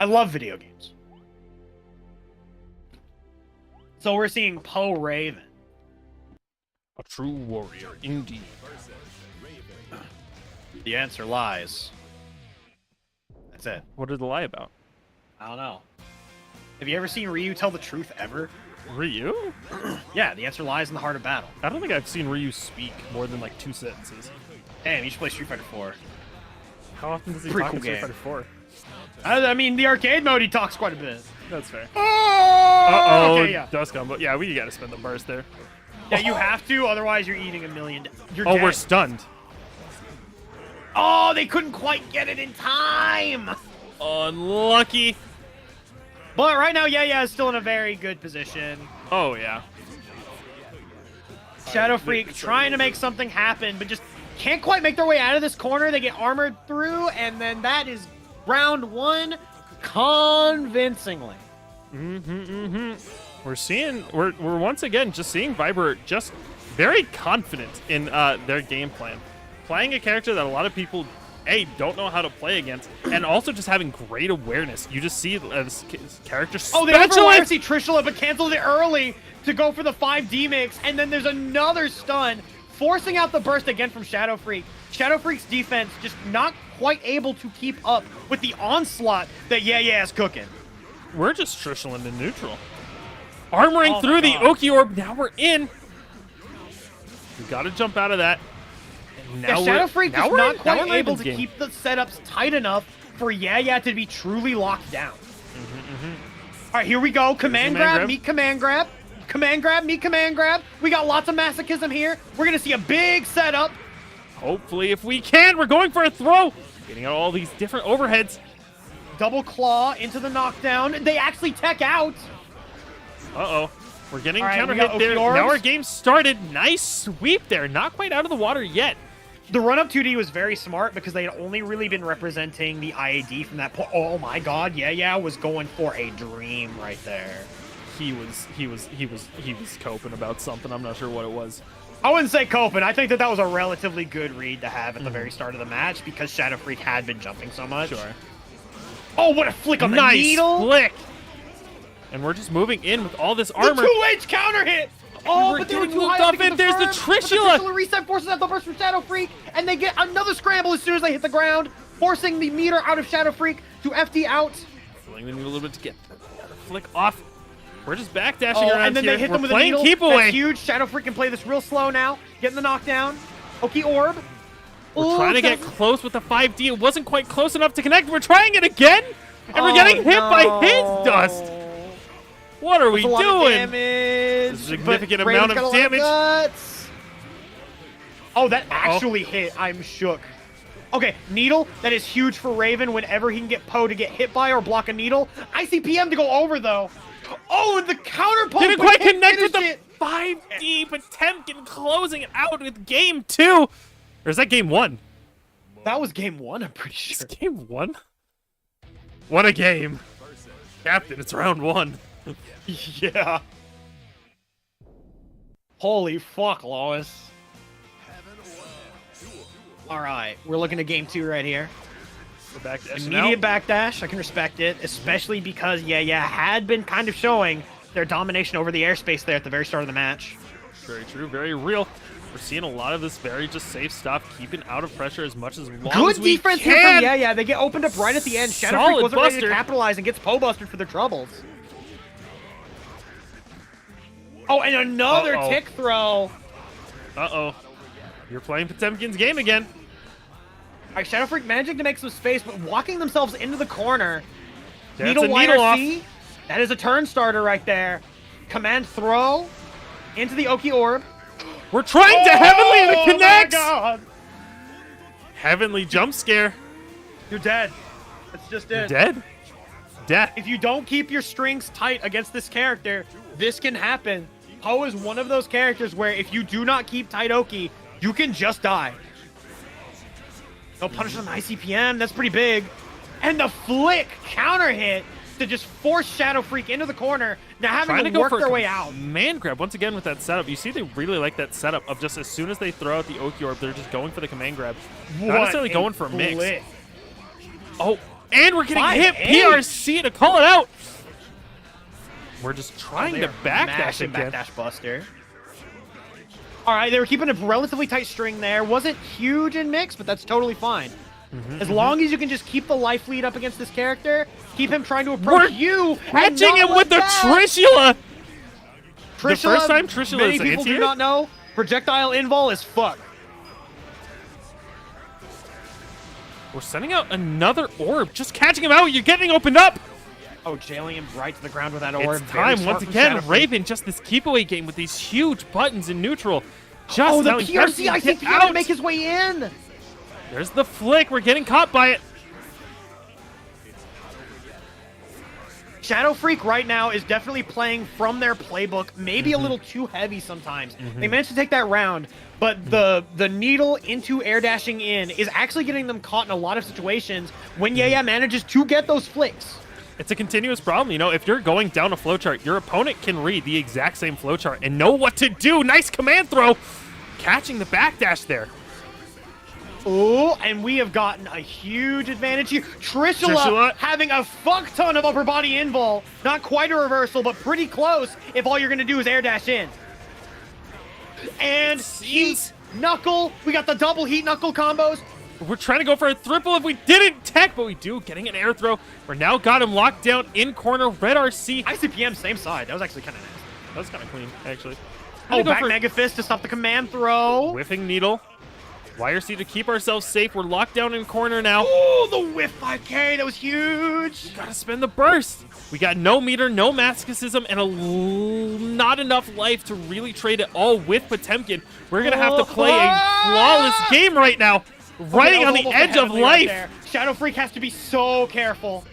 I love video games. So we're seeing Poe Raven. A true warrior, indeed. The answer lies. That's it. What did the lie about? I don't know. Have you ever seen Ryu tell the truth ever? Ryu? Yeah, the answer lies in the heart of battle. I don't think I've seen Ryu speak more than like 2 sentences. Damn, you should play Street Fighter 4. How often does he Pretty talk cool in Street game. Fighter 4? I mean, the arcade mode, he talks quite a bit. That's fair. Oh! Uh-oh, Okay, yeah. dust combo. Yeah, we gotta spend the burst there. Yeah, you have to, otherwise you're eating $1 million. You're Oh, dead. we're stunned. Oh, they couldn't quite get it in time! Unlucky. But right now, Yaya is still in a very good position. Oh, yeah. Shadow Freak trying to make something happen, but just can't quite make their way out of this corner. They get armored through, and then that is round 1 convincingly. We're once again just seeing Viper just very confident in their game plan, playing a character that a lot of people don't know how to play against, and also just having great awareness. You just see this character. Oh, they never see Trishula, but canceled it early to go for the 5D mix, and then there's another stun, forcing out the burst again from Shadow Freak. Shadow Freak's defense just not quite able to keep up with the onslaught that Yaya is cooking. We're just Trishula in neutral. Armoring through the Oki Orb. Now we're in. We got to jump out of that. And now Shadow Freak is not quite able to keep the setups tight enough for Yaya to be truly locked down. All right, here we go. Command grab, meet command grab. Command grab, meet command grab. We got lots of masochism here. We're going to see a big setup. Hopefully, if we can, we're going for a throw. Getting out all these different overheads. Double claw into the knockdown. They actually tech out. Uh-oh. We're getting counter hit there. Now our game started. Nice sweep there. Not quite out of the water yet. The run-up 2D was very smart because they had only really been representing the IAD from that point. Oh my god, Yaya was going for a dream right there. He was coping about something. I'm not sure what it was. I wouldn't say coping. I think that was a relatively good read to have at the very start of the match because Shadow Freak had been jumping so much. Sure. Oh, what a flick on the needle! Nice flick! And we're just moving in with all this armor. The 2H counter hit! Oh, but they were too high up in. There's the Trishula! The Trishula reset forces out the burst from Shadow Freak, and they get another scramble as soon as they hit the ground, forcing the meter out of Shadow Freak to FD out. Pulling the needle a little bit to get the flick off. We're just backdashing around and then here. They hit them with a needle. That's huge. Shadow Freak can play this real slow now. Getting the knockdown. Oki Orb. We're trying to get close with the 5D. It wasn't quite close enough to connect. We're trying it again, and we're getting hit by his dust. What are we doing? A significant amount of damage. Oh, that actually hit. I'm shook. Okay, needle. That is huge for Raven whenever he can get Poe to get hit by or block a needle. ICPM to go over, though. Oh, the counter Poe. Didn't quite connect with the 5D, but Temkin closing it out with game 2. Or is that game 1? That was game 1, I'm pretty sure. It's game 1? What a game. Captain, it's round 1. Yeah. Holy fuck, Lois. Alright, we're looking at game 2 right here. We're backdashing Immediate backdash, I can respect it, especially because Yaya had been kind of showing their domination over the airspace there at the very start of the match. Very true, very real. We're seeing a lot of this very just safe stuff, keeping out of pressure as much as long as we defense can. Here from Yaya. They get opened up right at the end. Shadow Freak wasn't ready to capitalize and gets Poe busted for their troubles. Oh, and another tick throw. Uh-oh. You're playing Potemkin's game again. All right, Shadow Freak managing to make some space, but walking themselves into the corner. That's Needle a wire needle C. That is a turn starter right there. Command throw into the Oki Orb. We're trying to Heavenly and it connects! My God. Heavenly jump scare. You're dead. That's just it. Dead? Death. If you don't keep your strings tight against this character, this can happen. Poe is one of those characters where if you do not keep tight Oki, you can just die. No punish on the ICPM, that's pretty big. And the flick counter hit to just force Shadow Freak into the corner, now having to work their way out. Man grab, once again with that setup. You see they really like that setup of just as soon as they throw out the Oki Orb, they're just going for the command grab. Not necessarily going for a mix. Oh, and we're getting hit PRC to call it out. We're just trying to backdash again. Backdash buster. All right, they were keeping a relatively tight string there. Wasn't huge in mix, but that's totally fine. As long as you can just keep the life lead up against this character, keep him trying to approach you. Catching him with the Trishula. The first time Trishula many is people do not know, projectile invul is fuck. We're sending out another orb, just catching him out. You're getting opened up. Oh, jailing him right to the ground with that orb. It's time once again. Raven, just this keep away game with these huge buttons in neutral. Just the PRC ICPM to make his way in. There's the flick. We're getting caught by it. Shadow Freak right now is definitely playing from their playbook, maybe a little too heavy sometimes. They managed to take that round, but the needle into air dashing in is actually getting them caught in a lot of situations when Yaya manages to get those flicks. It's a continuous problem. You know, if you're going down a flowchart, your opponent can read the exact same flowchart and know what to do. Nice command throw. Catching the backdash there. Oh, and we have gotten a huge advantage here. Trishula having a fuck ton of upper body invul. Not quite a reversal, but pretty close if all you're going to do is air dash in. And heat knuckle. We got the double heat knuckle combos. We're trying to go for a triple if we didn't tech, but we do. Getting an air throw. We're now got him locked down in corner. Red RC. ICPM, same side. That was actually kind of nice. That was kind of clean, actually. Oh, back Mega Fist to stop the command throw. Whiffing needle. YRC to keep ourselves safe. We're locked down in corner now. Oh, the whiff 5K. That was huge. We gotta spend the burst. We got no meter, no masochism, and not enough life to really trade it all with Potemkin. We're gonna have to play a flawless game right now. Riding on the edge of life. Right, Shadow Freak has to be so careful.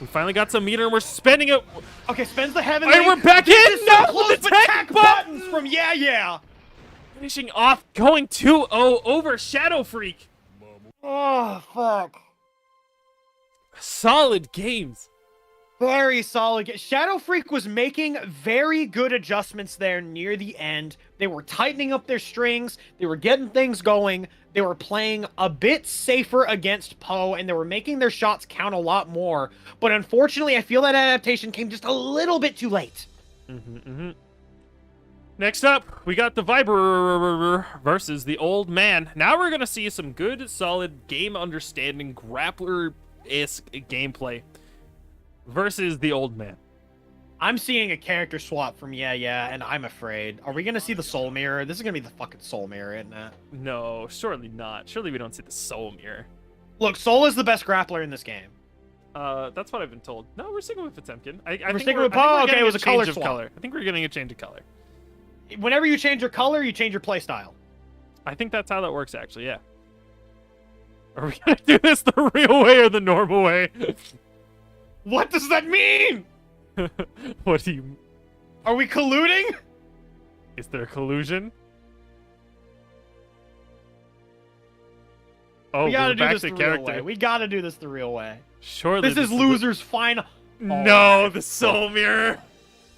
We finally got some meter and we're spending it. Okay, spends the heavenly. And we're back in. No, close, but tech buttons from Yaya. Finishing off, going 2-0 over Shadow Freak. Oh, fuck. Solid games. Very solid. Shadow Freak was making very good adjustments there near the end. They were tightening up their strings. They were getting things going. They were playing a bit safer against Poe, and they were making their shots count a lot more. But unfortunately, I feel that adaptation came just a little bit too late. Next up, we got the Viber versus the Old Man. Now we're going to see some good, solid, game understanding, grappler-esque gameplay versus the Old Man. I'm seeing a character swap from Yaya, and I'm afraid. Are we going to see the Soul Mirror? This is going to be the fucking Soul Mirror, isn't it? No, surely not. Surely we don't see the Soul Mirror. Look, Soul is the best grappler in this game. That's what I've been told. No, we're sticking with Potemkin. I we're think sticking with Poe? Okay, it was a color swap. Color. I think we're getting a change of color. Whenever you change your color, you change your playstyle. I think that's how that works, actually, yeah. Are we going to do this the real way or the normal way? What does that mean? What do you... Are we colluding? Is there collusion? Oh, we gotta we're do back this to the character. real way. We gotta do this the real way. Surely this is losers' final. No, the Soul Mirror.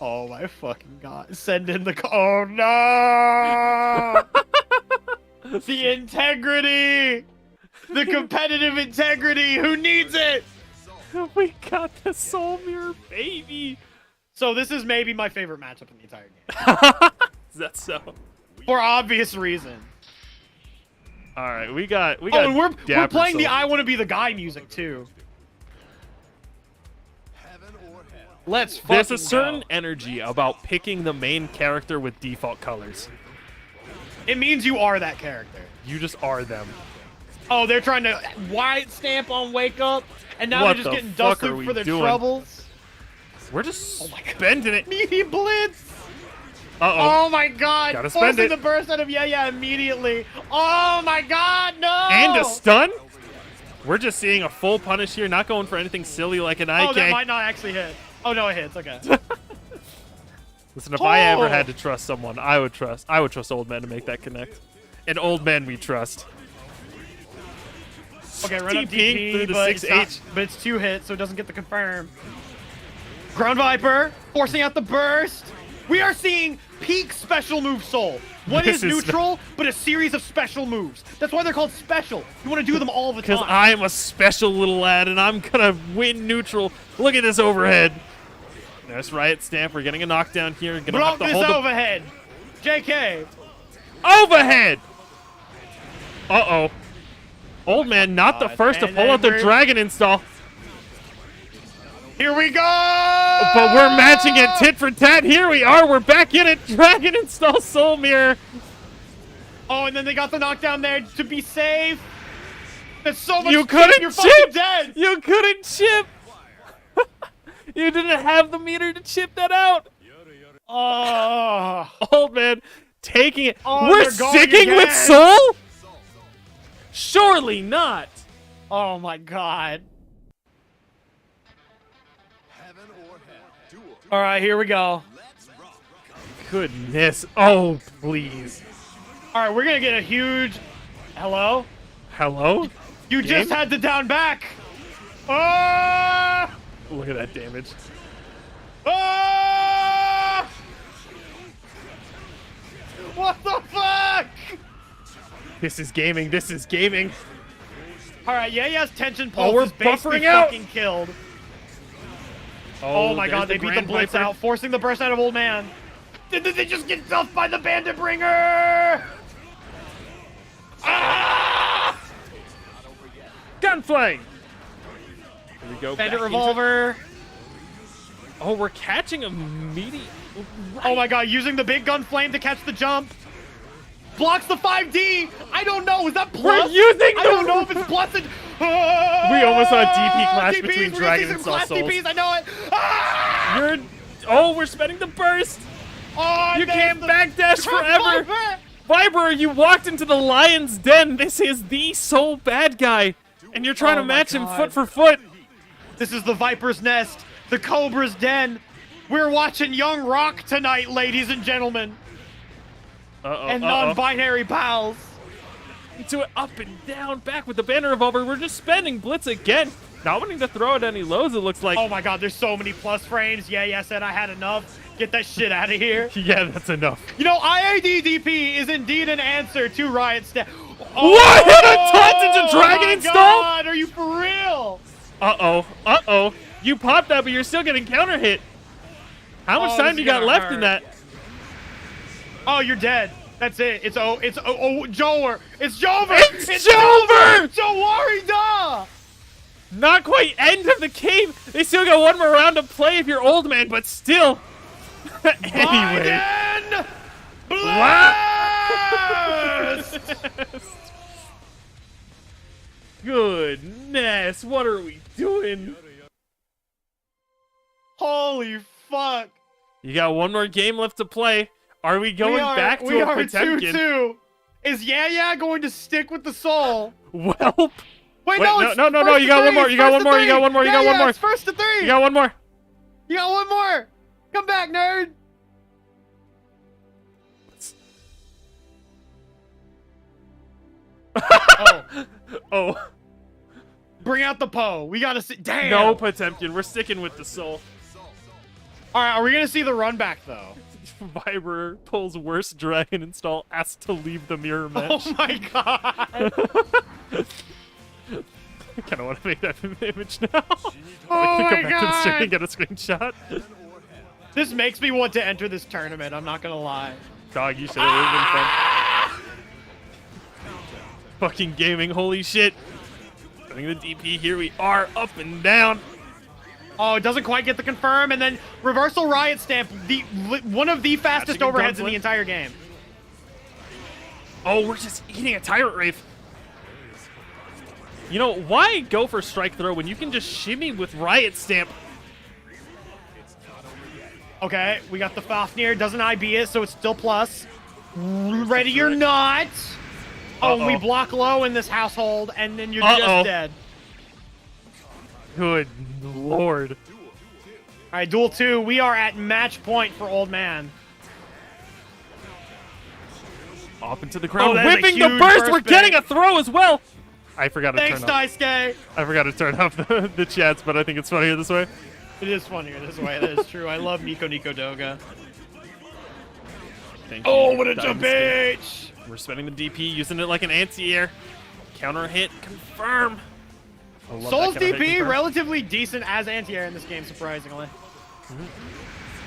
Oh my fucking god! Send in the. Oh no! The integrity, the competitive integrity. Who needs it? We got the Soul Mirror, baby. So this is maybe my favorite matchup in the entire game. Is that so? For obvious reasons. All right, we got. Oh, and we're playing the "I Want to Be the Guy" music too. Let's fucking There's a certain energy about picking the main character with default colors. It means you are that character. You just are them. Oh, they're trying to white stamp on Wake Up, and now they're just getting dust loop for their troubles. We're just spending it. Meaty Blitz. Uh-oh. Oh my god. Gotta spend it. The burst out of Yaya immediately. Oh my god, no! And a stun? We're just seeing a full punish here, not going for anything silly like an IK. Oh, that might not actually hit. Oh no, it hits. Okay. Listen, if I ever had to trust someone, I would trust Old Man to make that connect. And Old Men we trust. Okay, run up DP through the but 6H. But it's 2 hits, so it doesn't get the confirm. Ground Viper, forcing out the burst. We are seeing peak special move Soul. What is neutral, but a series of special moves. That's why they're called special. You want to do them all the time. Because I'm a special little lad, and I'm going to win neutral. Look at this overhead. There's Riot Stamp. We're getting a knockdown here. Gonna Block have to this hold overhead. JK. Overhead! Uh-oh. Old Man, not the first to pull out the Dragon install. Here we go! But we're matching it tit for tat. Here we are. We're back in it. Dragon install Soul Mirror. Oh, and then they got the knockdown there to be safe. There's so much. You couldn't You're chip. fucking dead. You couldn't chip. You didn't have the meter to chip that out. Oh. Old Man taking it. Oh, we're sticking with Soul? Surely not. Oh my god. All right, here we go. Goodness. Oh, please. All right, we're going to get a huge... Hello? Hello? You just had the down back. Oh! Look at that damage. Ah! What the fuck? This is gaming. This is gaming. All right, Yaya's tension pulse we're is basically buffering out. fucking killed. Oh my god, they beat the Blitz Viper. out, forcing the burst out of Old Man. Did they just get stuffed by the Bandit Bringer? Ah! Gunflame. Here we go. Bandit back into- Revolver. Oh, we're catching a meaty. Oh my god, using the big gun flame to catch the jump. Blocks the 5D. I don't know. Is that plus? We're using I the- don't know if it's plus. We almost saw a DP clash DPs, between we're Dragon gonna and see some Soul class Souls. DPs, I know it. Ah! You're. Oh, we're spending the burst. Oh, You there's can't the- backdash forever. Viper, you walked into the lion's den. This is the sole bad guy, and you're trying Oh to my match him God. foot for foot. This is the Viper's Nest, the Cobra's Den. We're watching Young Rock tonight, ladies and gentlemen, and non-binary pals. To it up and down, back with the banner revolver. We're just spending blitz again. Not wanting to throw at any lows, it looks like. Oh my god, there's so many plus frames. Yeah, said I had enough. Get that shit out of here. Yeah, that's enough. You know, IADDP is indeed an answer to Riot Step. What? A taunt into Dragon Install? God, are you for real? Uh-oh. You popped that, but you're still getting counter hit. How much Oh, time this do you is got gonna left hurt. in that? Oh, you're dead. That's it. It's Jover. It's Jover. It's Jover! Jowarida. Not quite end of the game. They still got one more round to play if you're old man, but still. Anyway. Biden Blast! Goodness, what are we doing? Holy fuck. You got one more game left to play. Are we going back to we a are Potemkin? 2-2. Is Yaya going to stick with the soul? Welp. Wait, no, it's no, first you to got one three, more, you got first one to more, you three. got one more, you got Yeah, one more. It's first to three. You got one more. You got one more. Come back, nerd. Oh. Bring out the Poe. We gotta see. Damn. No, Potemkin. We're sticking with the soul. All right, are we gonna see the run back though? Viber pulls worst dragon install, asked to leave the mirror match. Oh my god. I kind of want to make that image now. Oh Go my back to the stream god. and get a screenshot. This makes me want to enter this tournament. I'm not gonna lie. Dog, you should have been fun. Fucking gaming, holy shit. Putting the DP, here we are, up and down. Oh, it doesn't quite get the confirm, and then reversal riot stamp, one of the fastest Catching a overheads in gunflip. the entire game. Oh, we're just eating a Tyrant Wraith. You know, why go for strike throw when you can just shimmy with Riot Stamp? Okay, we got the Fafnir, doesn't IB it, so it's still plus. Ready or not. Oh, and we block low in this household, and then you're just dead. Good lord. All right, duel 2, we are at match point for Old Man. Off into the ground, that is a whipping the huge burst. burst We're getting bait. a throw as well. I forgot to Thanks, turn off. Daisuke. I forgot to turn off the chats, but I think it's funnier this way. It is funnier this way, that is true. I love Nico Doga. Thank you, Oh, what a Diamond jump Skin. bitch! We're spending the DP, using it like an anti-air. Counter hit, confirm. I love Soul's that counter hit DP, confirm. relatively decent as anti-air in this game, surprisingly.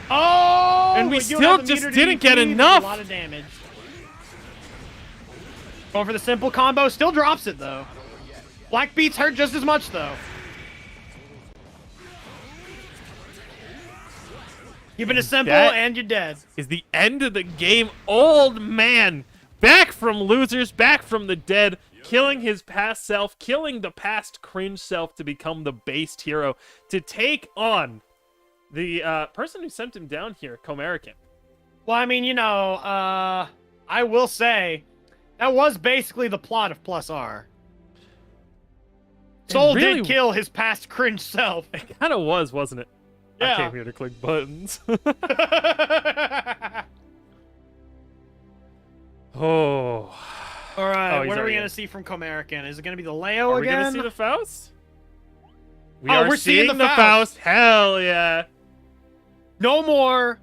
Oh! And we but you still have the just meter didn't DP, get that's enough. A lot of damage. Going for the simple combo, still drops it though. Black beats hurt just as much though. Keeping it simple That and you're dead. Is the end of the game. Old man, back from losers, back from the dead, killing his past self, killing the past cringe self to become the based hero, to take on the person who sent him down here, Comerica. Well, I mean, you know, I will say, that was basically the plot of Plus R. Soul really- did kill his past cringe self. It kind of was, wasn't it? I Yeah. came here to click buttons. Oh. All right, Oh, he's what are we already going in. to see from Comerican? Is it going to be the Leo Are we again? going to see the Faust? are we're seeing the Faust. Hell yeah. No more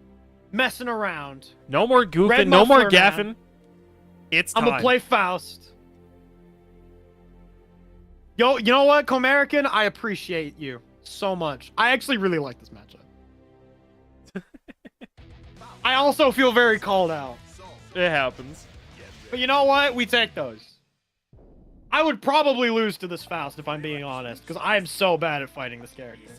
messing around. No more goofing. Red No more muffler, gaffing. man. It's time. I'm gonna play Faust. Yo, you know what, Comerican? I appreciate you so much. I actually really like this matchup. I also feel very called out. It happens. But you know what? We take those. I would probably lose to this Faust if I'm being honest, because I am so bad at fighting this character.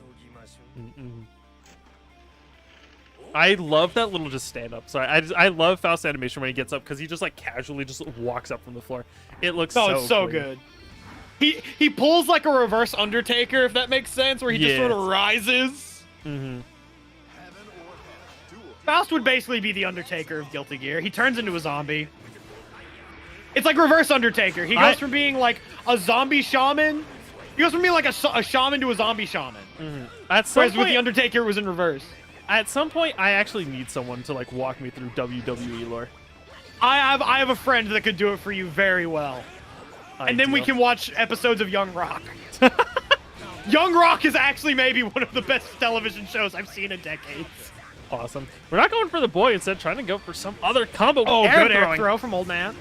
I love that little just stand up. Sorry, I love Faust animation when he gets up because he just like casually just walks up from the floor. It looks it's so good. He pulls like a reverse Undertaker, if that makes sense, where he just sort of rises. Faust would basically be the Undertaker of Guilty Gear. He turns into a zombie. It's like reverse Undertaker. He goes from being like a zombie shaman. He goes from being like a shaman to a zombie shaman. At some Whereas point, with the Undertaker, it was in reverse. At some point, I actually need someone to like walk me through WWE lore. I have a friend that could do it for you very well. And then we can watch episodes of Young Rock. Young Rock is actually maybe one of the best television shows I've seen in decades. Awesome. We're not going for the boy, instead trying to go for some other combo. Oh, good air throw from Old Man.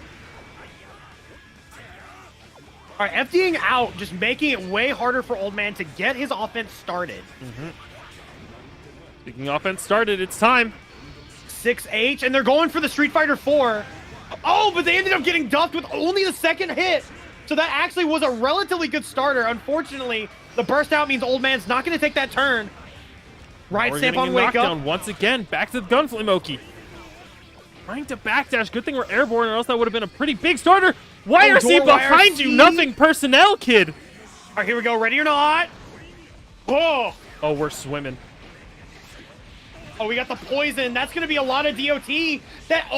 All right, FDing out, just making it way harder for Old Man to get his offense started. Speaking offense started, it's time. 6H, and they're going for the Street Fighter 4. Oh, but they ended up getting ducked with only the second hit. So that actually was a relatively good starter. Unfortunately, the burst out means Old Man's not going to take that turn. Right stamp on wake up. Once again, back to the Gunflame Oki. Trying to backdash. Good thing we're airborne, or else that would have been a pretty big starter. YRC behind you. Nothing personnel, kid. All right, here we go. Ready or not? Oh. Oh, we're swimming. Oh, we got the poison. That's going to be a lot of DOT. That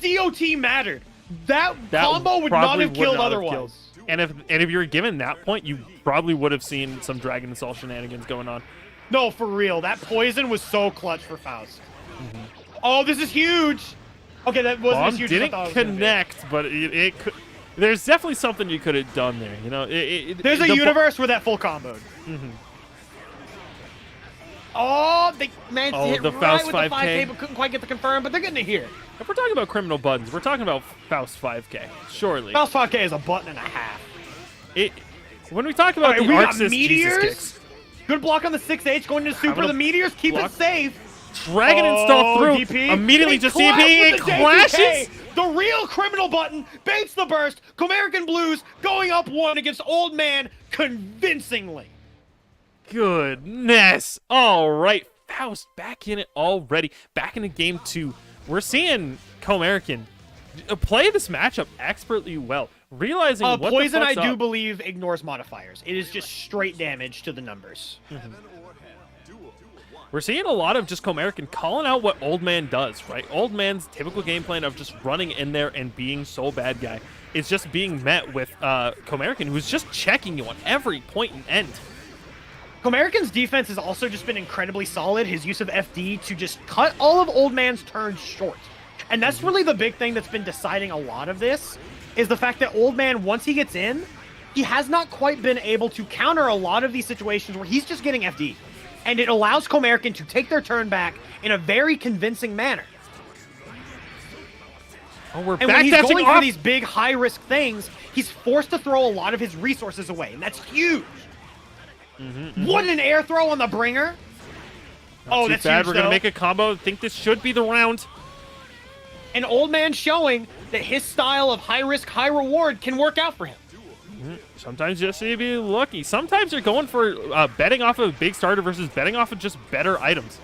DOT mattered. That combo would not have killed otherwise. And if you were given that point, you probably would have seen some Dragon Assault shenanigans going on. No, for real. That poison was so clutch for Faust. Oh, this is huge. Okay, that wasn't as huge as I thought it was connect, but it could. There's definitely something you could have done there. You know, there's a universe where that full comboed. Oh, they managed to hit the right Faust with 5K. the 5K, but couldn't quite get the confirm, but they're getting it here. If we're talking about criminal buttons, we're talking about Faust 5K, surely. Faust 5K is a button and a half. When we talk about the we got Arxis meteors. Jesus kicks, good block on the 6H, going into super. The meteors keep it safe. Dragon install through, DP. immediately just DP, it clashes! The real criminal button baits the burst. Comerican Blues going up 1 against Old Man convincingly. Goodness. All right, Faust back in it already. Back into game 2. We're seeing Comerican play this matchup expertly well. Realizing what poison, the fuck's I do up. believe, ignores modifiers. It is just straight damage to the numbers. We're seeing a lot of just Comerican calling out what Old Man does, right? Old Man's typical game plan of just running in there and being so bad guy is just being met with Comerican, who's just checking you on every point and end. Comerican's defense has also just been incredibly solid. His use of FD to just cut all of Old Man's turns short. And that's really the big thing that's been deciding a lot of this, is the fact that Old Man, once he gets in, he has not quite been able to counter a lot of these situations where he's just getting FD. And it allows Comerican to take their turn back in a very convincing manner. Oh, we're and when he's going for these big, high-risk things, he's forced to throw a lot of his resources away, and that's huge. What an air throw on the bringer. Not that's bad. huge, We're going to make a combo. I think this should be the round. An Old Man showing that his style of high-risk, high-reward can work out for him. Sometimes you just need to be lucky. Sometimes you're going for betting off of a big starter versus betting off of just better items.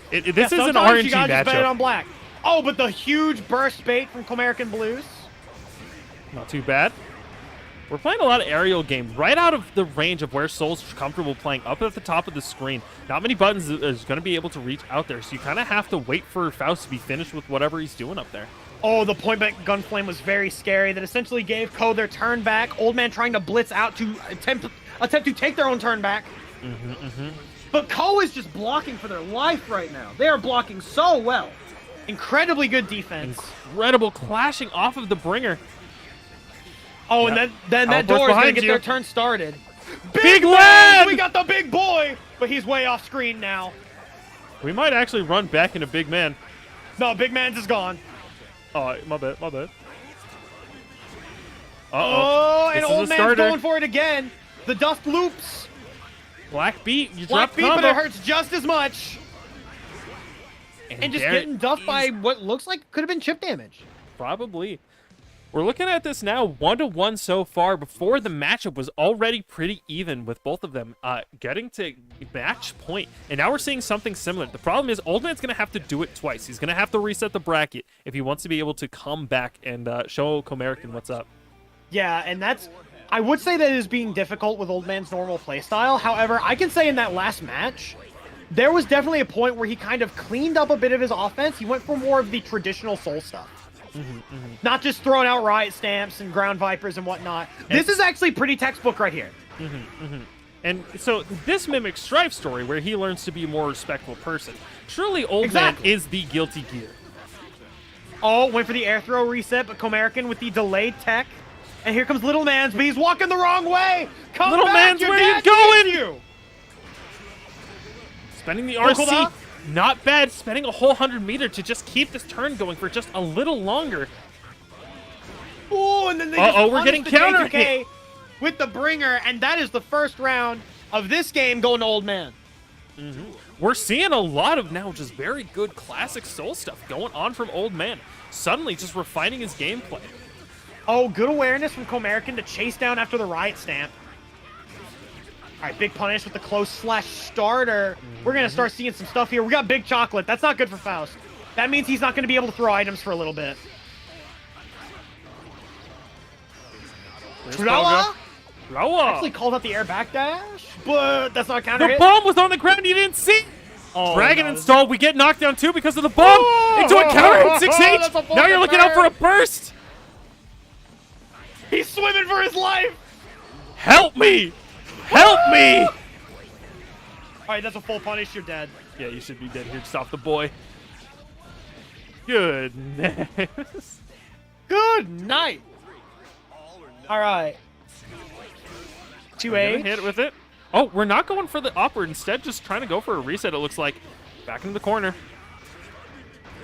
This is an RNG you gotta just bet it matchup. on black. Oh, but the huge burst bait from Comerican Blues. Not too bad. We're playing a lot of aerial game right out of the range of where Soul's comfortable playing, up at the top of the screen. Not many buttons is going to be able to reach out there, so you kind of have to wait for Faust to be finished with whatever he's doing up there. Oh, the point-blank gunflame was very scary. That essentially gave Ko their turn back. Old Man trying to blitz out to attempt to take their own turn back. But Ko is just blocking for their life right now. They are blocking so well. Incredibly good defense. Incredible clashing off of the bringer. Oh, and then that door is going to get their turn started. Big man! lad! We got the big boy, but he's way off screen now. We might actually run back into big man. No, big man's is gone. Oh, my bad, my bad. Oh, and This is old a man's starter. going for it again. The dust loops. Black beat, you Black drop beat, but combo. it hurts just as much. And just there getting duffed is- by what looks like could have been chip damage. Probably. We're looking at this now 1-1 so far. Before the matchup was already pretty even with both of them getting to match point. And now we're seeing something similar. The problem is Old Man's going to have to do it twice. He's going to have to reset the bracket if he wants to be able to come back and show Comerica what's up. Yeah, and that's... I would say that it is being difficult with Old Man's normal playstyle. However, I can say in that last match, there was definitely a point where he kind of cleaned up a bit of his offense. He went for more of the traditional Soul stuff. Not just throwing out Riot Stamps and Ground Vipers and whatnot. This is actually pretty textbook right here. And so this mimics Strife's story where he learns to be a more respectful person. Truly, Old Exactly. Man is the guilty gear. Oh, went for the air throw reset, but Comerica with the delayed tech. And here comes Little Man's, but he's walking the wrong way. Come Little back, Man's, your where you dad going? needs you. Spending the Hold RC, up. not bad. Spending a whole 100 meter to just keep this turn going for just a little longer. Oh, and then they Uh-oh, just we're getting punish the counter J2K hit. with the bringer, and that is the first round of this game going to Old Man. We're seeing a lot of now just very good classic Soul stuff going on from Old Man. Suddenly just refining his gameplay. Oh, good awareness from Comerica to chase down after the Riot Stamp. All right, big punish with the close slash starter. We're going to start seeing some stuff here. We got Big Chocolate. That's not good for Faust. That means he's not going to be able to throw items for a little bit. Trella actually called out the air backdash, but that's not a counter The hit. bomb was on the ground, you didn't see. Oh, Dragon no. installed. We get knocked down too because of the bomb. Into a counter hit 6H. That's a full Now you're looking out for a confirm. burst. He's swimming for his life. Help me. Help me. All right, that's a full punish. You're dead. Yeah, you should be dead here. Stop the boy. Goodness. Good night. All right. We're gonna 2H. hit with it. Oh, we're not going for the upward. Instead, just trying to go for a reset, it looks like. Back into the corner.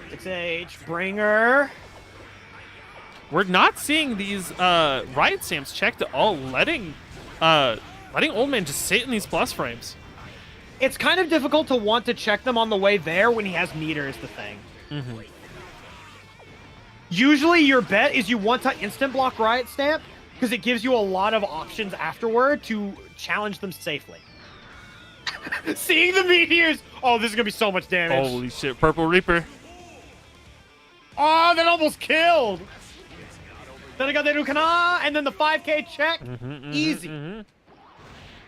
6H. Bringer. We're not seeing these Riot Stamps checked at all, letting Old Man just sit in these plus frames. It's kind of difficult to want to check them on the way there when he has meter is the thing. Usually your bet is you want to instant block Riot Stamp because it gives you a lot of options afterward to challenge them safely. Seeing the meteors! Oh, this is going to be so much damage. Holy shit, Purple Reaper. Oh, that almost killed! Then I got the Nukana, and then the 5K check. Easy.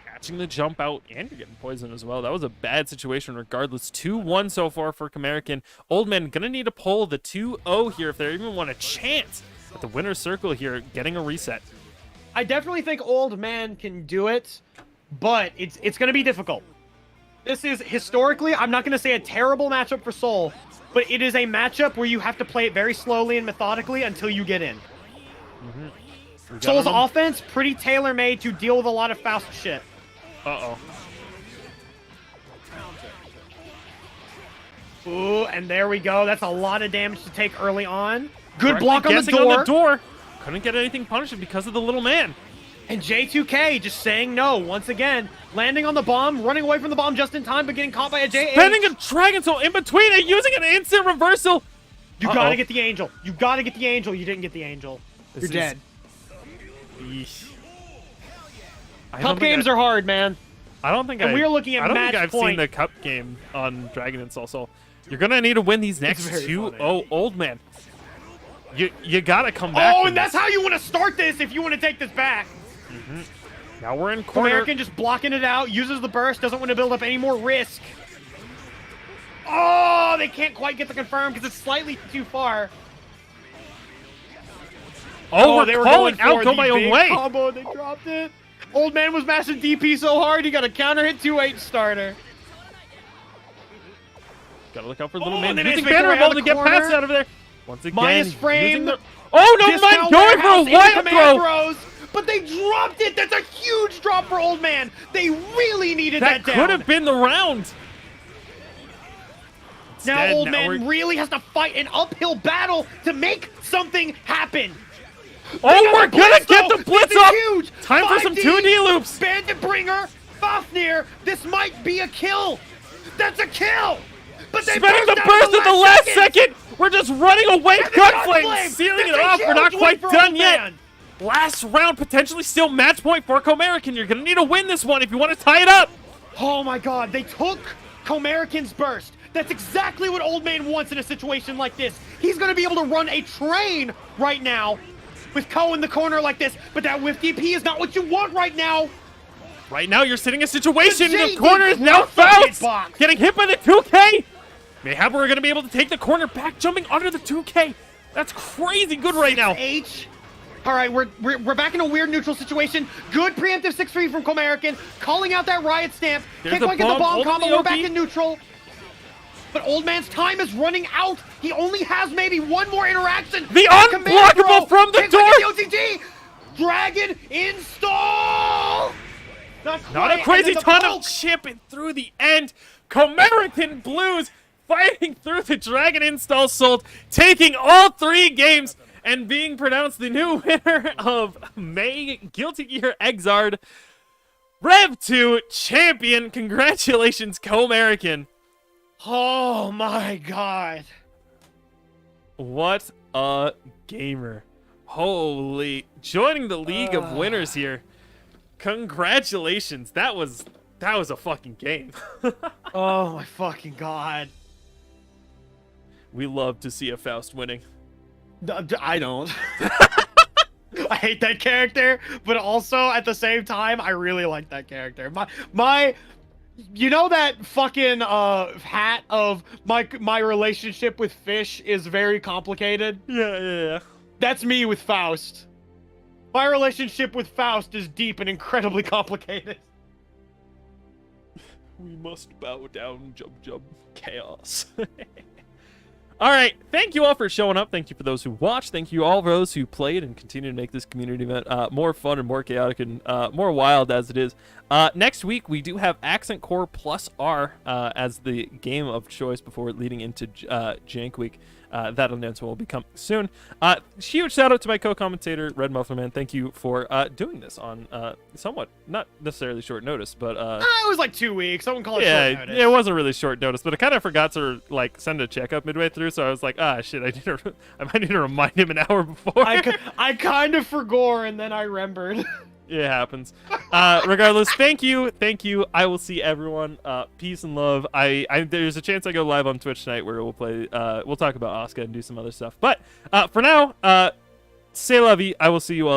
Catching the jump out, and you're getting poisoned as well. That was a bad situation regardless. 2-1 so far for Comerica. Old Man gonna need to pull the 2-0 here if they even want a chance at the winner's circle here, getting a reset. I definitely think Old Man can do it, but it's going to be difficult. This is historically, I'm not going to say a terrible matchup for Soul, but it is a matchup where you have to play it very slowly and methodically until you get in. Soul's offense, pretty tailor-made to deal with a lot of Faust shit. Uh-oh. Ooh, and there we go. That's a lot of damage to take early on. Good Correctly block on the guessing door. on the door. Couldn't get anything punished because of the little man. And J2K just saying no once again. Landing on the bomb, running away from the bomb just in time, but getting caught by a J8. Spending a Dragon Soul in between and using an instant reversal. You gotta get the angel. You gotta get the angel. You didn't get the angel. You're dead. Yeesh. Cup games are hard, man. I don't think And we are looking at I don't match think I've point. seen the cup game on Dragon and Soul. So you're gonna need to win these next very 2-0, funny. Old Man. You gotta come back. Oh, from and that's this. how you want to start this if you want to take this back. Now we're in corner. American just blocking it out, uses the burst, doesn't want to build up any more risk. Oh, they can't quite get the confirm because it's slightly too far. Oh, we're they were calling going out, for go the my own big way. combo, and they dropped it. Old Man was mashing DP so hard, he got a counter hit 2-8 starter. Gotta look out for little Oh, man. and then Using it's making banner way out ball of to the get past corner. out of there. Once again, Minus frame. using the... Oh, no, mind Discount going for a warehouse into wild command throw. throws, but they dropped it. That's a huge drop for Old Man. They really needed that down. That could have been the round. Now Old Man really has to fight an uphill battle to make something happen. Oh, we're gonna get the blitz up! Huge. Time for some 2D loops! Bandit Bringer, Fafnir, this might be a kill! That's a kill! But they spending the burst at the last second! We're just running away, Gunflame! Sealing it off, we're not quite done yet! Last round, potentially still match point for Comerica. You're gonna need to win this one if you want to tie it up! Oh my god, they took Comerica's burst. That's exactly what Old Man wants in a situation like this. He's gonna be able to run a train right now with Ko in the corner like this, but that whiff DP is not what you want right now. Right now, you're sitting in a situation in the corner is now Faust! Getting hit by the 2K! Mayhap we're going to be able to take the corner back, jumping under the 2K. That's crazy good right now. H. All right, we're back in a weird neutral situation. Good preemptive 6-3 from Comerica, calling out that Riot Stamp. Can't quite get the bomb combo. We're back in neutral. But Old Man's time is running out. He only has maybe one more interaction. The unblockable from the door. The Dragon install. Not a crazy ton of chipping through the end. Comerica Blues fighting through the Dragon install Salt, taking all 3 games and being pronounced the new winner of May Guilty Gear Xrd Rev 2 champion. Congratulations, Comerica. Oh my god. What a gamer. Holy, joining the league of winners here. Congratulations. That was a fucking game. Oh my fucking god. We love to see a Faust winning. I don't. I hate that character, but also at the same time, I really like that character. My you know that fucking hat of my relationship with fish is very complicated? Yeah. That's me with Faust. My relationship with Faust is deep and incredibly complicated. We must bow down, jump, chaos. All right, thank you all for showing up. Thank you for those who watched. Thank you all for those who played and continue to make this community event more fun and more chaotic and more wild as it is. Next week, we do have Accent Core plus R as the game of choice before leading into Jank Week. That announcement will be coming soon. Huge shout out to my co-commentator, Red Muffler Man. Thank you for doing this on somewhat, not necessarily short notice, but it was like 2 weeks. I wouldn't call it short notice. Yeah, it wasn't really short notice, but I kind of forgot to like send a checkup midway through, so I was like, shit, I might need to remind him an hour before. I kind of forgot, and then I remembered. It happens. Regardless, thank you. I will see everyone. Peace and love. There's a chance I go live on Twitch tonight where we'll play. We'll talk about Asuka and do some other stuff. But for now, c'est la vie. I will see you all.